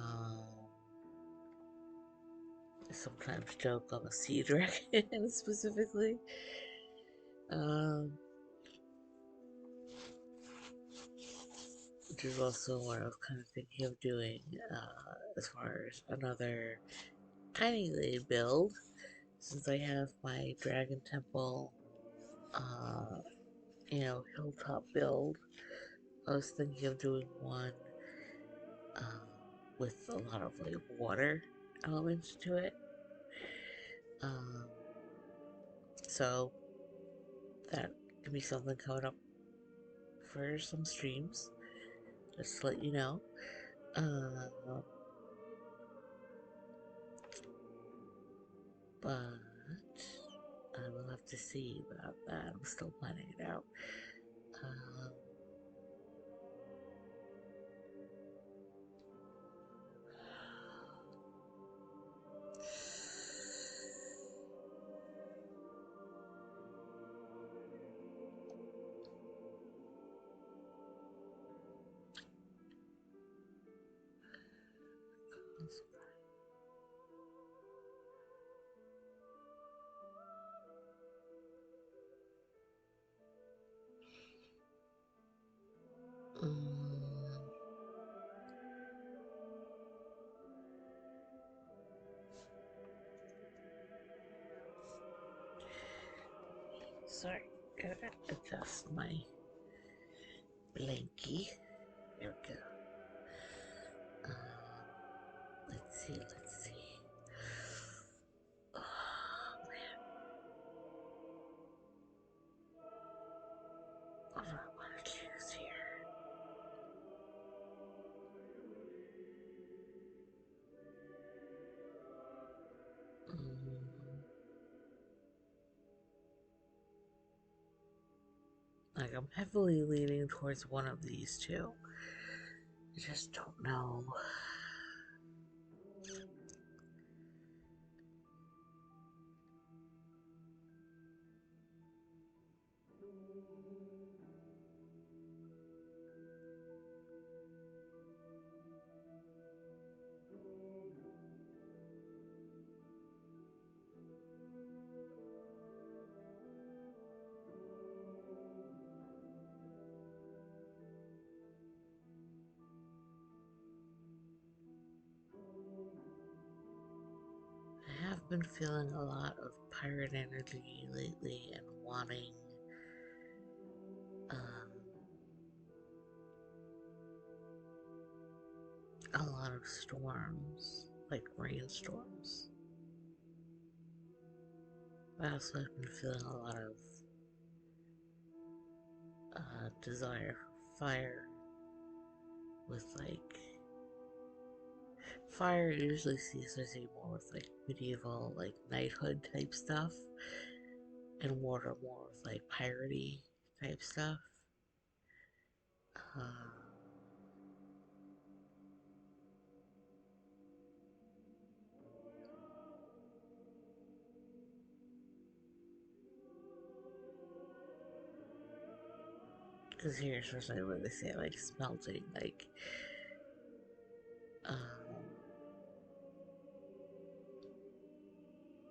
sometimes joke I'm a sea dragon specifically. Um, which is also what I was kind of thinking of doing as far as another tiny lady build, since I have my Dragon Temple, hilltop build. I was thinking of doing one with a lot of like water elements to it. Um, so that could be something coming up for some streams. Just to let you know. But I will have to see about that. I'm still planning it out. Sorry, gotta adjust my blankie. There we go. Let's see. Oh, man. What do I want to choose here? Like, I'm heavily leaning towards one of these two. I just don't know. I have been feeling a lot of pirate energy lately and wanting a lot of storms, like rainstorms. I also have been feeling a lot of desire for fire, with like fire usually associated more with like medieval, like knighthood type stuff, and water more with like piratey type stuff. Because here, especially where they say like smelting, like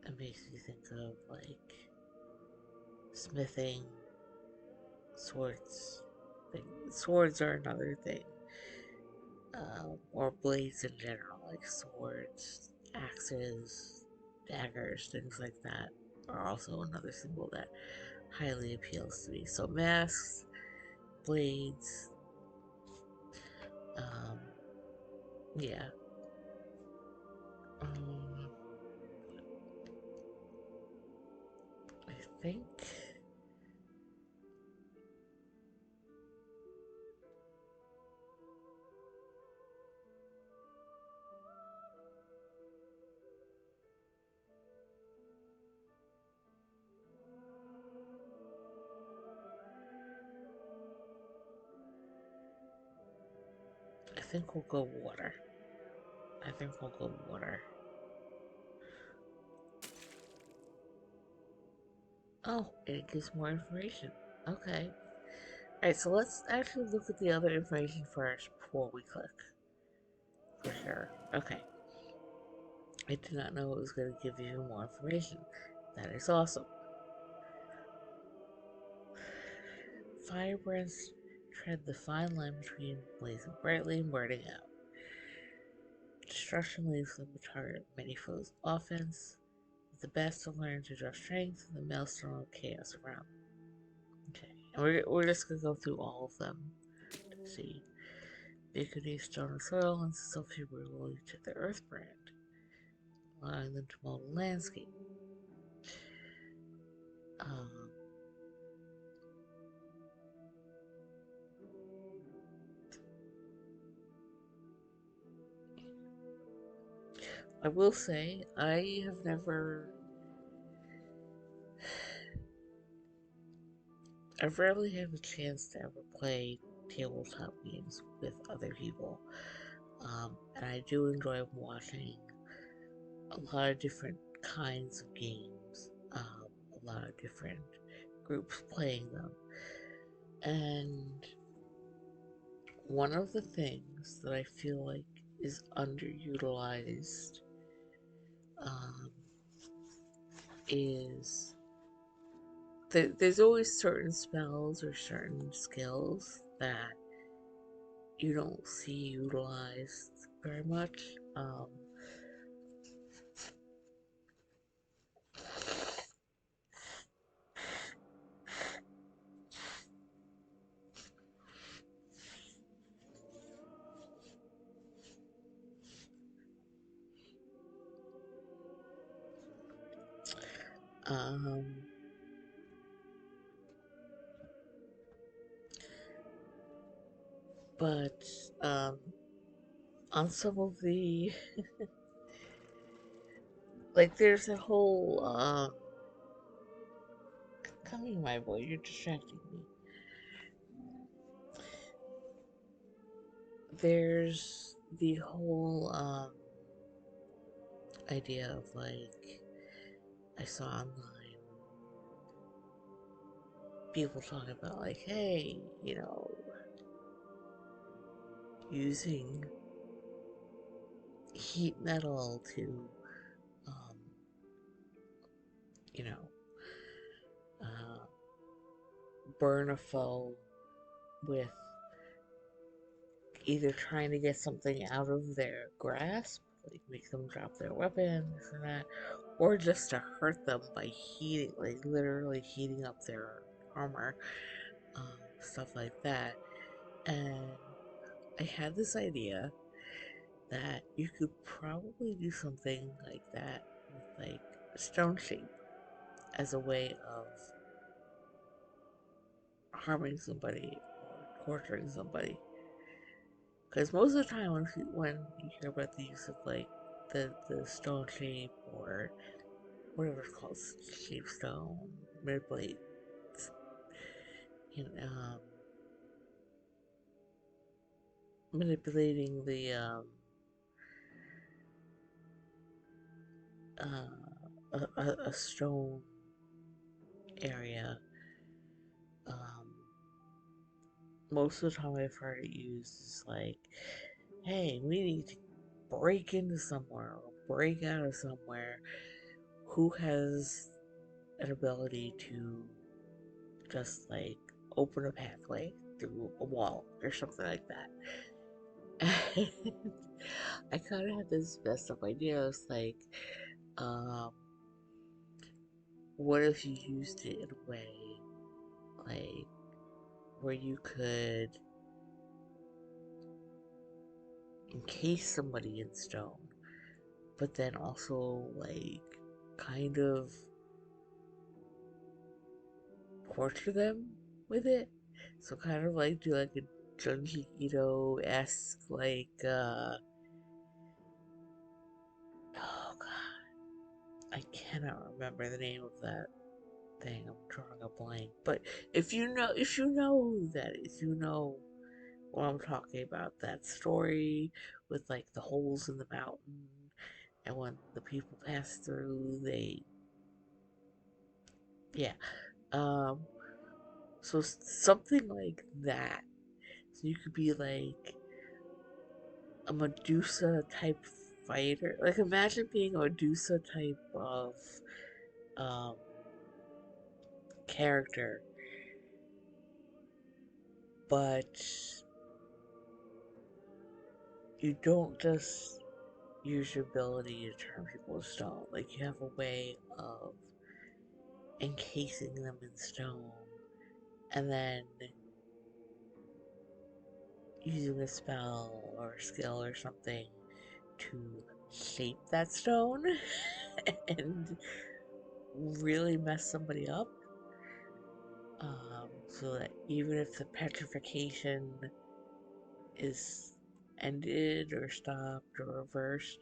it makes me think of like smithing, swords. Like, swords are another thing. Or blades in general, like swords, axes, daggers, things like that, are also another symbol that highly appeals to me. So masks, blades, yeah. I think we'll go water. I think we'll go water. Oh, it gives more information. Okay. Alright, so let's actually look at the other information first before we click. For sure. Okay. I did not know it was going to give you more information. That is awesome. Firebrands tread the fine line between blazing brightly and burning out. Destruction leaves them a target of many foes' offense. The best to learn to draw strength in the maelstrom of chaos around them. Okay, and we're just gonna go through all of them. fantasy. Make a new stone or soil and some people are willing to the earth brand, allowing them to mold a landscape. Um, I will say, I have never. I rarely have a chance to ever play tabletop games with other people. And I do enjoy watching a lot of different kinds of games, a lot of different groups playing them. And one of the things that I feel like is underutilized um, is there's always certain spells or certain skills that you don't see utilized very much. Um, but um, on some of the like, there's a whole come here, my boy, you're distracting me. There's the whole idea of like I saw online people talking about like, hey, using heat metal to um, you know, uh, burn a foe with either trying to get something out of their grasp, like make them drop their weapons and that, or just to hurt them by heating, like literally heating up their armor, stuff like that. And I had this idea that you could probably do something like that with like a stone shape as a way of harming somebody or torturing somebody. Because most of the time, when you hear about the use of like the stone shape or whatever it's called, shape stone, mid blade, you know, manipulating the a stone area. Um, Most of the time, I've heard it used is like, "Hey, we need to break into somewhere or break out of somewhere. Who has an ability to just like open a pathway through a wall or something like that?" And I kind of had this messed up idea. It's like, um, what if you used it in a way like where you could encase somebody in stone, but then also like kind of torture them with it? So kind of like do like a Junji Ito-esque like oh god, I cannot remember the name of that thing. I'm drawing a blank. But if you know what I'm talking about, that story with like the holes in the mountain, and when the people pass through, yeah. Um, so something like that. So you could be like a Medusa type fighter. Like imagine being a Medusa type of um character, but you don't just use your ability to turn people to stone. Like you have a way of encasing them in stone and then using a spell or a skill or something to shape that stone and really mess somebody up. So that even if the petrification is ended or stopped or reversed,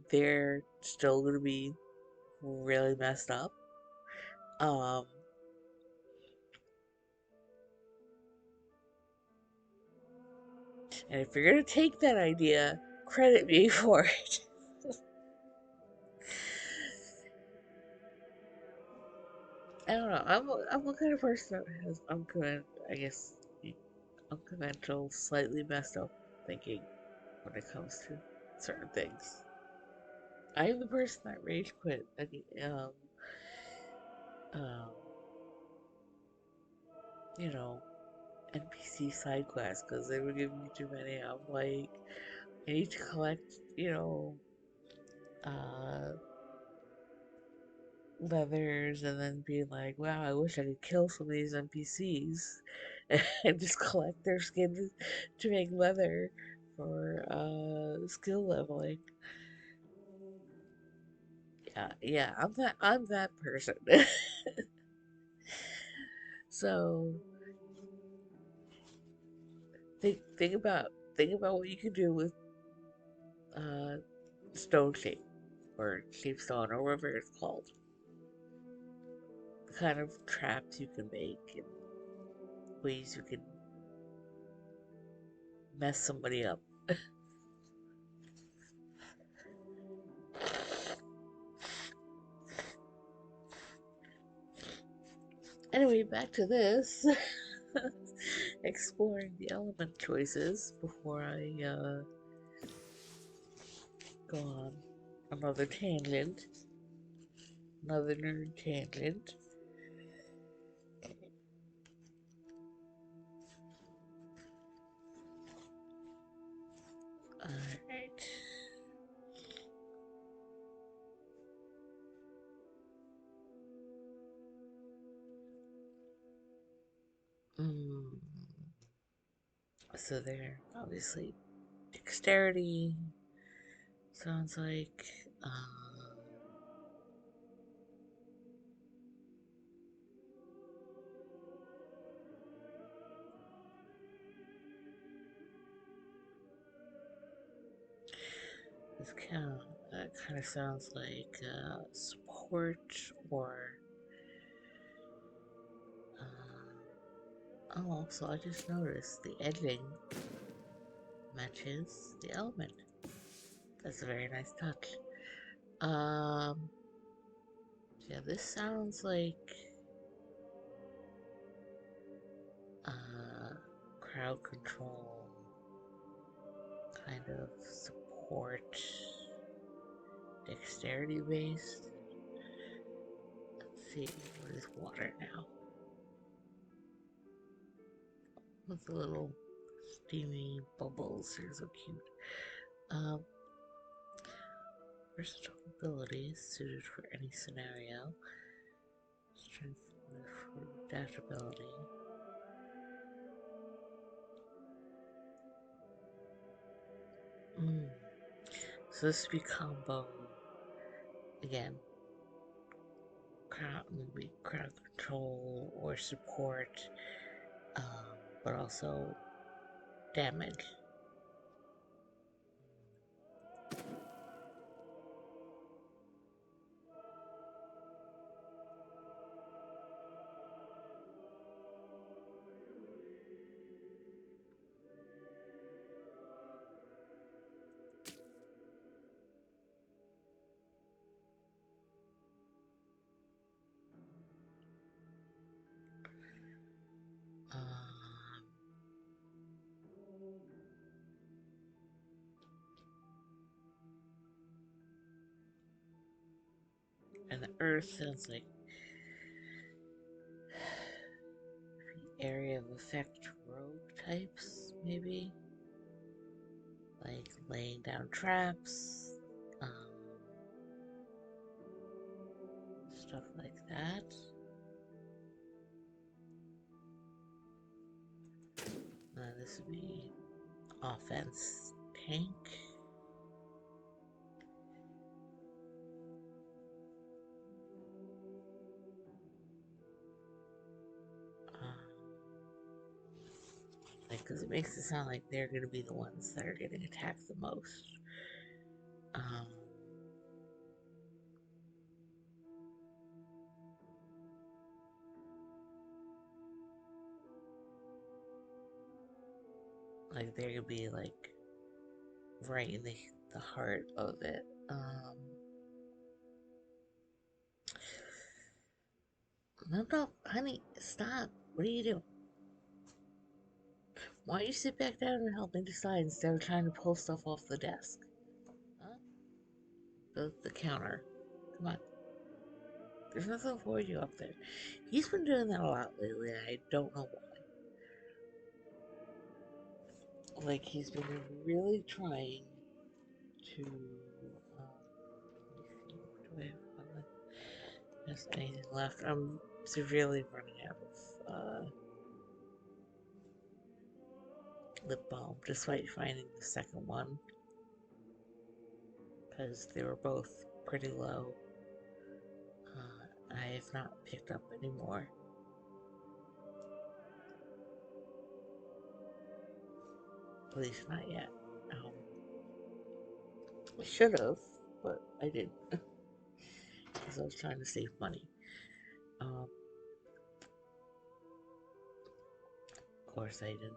they're still going to be really messed up. Um, and if you're going to take that idea, credit me for it. I don't know. I'm the kind of person that has I guess, unconventional, slightly messed up thinking when it comes to certain things. I am the person that rage quit. Um, you know, NPC side quests because they were giving me too many. I'm like, I need to collect, uh, leathers, and then being like, wow, I wish I could kill some of these NPCs and just collect their skins to make leather for skill leveling. Yeah, I'm that person. So think about what you can do with uh stone shape or shape stone or whatever it's called. The kind of traps you can make and ways you can mess somebody up. Anyway, back to this. Exploring the element choices before I go on another tangent. Another nerd tangent. Alright. So there, obviously, dexterity sounds like. This kind of sounds like support or. Oh, so I just noticed the editing matches the element. That's a very nice touch. Yeah, this sounds like crowd control, kind of support, dexterity based. Let's see, what is water now? With the little steamy bubbles, they're so cute. Versatile abilities suited for any scenario. Strength for adaptability. So this would be combo again. Maybe crowd control or support, but also damage. And the earth sounds like the area of effect rogue types, maybe? Like laying down traps, stuff like that. This would be offense tank. Because it makes it sound like they're going to be the ones that are getting attacked the most. Like they're going to be like right in the heart of it. No, honey, stop. What are you doing? Why don't you sit back down and help me decide instead of trying to pull stuff off the desk? Huh? The counter. Come on. There's nothing for you up there. He's been doing that a lot lately, and I don't know why. Like, he's been really trying to, let me see, do I have anything left? I'm severely running out of, lip balm, despite finding the second one, because they were both pretty low. I have not picked up any more. At least not yet. I should have, but I didn't. Because I was trying to save money. Of course, I didn't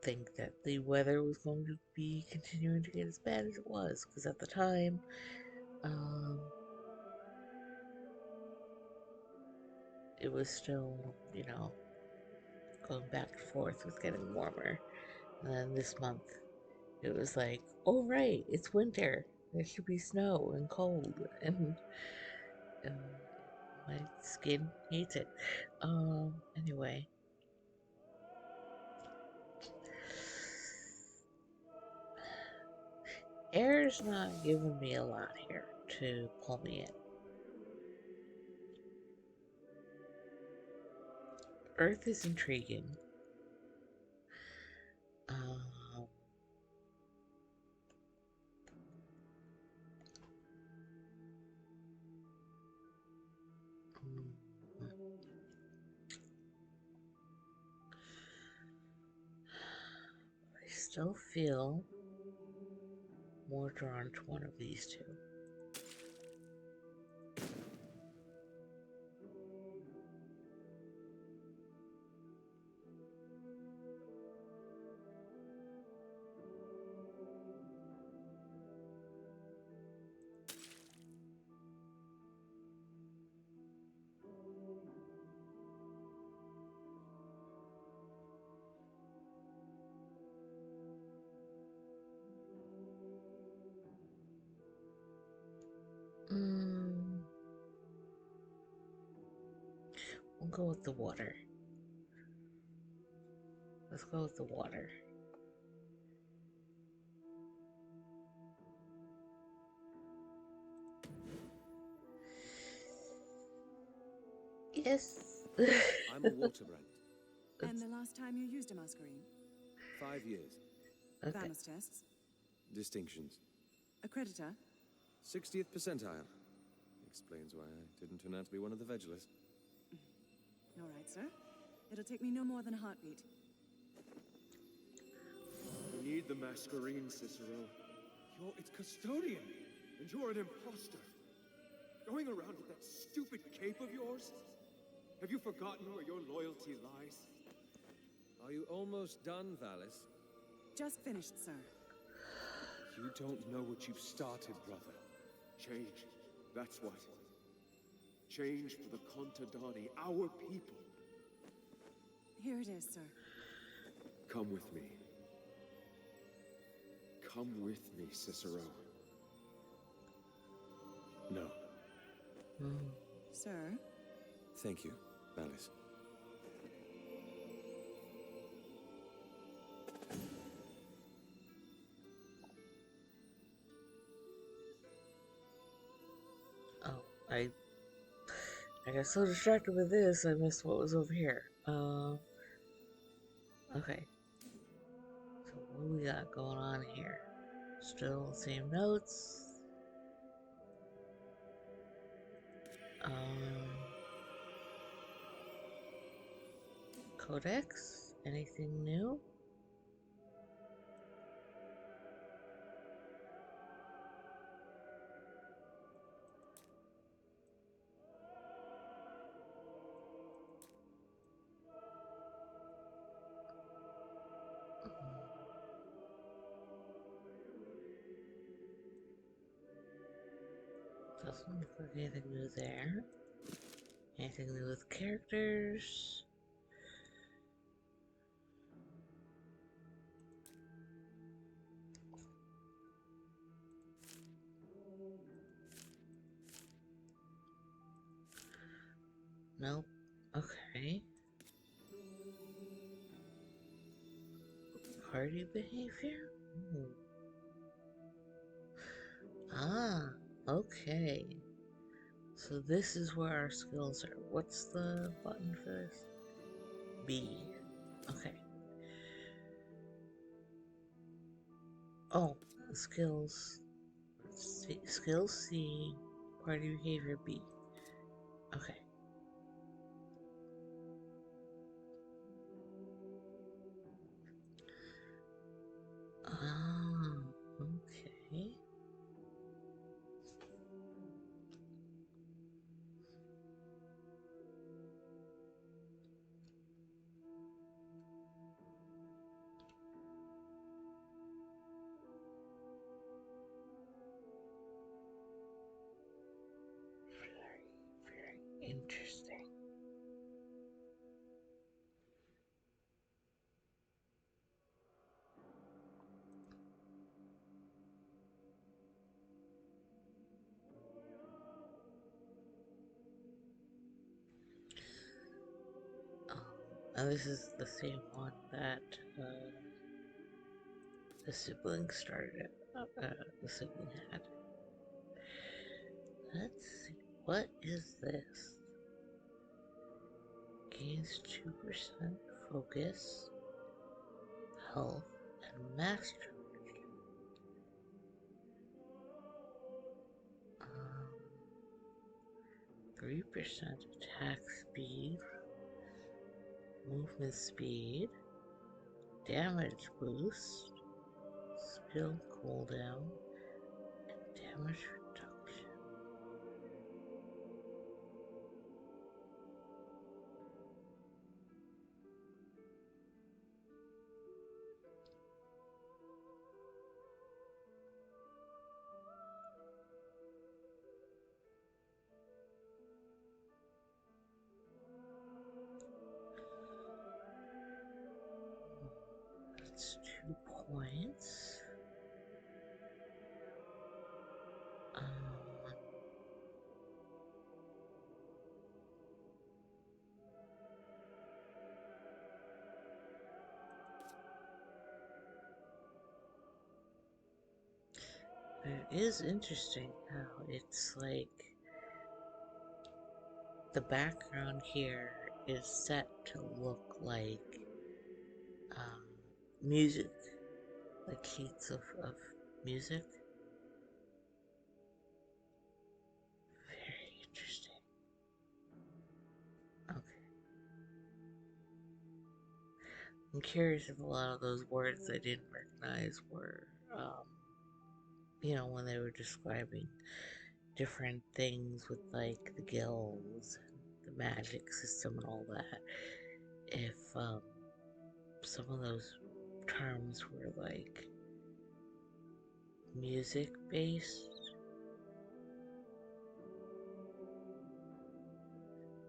think that the weather was going to be continuing to get as bad as it was. Because at the time, it was still, going back and forth with getting warmer. And then this month, it was like, oh right, it's winter. There should be snow and cold. And my skin hates it. Anyway. Air's not giving me a lot here to pull me in. Earth is intriguing. I still feel more drawn to one of these two. We'll go with the water. Let's go with the water. Yes. I'm a water brand. And the last time you used a masquerade? 5 years. Okay. Vamus tests? Distinctions. Accreditor? 60th percentile. Explains why I didn't turn out to be one of the Vegelers. All right, sir. It'll take me no more than a heartbeat. We need the Masquerade, Cicero. You're its custodian, and you're an imposter. Going around with that stupid cape of yours? Have you forgotten where your loyalty lies? Are you almost done, Valis? Just finished, sir. You don't know what you've started, brother. Change. That's what. Change for the Contadani, our people. Here it is, sir. Come with me. Come with me, Cicero. No. Sir? Thank you, Valis. Oh, I got so distracted with this, I missed what was over here. Okay. What do we got going on here? Still the same notes. Codex? Anything new? Doesn't look like anything new there. Anything new with characters? Nope. Okay. Party behavior? Ooh. Ah, okay. So this is where our skills are. What's the button for this? B. Okay. Oh, skills. Skills C, party behavior B. Okay. Ah, okay. Very interesting. And this is the same one that the sibling started. The sibling had. Let's see. What is this? Gains 2% focus, health, and mastery. 3% attack speed, movement speed, damage boost, skill cooldown, and damage reduction. That's 2 points. It is interesting how it's like the background here is set to look like music, like sheets of music. Very interesting. Okay. I'm curious if a lot of those words I didn't recognize were, when they were describing different things with like the guilds and the magic system and all that, if some of those terms were like music based.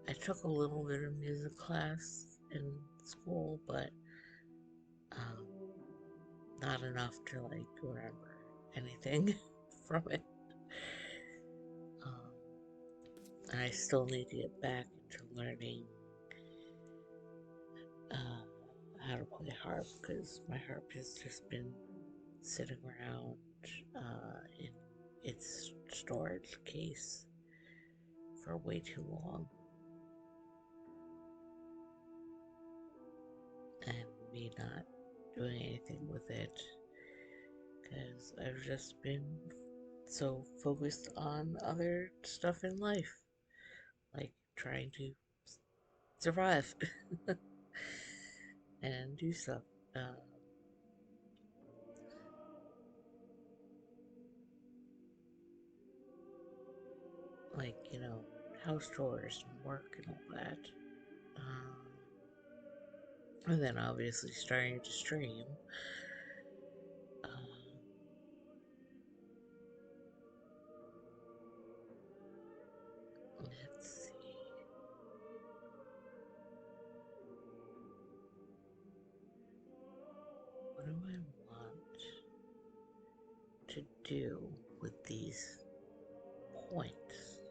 I took a little bit of music class in school, but not enough to like remember anything from it. And I still need to get back into learning how to play harp, because my harp has just been sitting around in its storage case for way too long, and me not doing anything with it because I've just been so focused on other stuff in life, like trying to survive and do stuff. Um, like, house chores and work and all that. And then obviously starting to stream. Uh, let's see. What do I want to do with these points?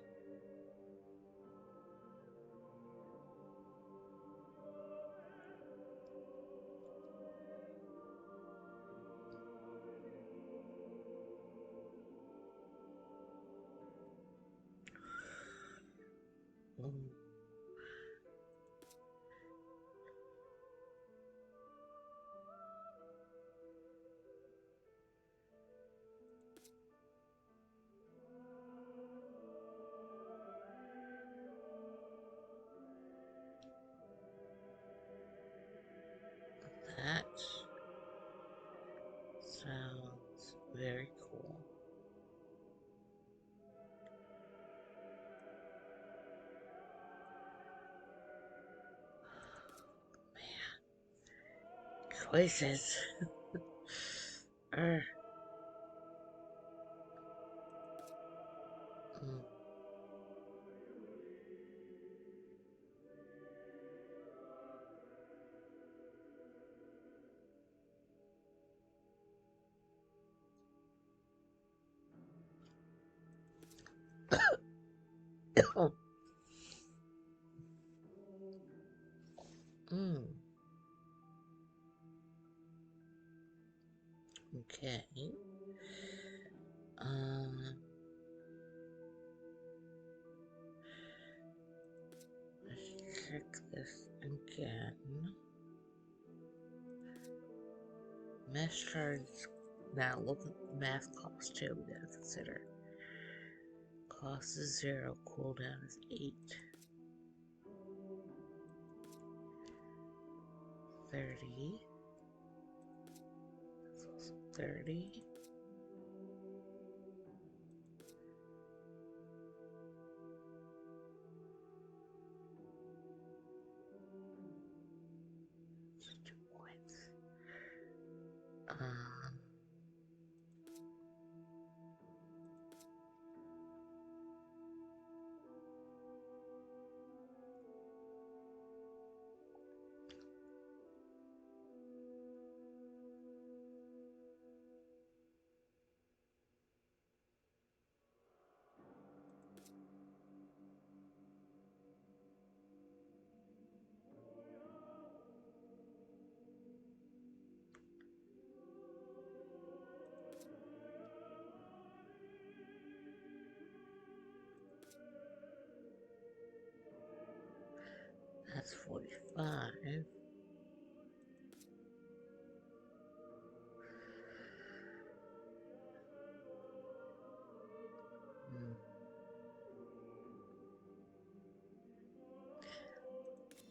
Mm. That sounds very cool. Choices. Mm. Mm. Okay. Let's check this again. Mesh charge. Now look at the math cost too. We gotta consider. Cost is 0. Cooldown is 8. 30. That's also 30. It's 2 points. That's 45. Hmm.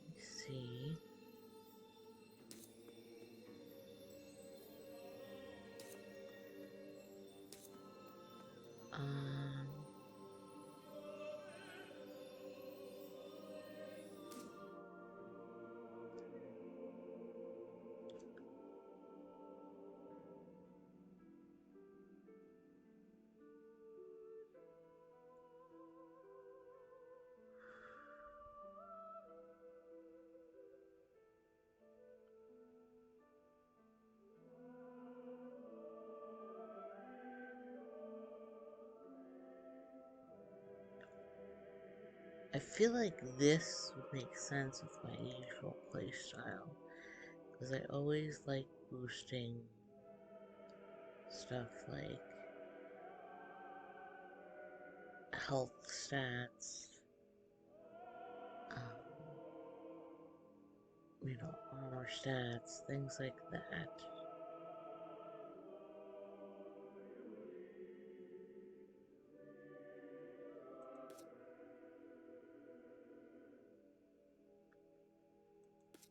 Let me see. Um, I feel like this would make sense with my usual playstyle. Because I always like boosting stuff like health stats, um, armor stats, things like that.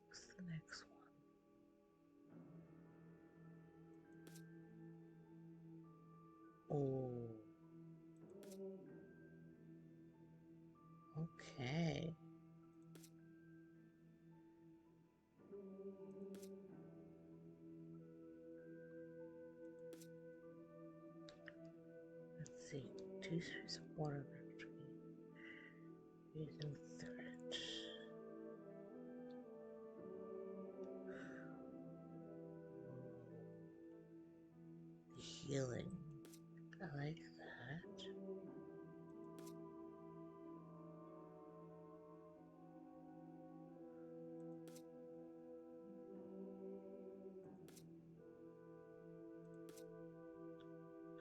What's the next one? Oh. Okay. Let's see. 2 streets of water victory. Using threat. The healing. I like that.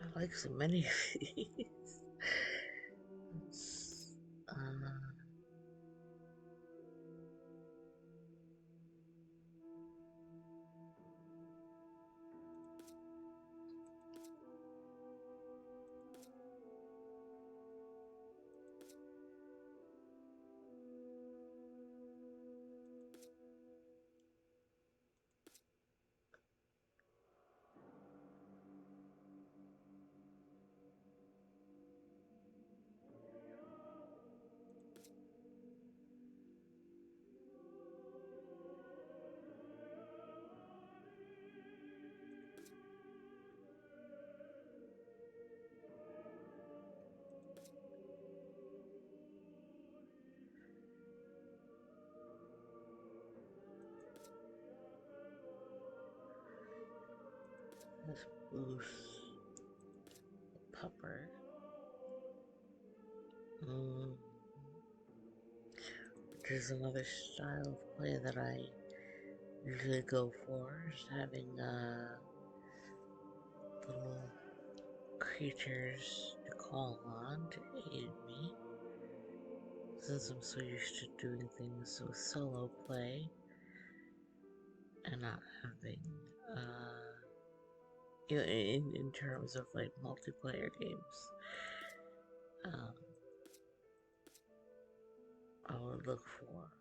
I like so many of these. Let's, let's boost the pupper. There's another style of play that I usually go for, is having little creatures to call on to aid me. Since I'm so used to doing things with solo play and not having, in terms of like multiplayer games, I would look for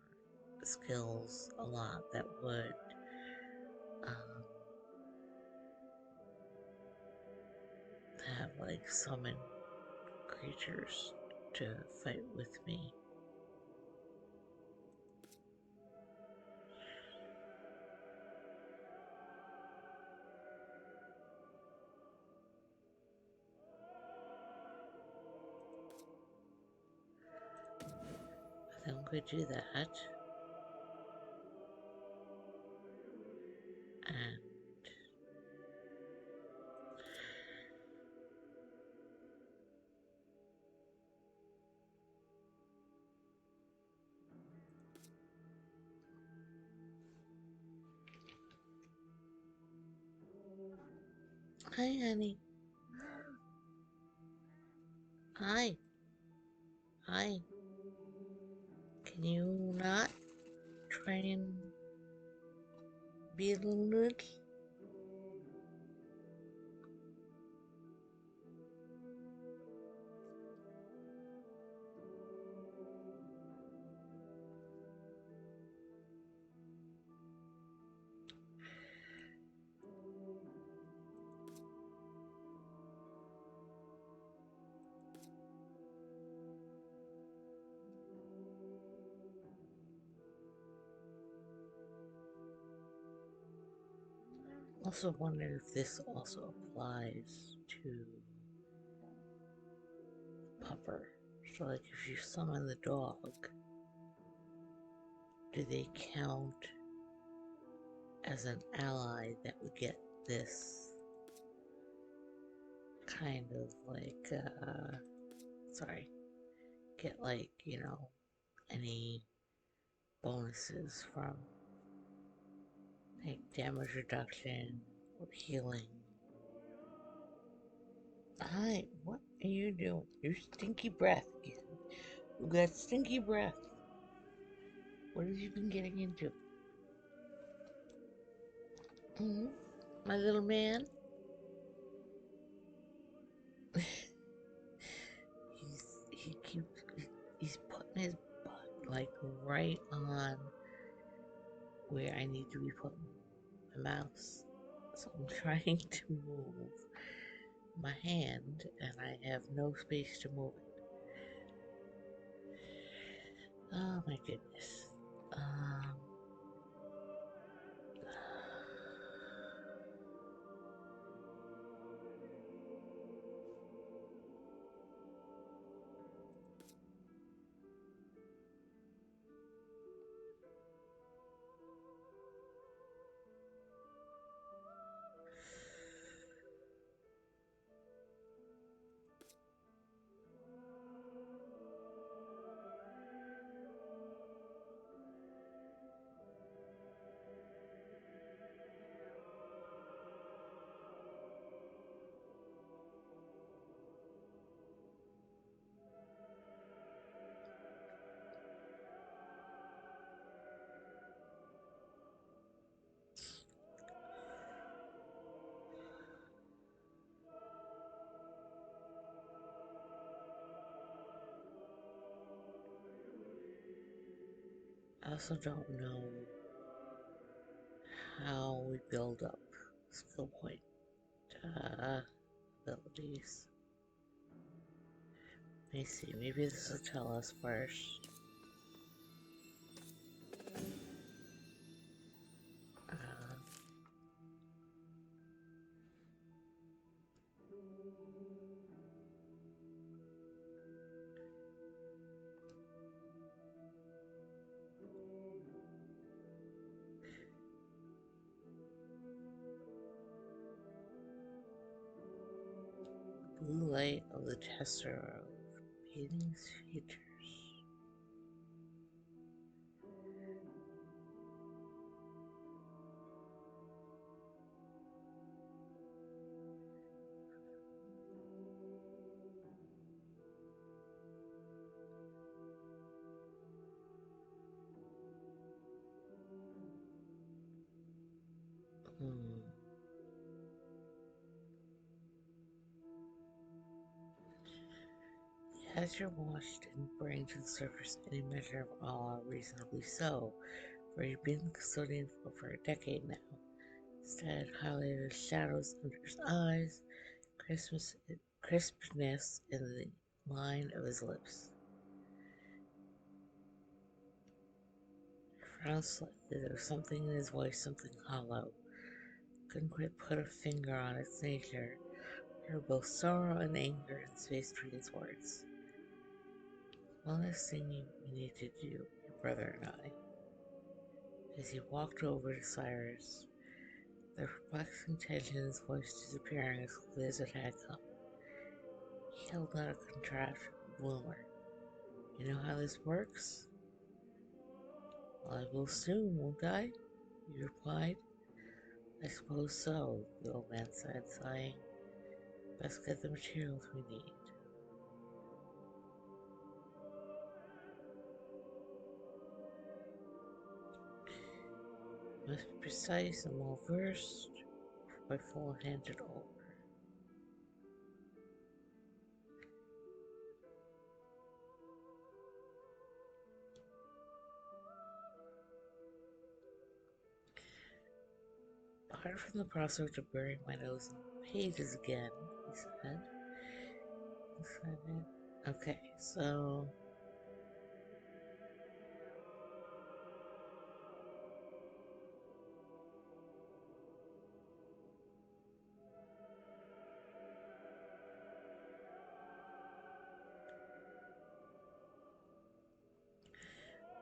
skills a lot that would have like summon creatures to fight with me. I think we do that. And hi, honey. Hi. Hi. Can you not try and be a little nudge? Also wonder if this also applies to Pupper. So like if you summon the dog, do they count as an ally that would get this kind of like, sorry, get like, any bonuses from like damage reduction or healing? Hi, what are you doing? Your stinky breath again. You got stinky breath. What have you been getting into? Hmm? My little man? He's putting his butt like right on where I need to be putting my mouse. So I'm trying to move my hand and I have no space to move it. Oh my goodness. Um, I also don't know how we build up skill point abilities. Let me see, maybe this will tell us first. Uh, Blue light of the tester of paintings features. Hmm. As your watch didn't bring to the surface any measure of awe, reasonably so, for you've been the custodian for over a decade now. Instead, highlighted shadows under his eyes, crispness in the line of his lips. He frowned slightly. There was something in his voice, something hollow. Couldn't quite put a finger on its nature. Heard both sorrow and anger in space between his words. One last thing we need to do, your brother and I. As he walked over to Cyrus, the perplexing tension in his voice disappearing as quickly as it had come. He held out a contraption, bloomer. You know how this works? Well, I will soon, won't I? He replied. I suppose so, the old man said, sighing. Best get the materials we need. Must be precise and well versed by full handed over. Apart from the prospect of burying my nose in pages again, he said. Okay, so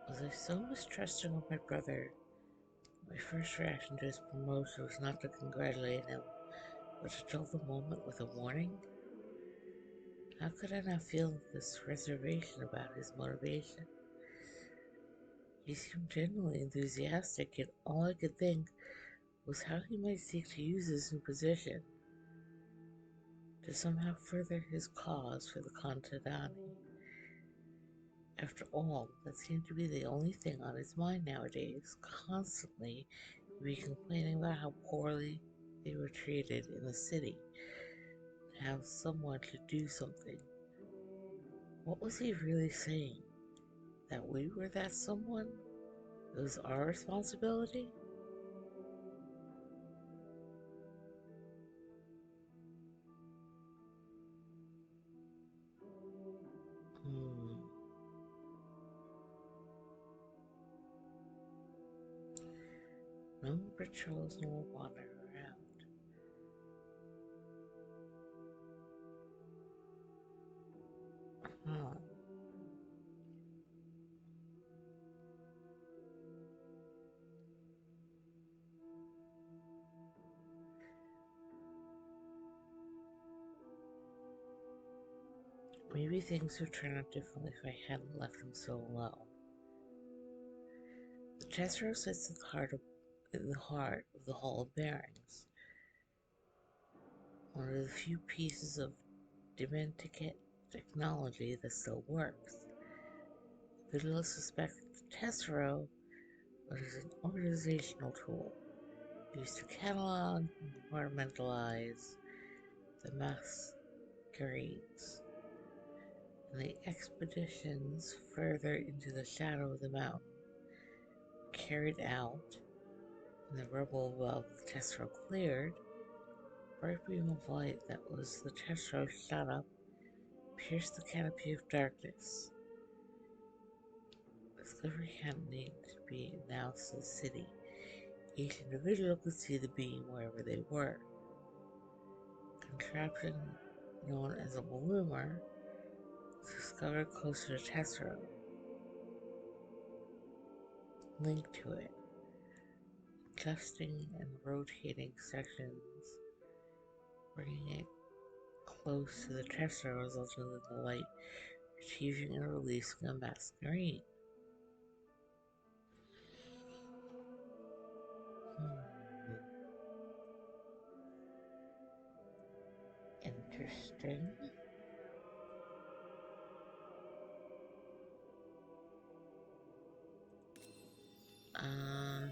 was I so mistrusting of my brother? My first reaction to his promotion was not to congratulate him, but to dull the moment with a warning. How could I not feel this reservation about his motivation? He seemed genuinely enthusiastic, yet all I could think was how he might seek to use his new position to somehow further his cause for the Contadani. After all, that seemed to be the only thing on his mind nowadays, constantly We'd be complaining about how poorly they were treated in the city, and how someone should do something. What was he really saying? That we were that someone? It was our responsibility? Hmm. No patrols, no water around. Huh. Maybe things would turn out differently if I hadn't left them so alone. The Tessero sits in the heart of the Hall of Bearings, one of the few pieces of Dementicate technology that still works. Vigilance suspects the Tessero was an organizational tool used to catalog and compartmentalize the Masquerades, and the expeditions further into the shadow of the mountain carried out, and the rubble above the Tessero cleared. A bright beam of light that was the Tessero shot up, pierced the canopy of darkness. The delivery hadn't needed to be announced to the city. Each individual could see the beam wherever they were. Contraption known as a bloomer was discovered closer to Tessero, linked to it, adjusting and rotating sections, bringing it close to the Tessero resulted in the light achieving and releasing a masquerade. Interesting. Um,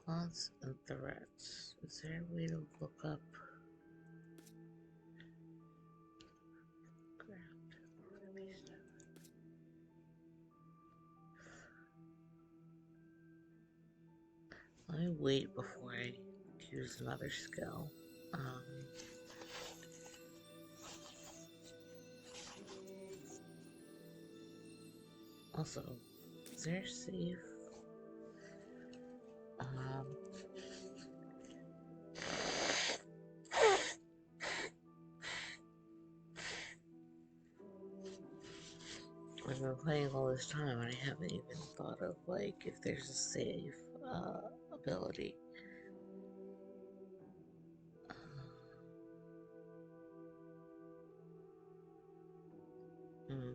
taunts and threats. Is there a way to look up ground? Let me wait before I choose another skill. Also, is there a save? I've been playing all this time and I haven't even thought of, like, if there's a save ability. Hmm.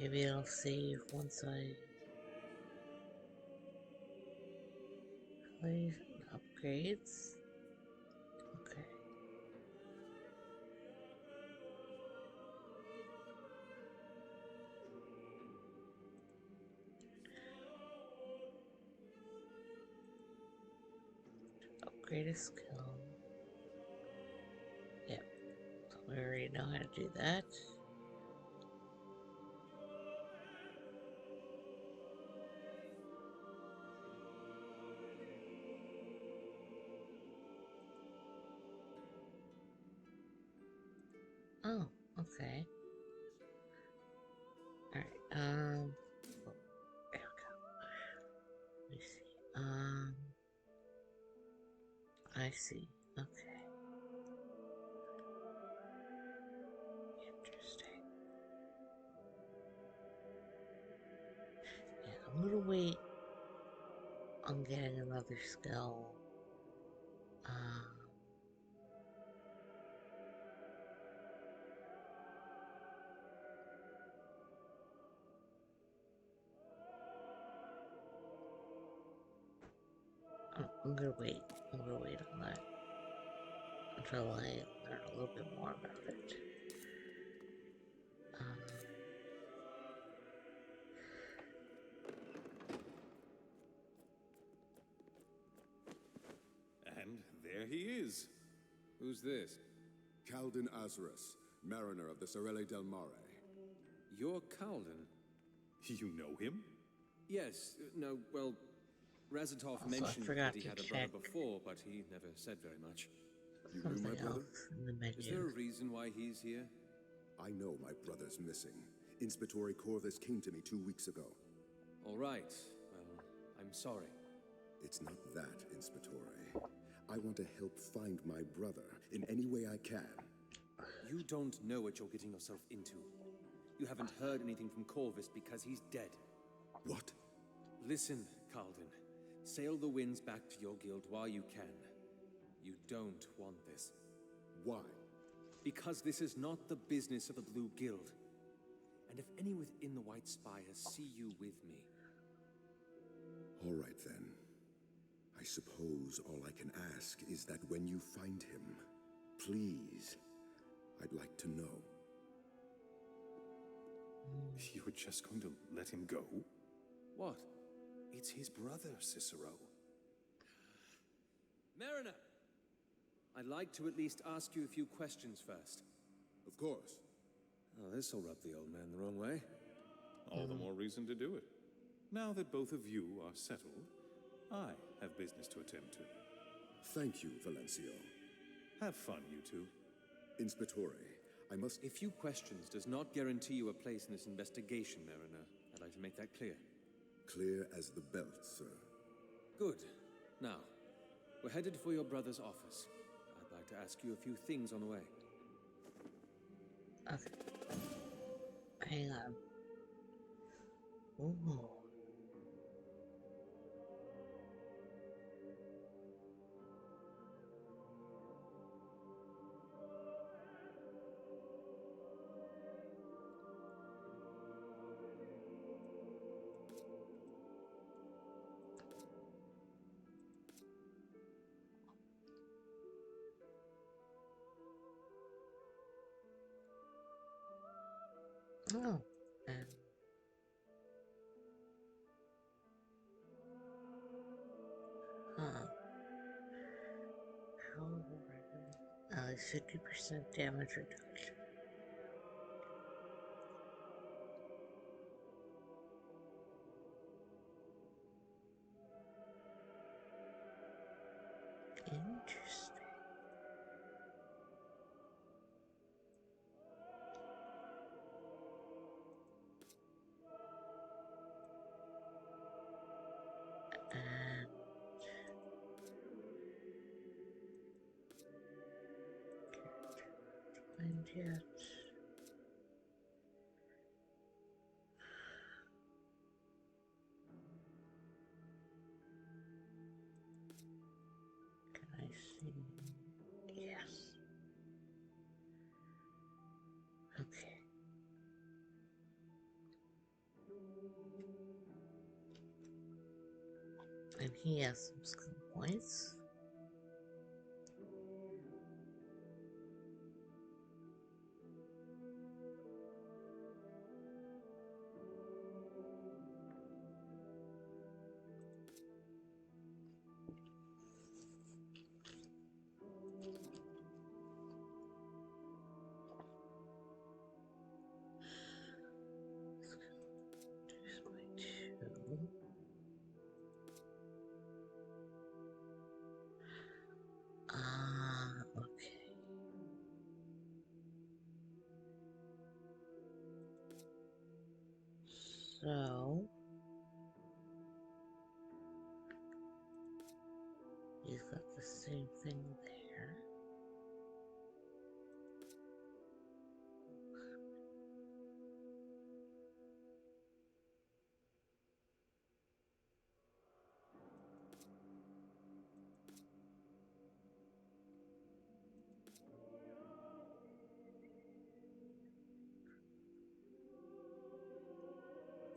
Maybe it'll save once I play upgrades. Okay. Upgrade a skill. Yep. So we already know how to do that. Oh, okay. Alright, oh, there we go. Let me see. I see. Okay. Interesting. Yeah, I'm gonna wait on getting another skill. I'm gonna wait. I'm gonna wait on that until I learn a little bit more about it. And there he is. Who's this? Calden Azarus, mariner of the Sorelle del Mare. You're Calden? You know him? Yes. No, well, Razatov Also, mentioned I forgot that he to had a brother check before, but he never said very much. You knew my something brother? else in the menu. Is there a reason why he's here? I know my brother's missing. Inspector Corvus came to me 2 weeks ago. All right. Well, I'm sorry. It's not that, Inspector. I want to help find my brother in any way I can. You don't know what you're getting yourself into. You haven't heard anything from Corvus because he's dead. What? Listen, Calden. Sail the winds back to your guild while you can. You don't want this. Why? Because this is not the business of the Blue Guild. And if any within the White Spire see you with me... All right, then. I suppose all I can ask is that when you find him, please, I'd like to know. You're just going to let him go? What? It's his brother, Cicero. Mariner! I'd like to at least ask you a few questions first. Of course. Oh, this'll rub the old man the wrong way. All the more reason to do it. Now that both of you are settled, I have business to attend to. Thank you, Valencio. Have fun, you two. Inspector, I must... A few questions does not guarantee you a place in this investigation, Mariner. I'd like to make that clear. Clear as the belt, sir. Good. Now, we're headed for your brother's office. I'd like to ask you a few things on the way. Okay. Hang on. Ooh. Oh, and how it's 50% damage reduction. Interesting. And yet, can I see? Yes. Okay. And he has some skill points. Here's my two. So he's got the same thing there.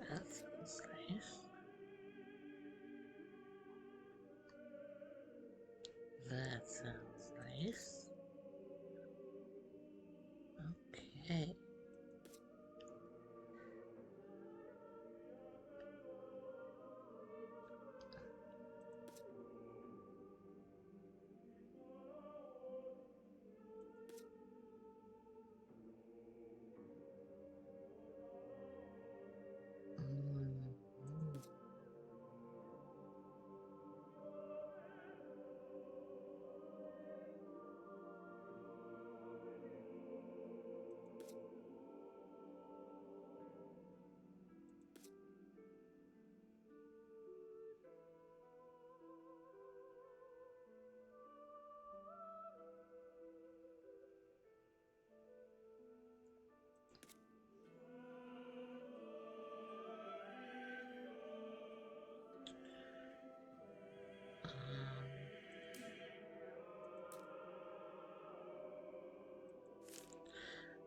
That sounds nice. That sounds nice. Okay. Mm.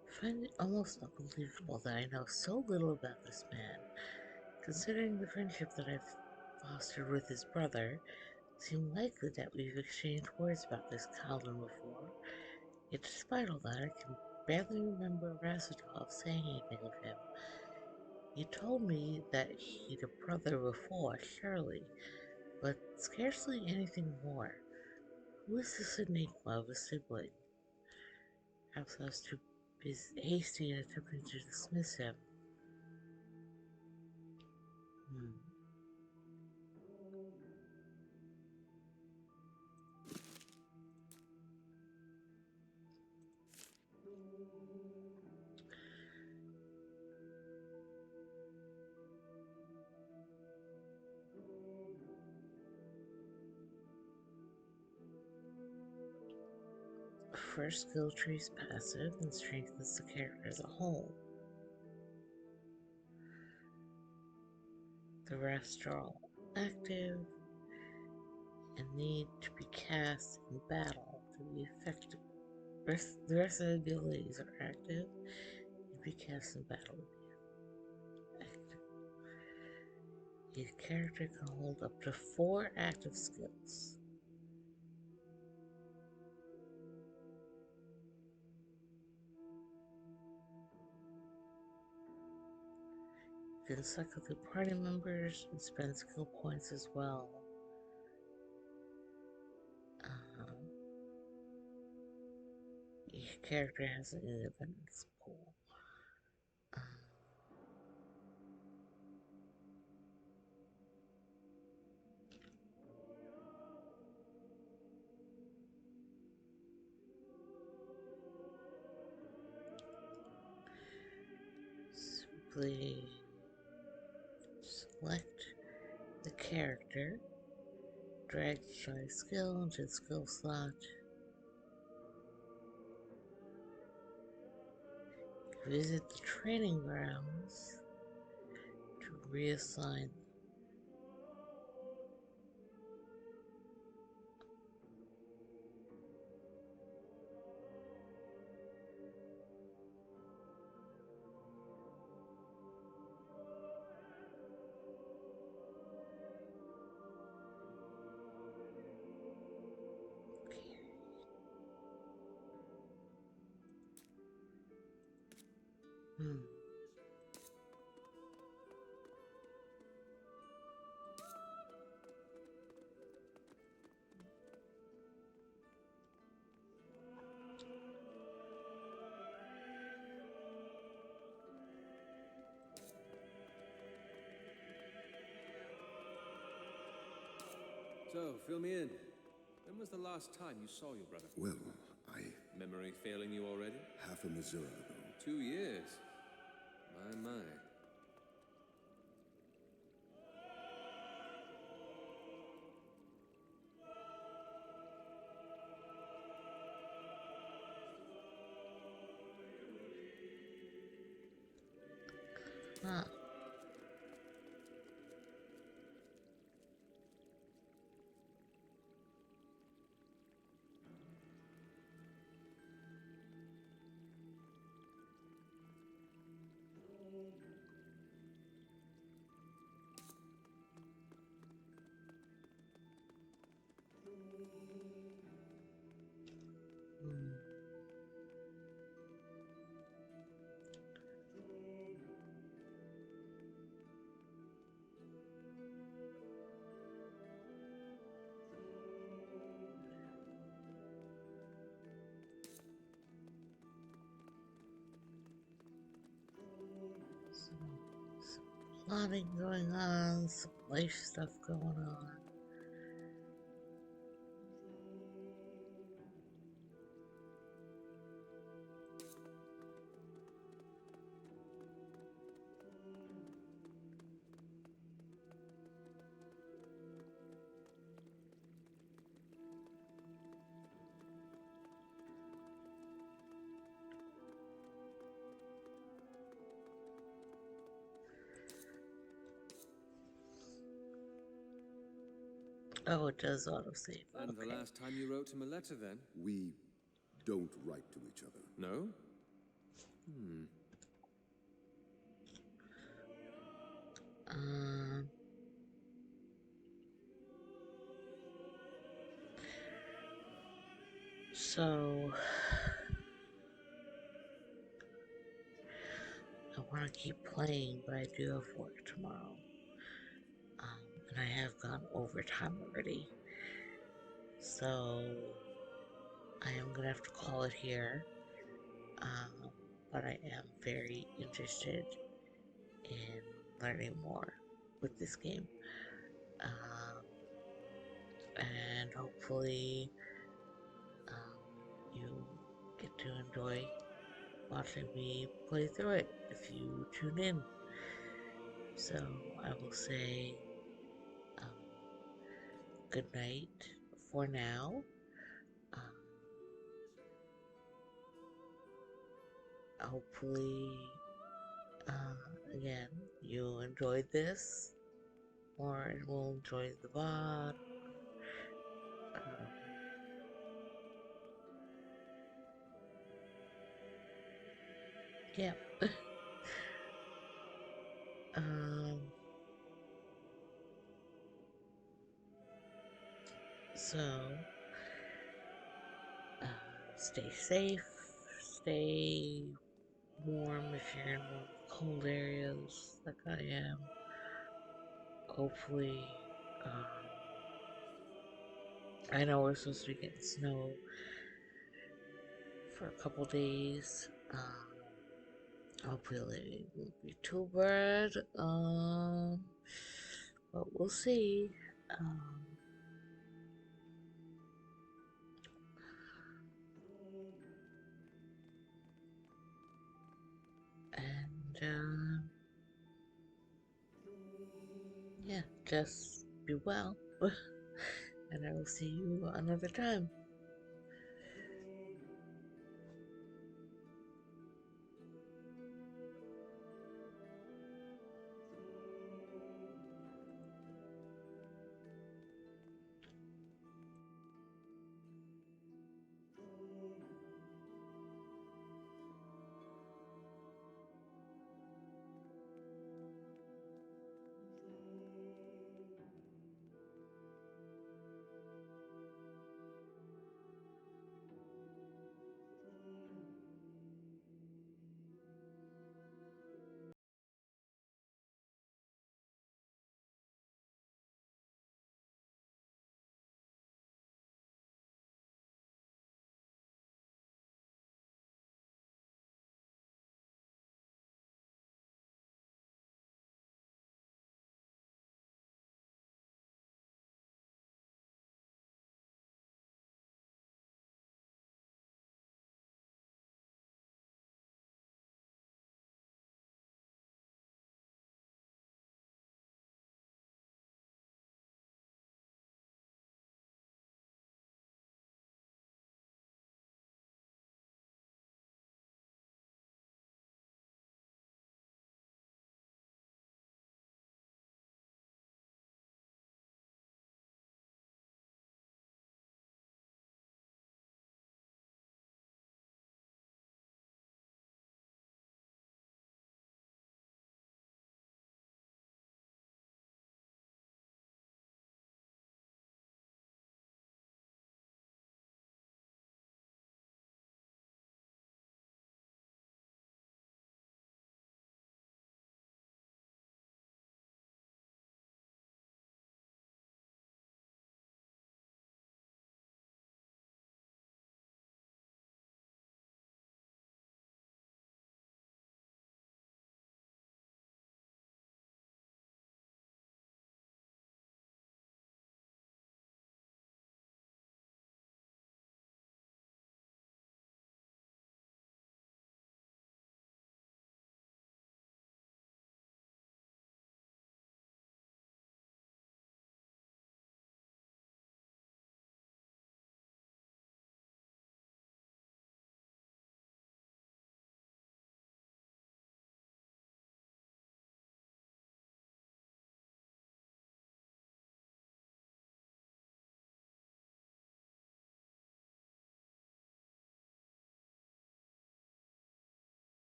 I find it almost unbelievable that I know so little about this man, considering the friendship that I've fostered with his brother. It seemed likely that we've exchanged words about this Kalden before, yet despite all that, I can barely remember Rasatov saying anything of him. He told me that he'd a brother before, surely, but scarcely anything more. Who is this enigma of a sibling? Perhaps I was too hasty in attempting to dismiss him. Hmm. First skill tree is passive and strengthens the character as a whole. The rest are all active and need to be cast in battle to be effective. The rest of the abilities are active and be cast in battle to be active. A character can hold up to 4 active skills. You can cycle through party members and spend skill points as well. Each character has an independence pool. Simply select the character, drag the choice skill into the skill slot. Visit the training grounds to reassign. Hmm. So, fill me in. When was the last time you saw your brother? Well, Memory failing you already? half a Missouri ago. 2 years. My. Huh. Hmm. Some plotting going on, some life stuff going on. Oh, it does autosave. And Okay. the last time you wrote him a letter, then? We don't write to each other. No? Hmm. Um. So, I want to keep playing, but I do have work tomorrow. And I have gone overtime already. So, I am going to have to call it here. But I am very interested in learning more with this game. And hopefully, you get to enjoy watching me play through it if you tune in. So I will say good night for now. Hopefully, again, you enjoyed this, or will enjoy the VOD. Yeah. um, so, stay safe, stay warm if you're in one of the cold areas like I am. Hopefully, I know we're supposed to be getting snow for a couple days. Hopefully it won't be too bad. But we'll see. And yeah, just be well. And I will see you another time.